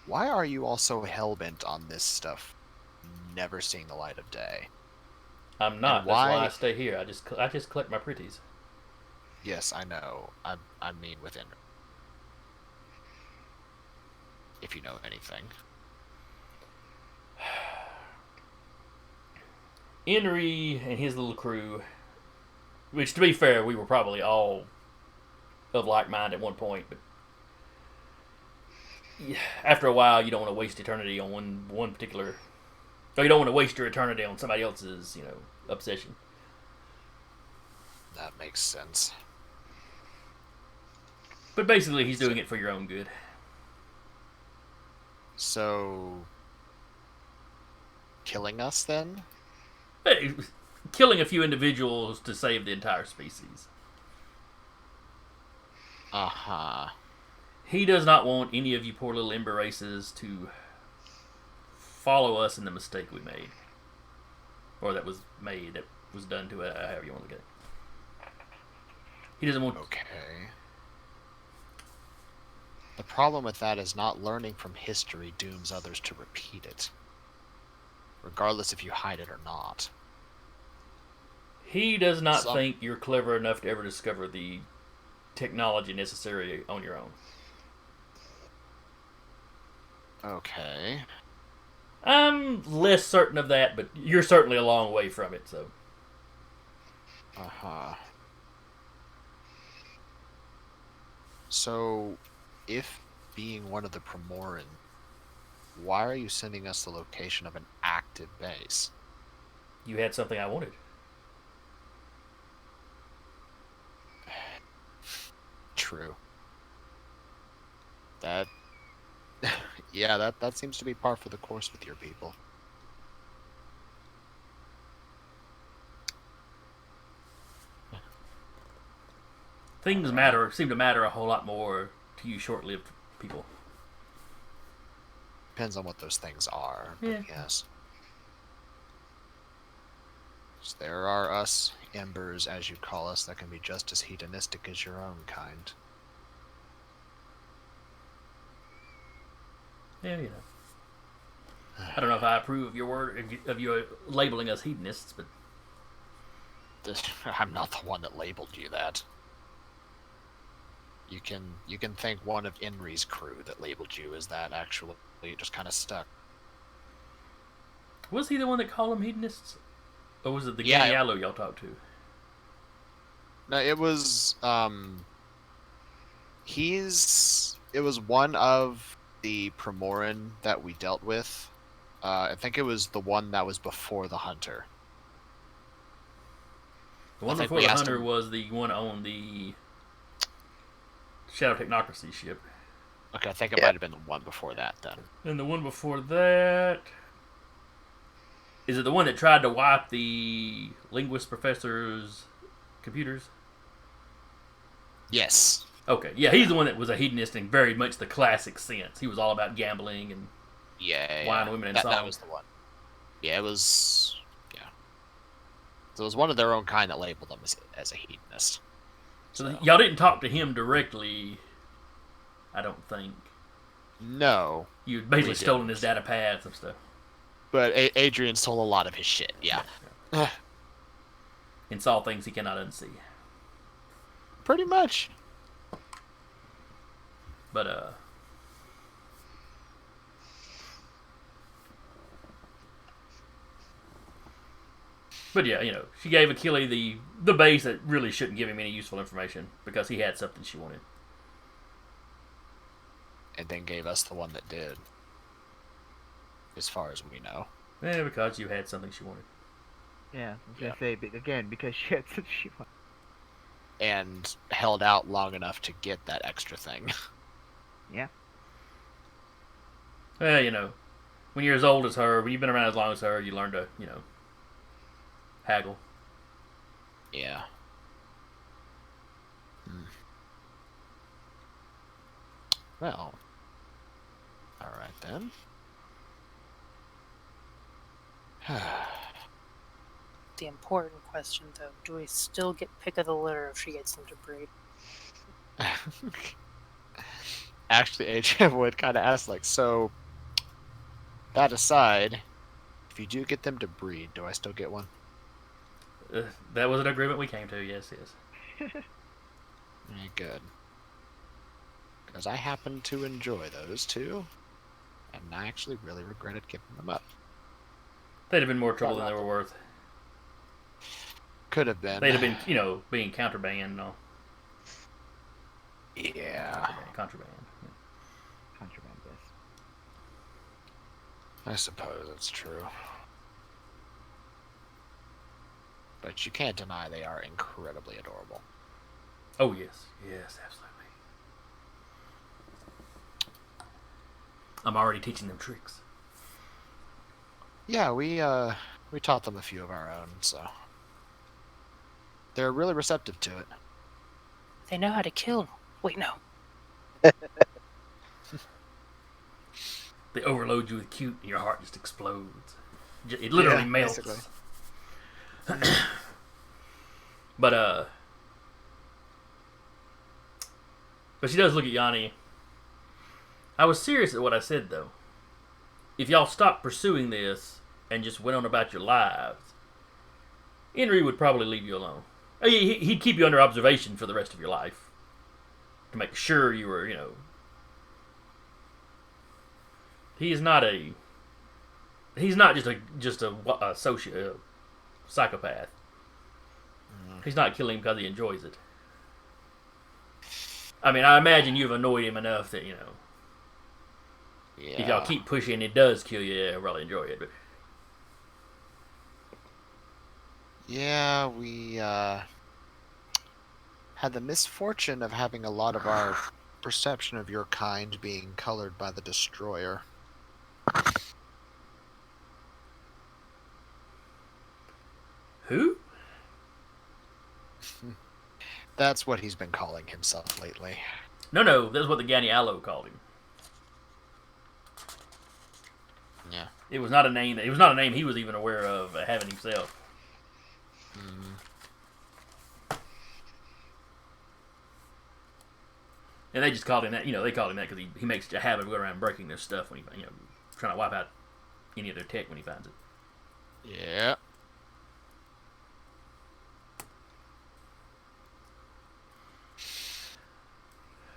Why are you all so hell-bent on this stuff never seeing the light of day? I'm not. And That's why why- I stay here. I just collect my pretties. Yes, I know. I mean within. If you know anything. Henry and his little crew, which to be fair, we were probably all of like mind at one point, but after a while, you don't want to waste eternity on one particular. Or you don't want to waste your eternity on somebody else's, obsession. That makes sense. But basically, he's doing it for your own good. So... Killing us, then? Hey, killing a few individuals to save the entire species. Uh-huh. He does not want any of you poor little ember races to follow us in the mistake we made. Or that was done to it, however you want to look at it. He doesn't want... Okay. The problem with that is not learning from history dooms others to repeat it. Regardless if you hide it or not. He does not think you're clever enough to ever discover the technology necessary on your own. Okay. I'm less certain of that, but you're certainly a long way from it, so... Uh-huh. So, if being one of the Primoran, why are you sending us the location of an active base? You had something I wanted. True. That... yeah, that seems to be par for the course with your people. Things seem to matter a whole lot more to you short-lived people. Depends on what those things are, but Yeah. yes. So there are us, embers, as you call us, that can be just as hedonistic as your own kind. Yeah, I don't know if I approve of your word of your labeling us hedonists, but I'm not the one that labeled you that. You can thank one of Inri's crew that labeled you as that. Actually, you just kind of stuck. was he the one that called them hedonists, or was it the Yeah, Ganialo y'all talked to? No, it was it was one of the Primoran that we dealt with. I think it was the one that was before the Hunter. The one I think before we the asked Hunter him- was the one on the Shadow Technocracy ship. Okay, I think it Yeah. might have been the one before that then. And the one before that. Is it the one that tried to wipe the linguist professor's computers? Yes. Okay, yeah, he's the one that was a hedonist in very much the classic sense. He was all about gambling and Yeah. wine, women, and that songs. was the one. Yeah, it was. Yeah. So it was one of their own kind that labeled them as a hedonist. So y'all didn't talk to him directly, I don't think. No. You had basically We stolen didn't. his data paths and stuff. But Adrian stole a lot of his shit. Yeah. And saw things he cannot unsee. Pretty much. But yeah, she gave Achille the base that really shouldn't give him any useful information because he had something she wanted. And then gave us the one that did. As far as we know. Yeah, because you had something she wanted. Yeah, I was gonna say again because she had such she wanted. And held out long enough to get that extra thing. Yeah. Well, when you're as old as her, when you've been around as long as her, you learn to, haggle. Yeah. Well. Alright then. The important question, though, do we still get pick of the litter if she gets them to breed? Actually, Adrian would kind of ask, like, so, that aside, if you do get them to breed, do I still get one? That was an agreement we came to, yes. Very good. Because I happen to enjoy those too, and I actually really regretted giving them up. They'd have been more trouble than they were worth. Could have been. They'd have been, being counterband and all. Yeah. Contraband. Contraband, yes. I suppose it's true. But you can't deny they are incredibly adorable. Oh, yes. Yes, absolutely. I'm already teaching them tricks. Yeah, we taught them a few of our own, so they're really receptive to it. They know how to kill. Wait, no. They overload you with cute and your heart just explodes. It literally melts. Basically. But she does look at Yanni. I was serious at what I said, though. If y'all stopped pursuing this and just went on about your lives, Henry would probably leave you alone. He'd keep you under observation for the rest of your life to make sure you were, He's not just a psychopath. He's not killing because he enjoys it. I mean, I imagine you've annoyed him enough that, Yeah. if y'all keep pushing, it does kill you. Yeah, he'll probably enjoy it. But Yeah, we had the misfortune of having a lot of our perception of your kind being colored by the Destroyer. who? That's what he's been calling himself lately. No, that's what the Ganialo called him. Yeah. It was not a name. It was not a name he was even aware of having himself. And they just called him that. They called him that because he makes a habit of going around breaking their stuff when trying to wipe out any of their tech when he finds it. Yeah.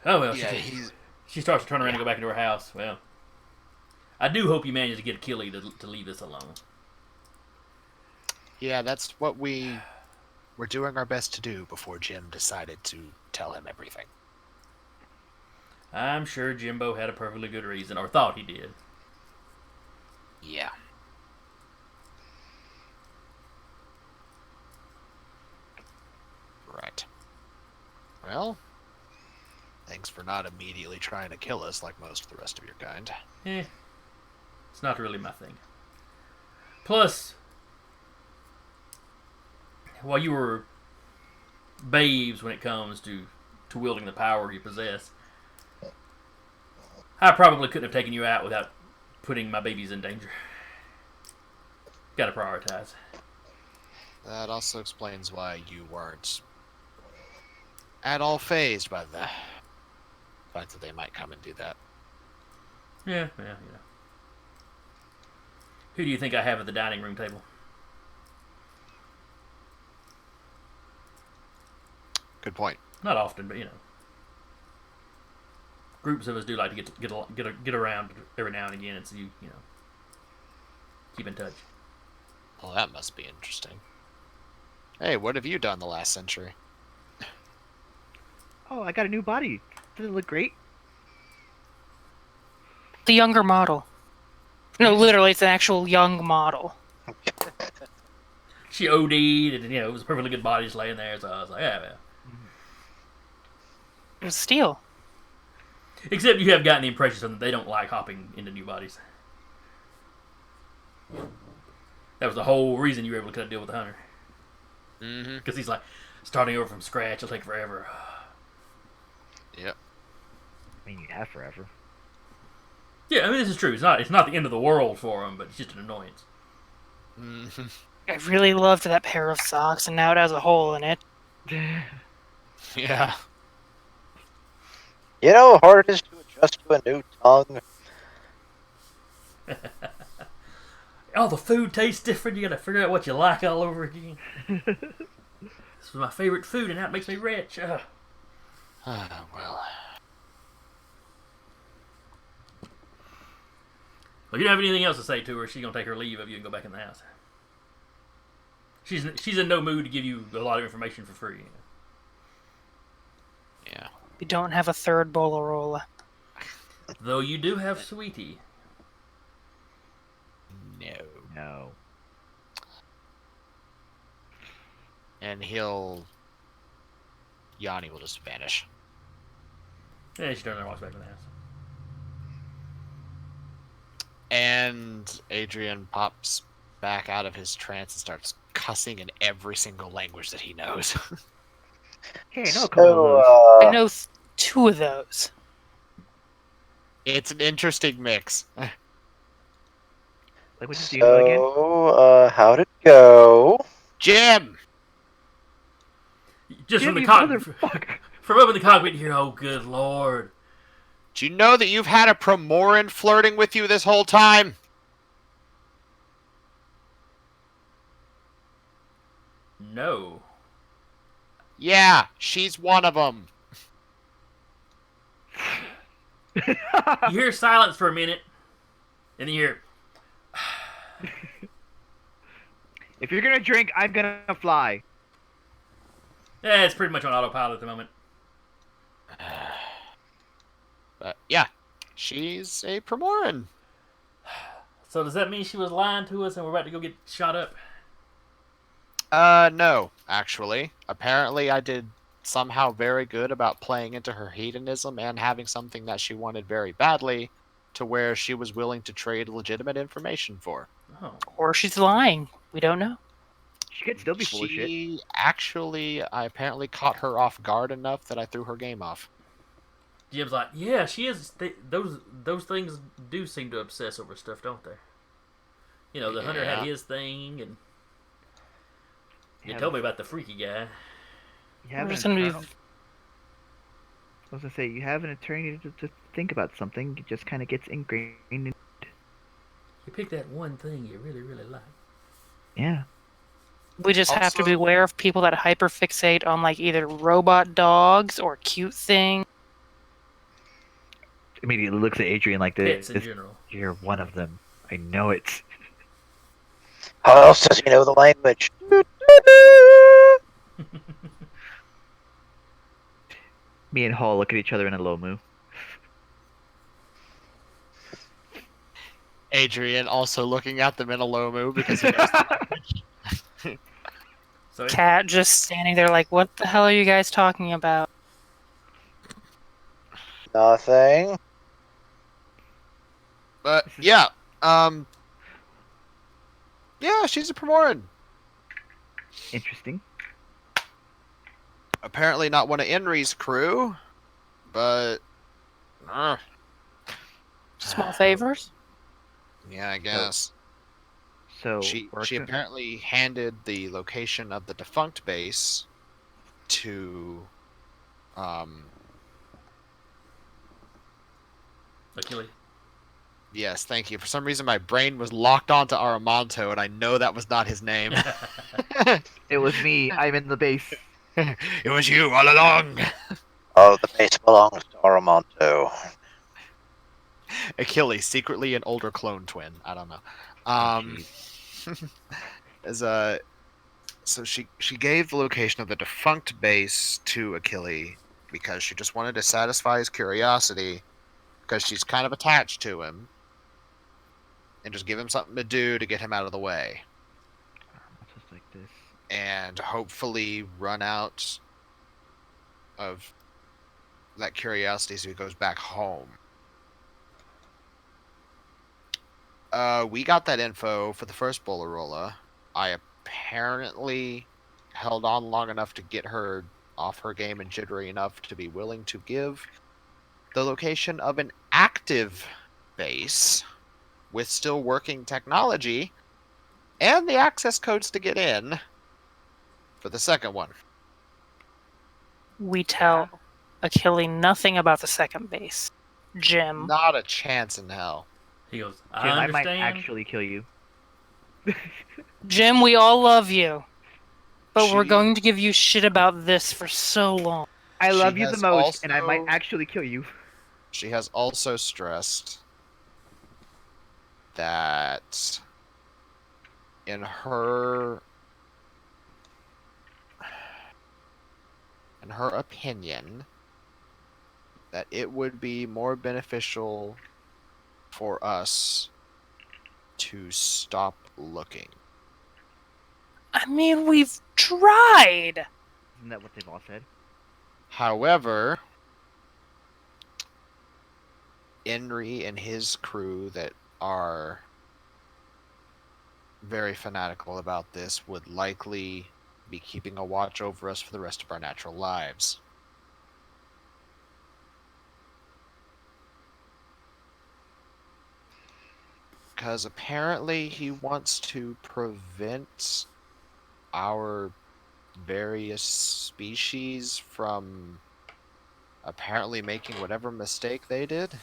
Oh well, Yeah, she starts to turn around and go back into her house. Well, I do hope you manage to get Achille to leave this alone. Yeah, that's what we were doing our best to do before Jim decided to tell him everything. I'm sure Jimbo had a perfectly good reason, or thought he did. Yeah. Right. Well, thanks for not immediately trying to kill us like most of the rest of your kind. It's not really my thing. Plus, while you were babes when it comes to wielding the power you possess, I probably couldn't have taken you out without putting my babies in danger. Gotta prioritize. That also explains why you weren't at all phased by the fact that they might come and do that. Yeah. Who do you think I have at the dining room table? Good point. Not often, but groups of us do like to get around every now and again, and so you keep in touch. Well, that must be interesting. Hey, what have you done the last century? Oh, I got a new body. Does it look great? The younger model. No, literally, it's an actual young model. She OD'd, and it was a perfectly good body just laying there. So I was like, yeah. It was steel. Except you have gotten the impression that they don't like hopping into new bodies. That was the whole reason you were able to cut a deal with the hunter. Mm-hmm. Because he's like, starting over from scratch, it'll take forever. Yep. I mean, you have forever. Yeah, I mean, this is true. It's not the end of the world for him, but it's just an annoyance. Mm-hmm. I really loved that pair of socks, and now it has a hole in it. Yeah. You know how hard it is to adjust to a new tongue? Oh, the food tastes different. You gotta figure out what you like all over again. This was my favorite food, and now it makes me rich. Well. Well, you don't have anything else to say to her. She's gonna take her leave of you and go back in the house. She's in no mood to give you a lot of information for free. Yeah. We don't have a third Bolarola. Though you do have Sweetie. No. And Yanni will just vanish. Yeah, she turns and walks back in the house. And Adrian pops back out of his trance and starts cussing in every single language that he knows. Hey, I know a couple of those. I know two of those. It's an interesting mix. Languages do you know again? So, how'd it go? Jim! Just Jim, from the you cockpit. motherfucker. From up in the cockpit, you hear, "Oh, good lord." Do you know that you've had a Promoran flirting with you this whole time? No. Yeah, she's one of them. You hear silence for a minute, and then you hear, If you're gonna drink, I'm gonna fly. "Yeah, it's pretty much on autopilot at the moment." But yeah, she's a Promoran. So does that mean she was lying to us and we're about to go get shot up? No, actually. Apparently I did somehow very good about playing into her hedonism and having something that she wanted very badly to where she was willing to trade legitimate information for. Oh. Or she's lying. We don't know. She could still be full of shit. I apparently caught her off guard enough that I threw her game off. Jim's like, "Yeah, she is. Those things do seem to obsess over stuff, don't they? The hunter had Yeah. his thing, and you Yeah, told me about the freaky guy." You have We're an just gonna be- internal... I was gonna say, you have an attorney to think about something. It just kind of gets ingrained in... You pick that one thing you really, really like. Yeah. We just have to Also- beware of people that hyperfixate on like either robot dogs or cute things. Immediately looks at Adrian like this. Pets in general. You're one of them. I know it. How else does he know the language? Me and Hall look at each other in a low moo. Adrian also looking at them in a low moo because he knows So Cat just standing there like, what the hell are you guys talking about? Nothing. But yeah, yeah, she's a Primoran. Interesting. Apparently not one of Enri's crew, but Small favors? yeah, I guess. So She we're apparently handed the location of the defunct base to Achilles. yes, thank you. For some reason my brain was locked onto Aramanto and I know that was not his name. It was me. I'm in the base. It was you all along. Oh, the base belongs to Aramonto. Achilles, secretly an older clone twin. I don't know. As so she gave the location of the defunct base to Achilles because she just wanted to satisfy his curiosity because she's kind of attached to him and just give him something to do to get him out of the way Just like this. and hopefully run out of that curiosity so he goes back home. We got that info for the first Bolarola. I apparently held on long enough to get her off her game and jittery enough to be willing to give the location of an active base with still working technology and the access codes to get in for the second one. We tell Achilles nothing about the second base. Jim. Not a chance in hell. He goes, Jim, I I understand. might actually kill you. Jim, we all love you. But we're She- going to give you shit about this for so long. I She love you the has most, and I might also- actually kill you. She has also stressed that in her opinion that it would be more beneficial for us to stop looking. I mean, we've tried. Isn't that what they've all said? However, Enri and his crew that are very fanatical about this would likely be keeping a watch over us for the rest of our natural lives. Because apparently he wants to prevent our various species from apparently making whatever mistake they did.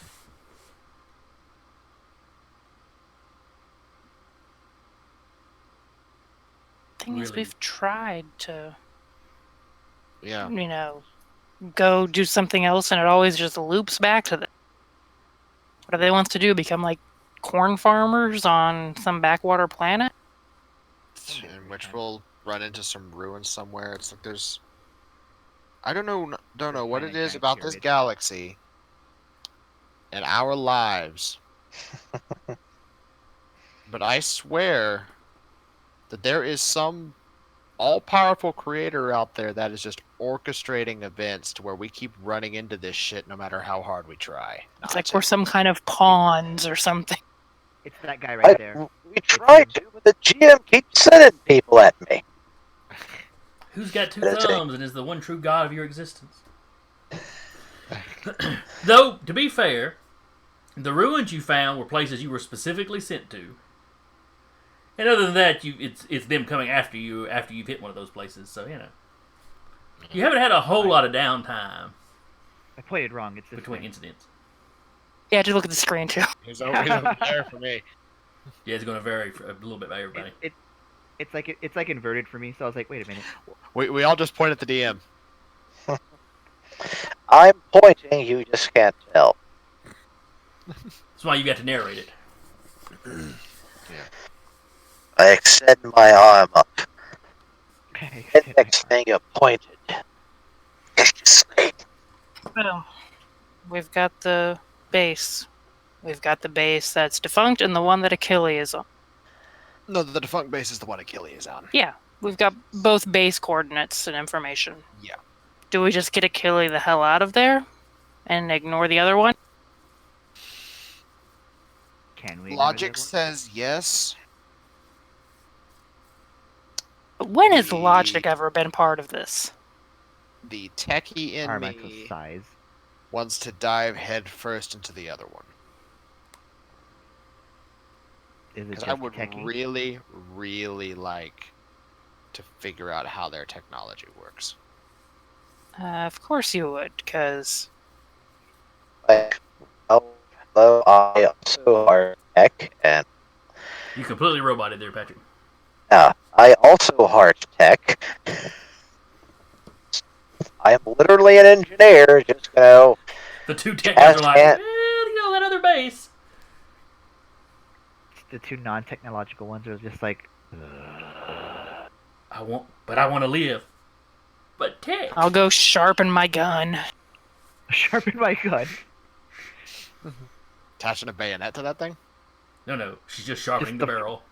Thing is, Really? we've tried to, Yeah. go do something else, and it always just loops back to this. What do they want to do? Become like corn farmers on some backwater planet? In which we'll run into some ruins somewhere. It's like there's, I don't know what Planet it is Giant about this Pyramid. galaxy and our lives, but I swear that there is some all-powerful creator out there that is just orchestrating events to where we keep running into this shit no matter how hard we try. It's not like to. we're some kind of pawns or something. It's that guy right there. We tried to, but the GM keeps sending people at me. Who's got two That's it. thumbs and is the one true god of your existence? Though, to be fair, the ruins you found were places you were specifically sent to. And other than that, it's them coming after you've hit one of those places. So you haven't had a whole lot of downtime I pointed wrong. It's this between way. incidents. Yeah, just look at the screen too. He's over there for me. Yeah, it's going to vary a little bit by everybody. It's like inverted for me. So I was like, wait a minute. We all just point at the DM. I'm pointing, you just can't tell. That's why you got to narrate it. I extend my arm up. Index finger pointed. Well, we've got the base. We've got the base that's defunct and the one that Achilles is on. No, the defunct base is the one Achilles is on. Yeah, we've got both base coordinates and information. Yeah. Do we just get Achilles the hell out of there and ignore the other one? Can we? Logic says yes. When has The- logic ever been part of this? The techie in Our mental me size. wants to dive head first into the other one. Is it Because just I would techie? really, really like to figure out how their technology works. Of course you would, because Like, although I also are tech, and You completely roboted there, Patrick. I also heart tech. I am literally an engineer, just The two tech guys are like, can't- that other base. The two non-technological ones are just like. I want to live. But tech. I'll go sharpen my gun. Sharpen my gun. Attaching a bayonet to that thing? No, she's just sharpening Just the barrel.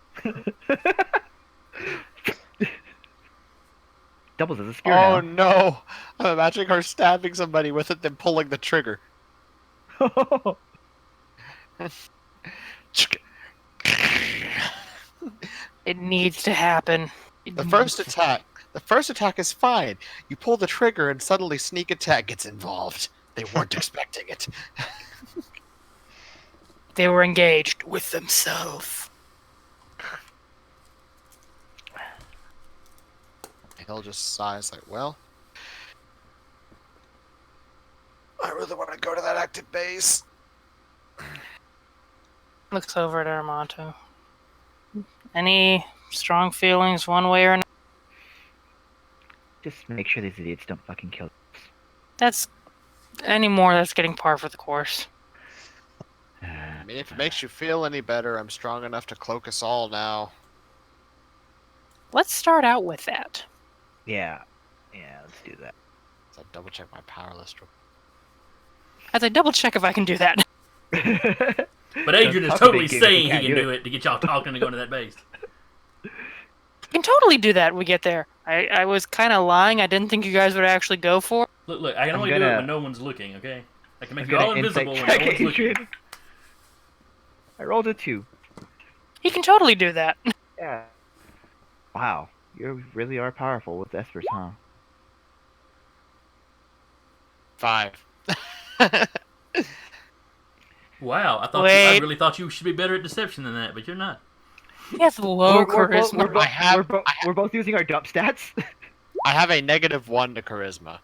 Doubles as a spear Oh now. no! I'm imagining her stabbing somebody with it, then pulling the trigger. It needs to happen. The first attack is fine. You pull the trigger and suddenly sneak attack gets involved. They weren't expecting it. They were engaged with themselves. He'll just sighs like, well, I really want to go to that active base. Looks over at Armanto. Any strong feelings one way or another? Just make sure these idiots don't fucking kill us. That's that's getting par for the course. I mean, if it makes you feel any better, I'm strong enough to cloak us all now. Let's start out with that. Yeah, let's do that. So I double check my power list. As I double check if I can do that. But Adrian is Don't talk totally big game if saying you he can't can do do it to get y'all talking and going to that base. I can totally do that when we get there. I was kind of lying. I didn't think you guys would actually go for it. Look, I can I'm only do it gonna- when no one's looking, okay? I can make I'm you all gonna invisible insight when no check one's looking. Adrian. I rolled a 2. He can totally do that. Yeah. Wow, you really are powerful with Espers, huh? 5. Wow, I Wait. really thought you should be better at deception than that, but you're not. He has low charisma. We're both using our dump stats. I have a -1 to charisma.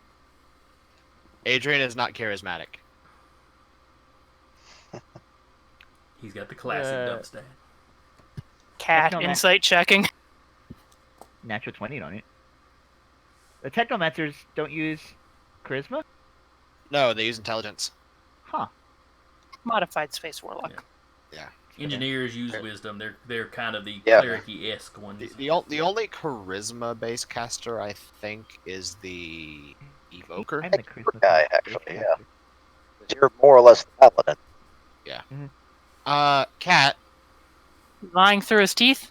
Adrian is not charismatic. He's got the classic dump stat. Cat Technoman- insight checking. Natural 20 on it. The technomancers don't use charisma? No, they use intelligence. Huh. Modified space warlock. Engineers use wisdom. They're kind of the Yeah. cleric-esque ones. The only charisma-based caster I think is the Evoker. I'm the charisma guy, based actually, yeah. caster. You're more or less the paladin. Cat, Lying through his teeth.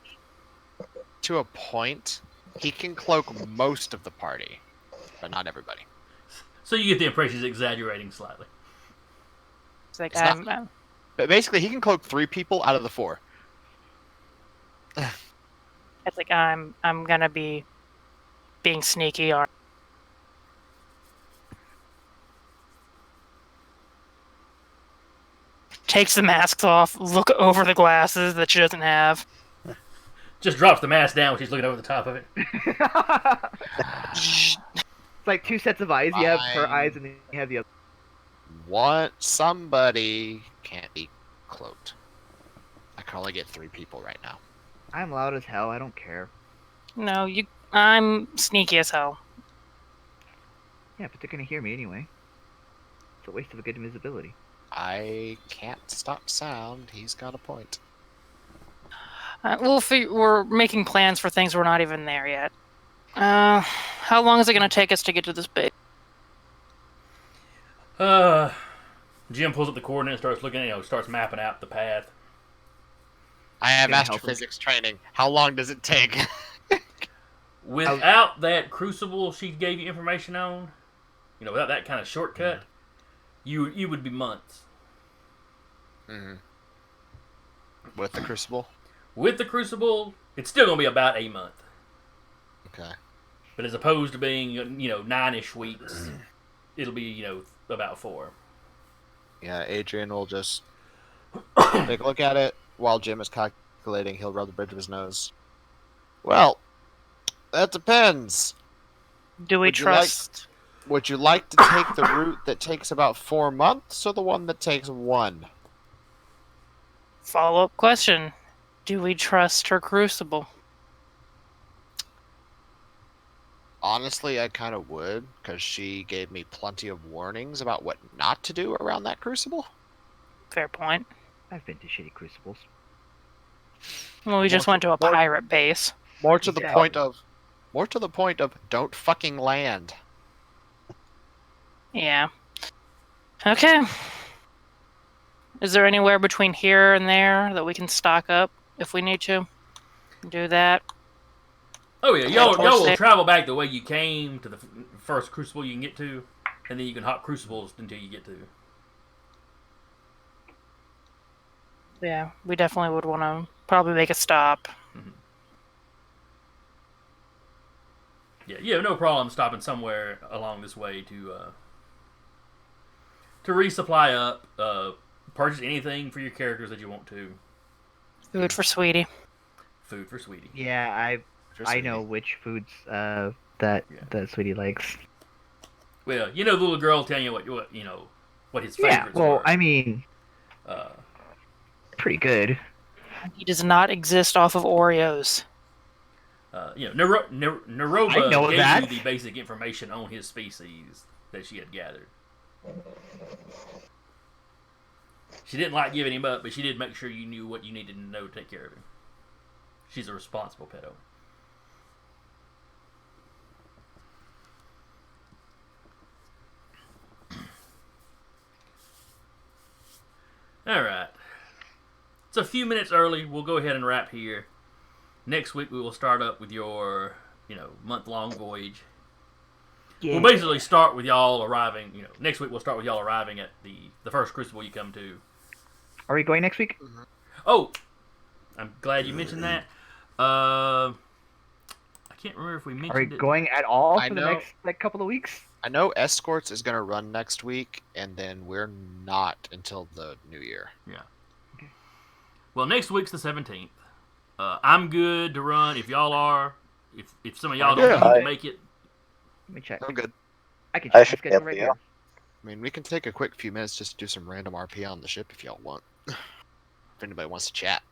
to a point, he can cloak most of the party, but not everybody. So you get the impression he's exaggerating slightly. It's like It's not- But basically, he can cloak 3 people out of the 4. it's like I'm gonna be being sneaky or takes the masks off, look over the glasses that she doesn't have. Just drops the mask down when she's looking over the top of it. It's like 2 sets of eyes. You have her Fine. eyes and then you have the other. Want somebody can't be cloaked. can only get 3 people right now. I'm loud as hell. I don't care. No, I'm sneaky as hell. Yeah, but they're gonna hear me anyway. It's a waste of a good invisibility. I can't stop sound. He's got a point. We're making plans for things we're not even there yet. How long is it going to take us to get to this base? Jim pulls up the coordinates, starts looking, starts mapping out the path. I have Gonna help astrophysics training. How long does it take? Without that crucible she gave you information on, without that kind of shortcut, you would be months. Mm-hmm. With the crucible? With the crucible, it's still going to be about a month. Okay. But as opposed to being, 9-ish weeks, it'll be, about 4. Yeah, Adrian will just take a look at it while Jim is calculating. He'll rub the bridge of his nose. Well, that depends. Do we trust? Would you like to take the route that takes about 4 months or the one that takes 1? Follow-up question. Do we trust her crucible? Honestly, I kind of would, because she gave me plenty of warnings about what not to do around that crucible. Fair point. I've been to shitty crucibles. Well, we just went to a pirate base. More to the point of don't fucking land. Yeah. Okay. Is there anywhere between here and there that we can stock up if we need to? Do that. Oh yeah, y'all will travel back the way you came to the first crucible you can get to, and then you can hop crucibles until you get to. Yeah, we definitely would want to probably make a stop. Mm-hmm. Yeah, you have no problem stopping somewhere along this way to resupply up, purchase anything for your characters that you want to. Food for Sweetie. Food for Sweetie. Yeah, I know which foods that Sweetie likes. Well, the little girl telling you what his favorites Yeah, well, were. I mean, pretty good. He does not exist off of Oreos. Naroba gave that. you the basic information on his species that she had gathered. She didn't like giving him up, but she did make sure you knew what you needed to know to take care of him. She's a responsible pet owner. Alright. It's a few minutes early. We'll go ahead and wrap here. Next week we will start up with your, month-long voyage. Yeah. We'll basically start with y'all arriving, next week we'll start with y'all arriving at the first crucible you come to. Are we going next week? Oh! I'm glad you mentioned that. I can't remember if we mentioned Are we going at all for the next couple of weeks? I know Escorts is going to run next week, and then we're not until the new year. Yeah. Okay. Well, next week's the 17th. I'm good to run. If y'all are, if some of y'all don't need to make it, let me check. I'm good. I can check my should schedule be right able here. I mean, we can take a quick few minutes just to do some random RP on the ship if y'all want. If anybody wants to chat.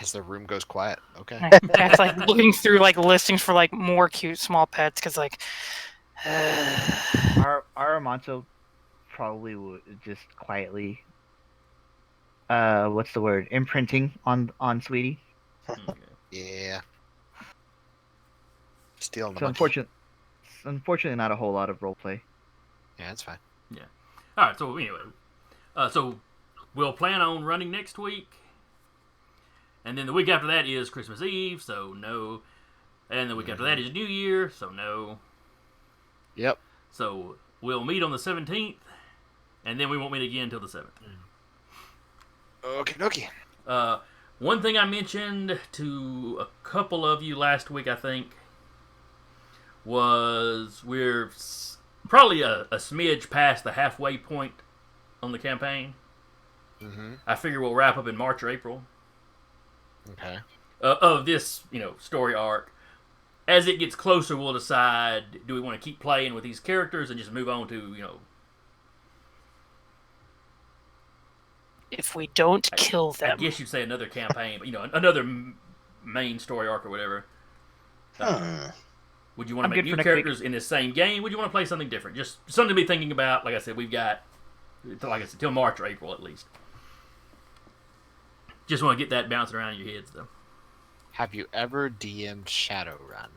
As the room goes quiet. Okay. Jack's looking through listings for more cute small pets because Our Armanto probably would just quietly what's the word? Imprinting on Sweetie. Yeah. Stealing the So money. unfortunately not a whole lot of roleplay. Yeah, that's fine. Yeah. All right. So anyway, so we'll plan on running next week, and then the week after that is Christmas Eve, so no. And the week after that is New Year, so no. Yep. So we'll meet on the 17th, and then we won't meet again until the 7th. Okay. One thing I mentioned to a couple of you last week, I think, was we're probably a smidge past the halfway point on the campaign. Mm-hmm. I figure we'll wrap up in March or April. Okay. Of this, story arc. As it gets closer, we'll decide, do we want to keep playing with these characters and just move on to, if we don't kill I them. guess you'd say another campaign, but another main story arc or whatever. Would you want I'm to make good for new next week. characters in this same game? Would you want to play something different? Just something to be thinking about. Like I said, we've got, till March or April at least. Just want to get that bouncing around in your heads, though. Have you ever DM'd Shadowrun?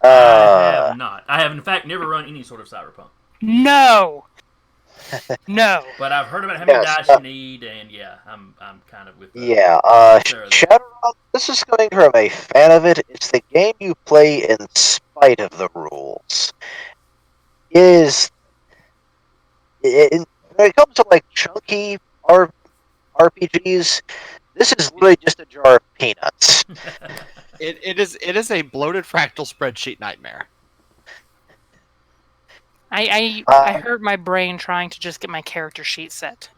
I have not. I have, in fact, never run any sort of cyberpunk. No. No. But I've heard about how many Yes, dice you need, and yeah, I'm kind of with Yeah, Sarah there. Shadowrun, this is coming from a fan of it. It's the game you play in spite of the rules. When it comes to like chunky RPGs, this is literally just a jar of peanuts. It is a bloated fractal spreadsheet nightmare. I hurt my brain trying to just get my character sheet set.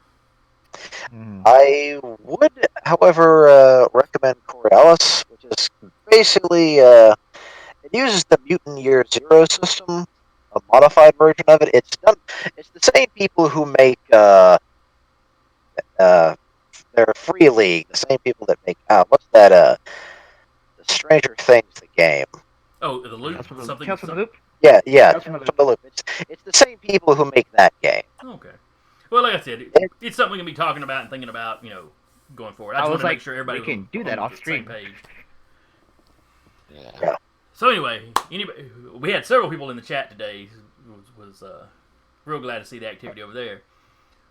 I would, however, recommend Coriolis, which is basically it uses the Mutant Year Zero system, a modified version of it. It's the same people who make their Free League, the same people that make what's that the Stranger Things the game. Oh, the loop, Tales from the Loop. Yeah, Tales from the Tales from the Loop. It's the same people who make that game. Okay. Well, like I said, it's something we can be talking about and thinking about, going forward. I just want to make sure everybody we can do that on off the stream. same page. Yeah. So anyway, we had several people in the chat today. Was real glad to see the activity over there.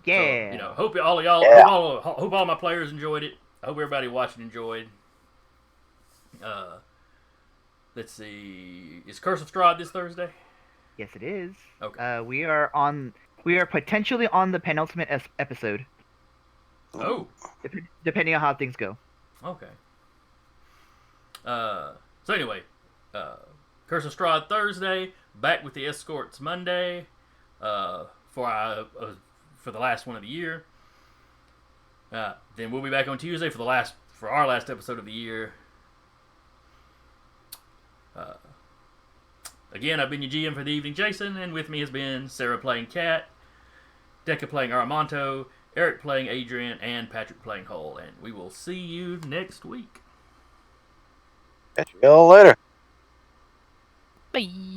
Yeah. So, hope all of y'all, Yeah. hope all my players enjoyed it. I hope everybody watching enjoyed. Let's see, is Curse of Strahd this Thursday? Yes, it is. Okay. We are potentially on the penultimate episode. Oh. Depending on how things go. Okay. So anyway, Curse of Strahd Thursday. Back with the escorts Monday. For the last one of the year. Then we'll be back on Tuesday for our last episode of the year. Again, I've been your GM for the evening, Jason, and with me has been Sarah playing Kat, Decca playing Aramonto, Eric playing Adrian, and Patrick playing Hull. And we will see you next week. Catch you all later. Bye.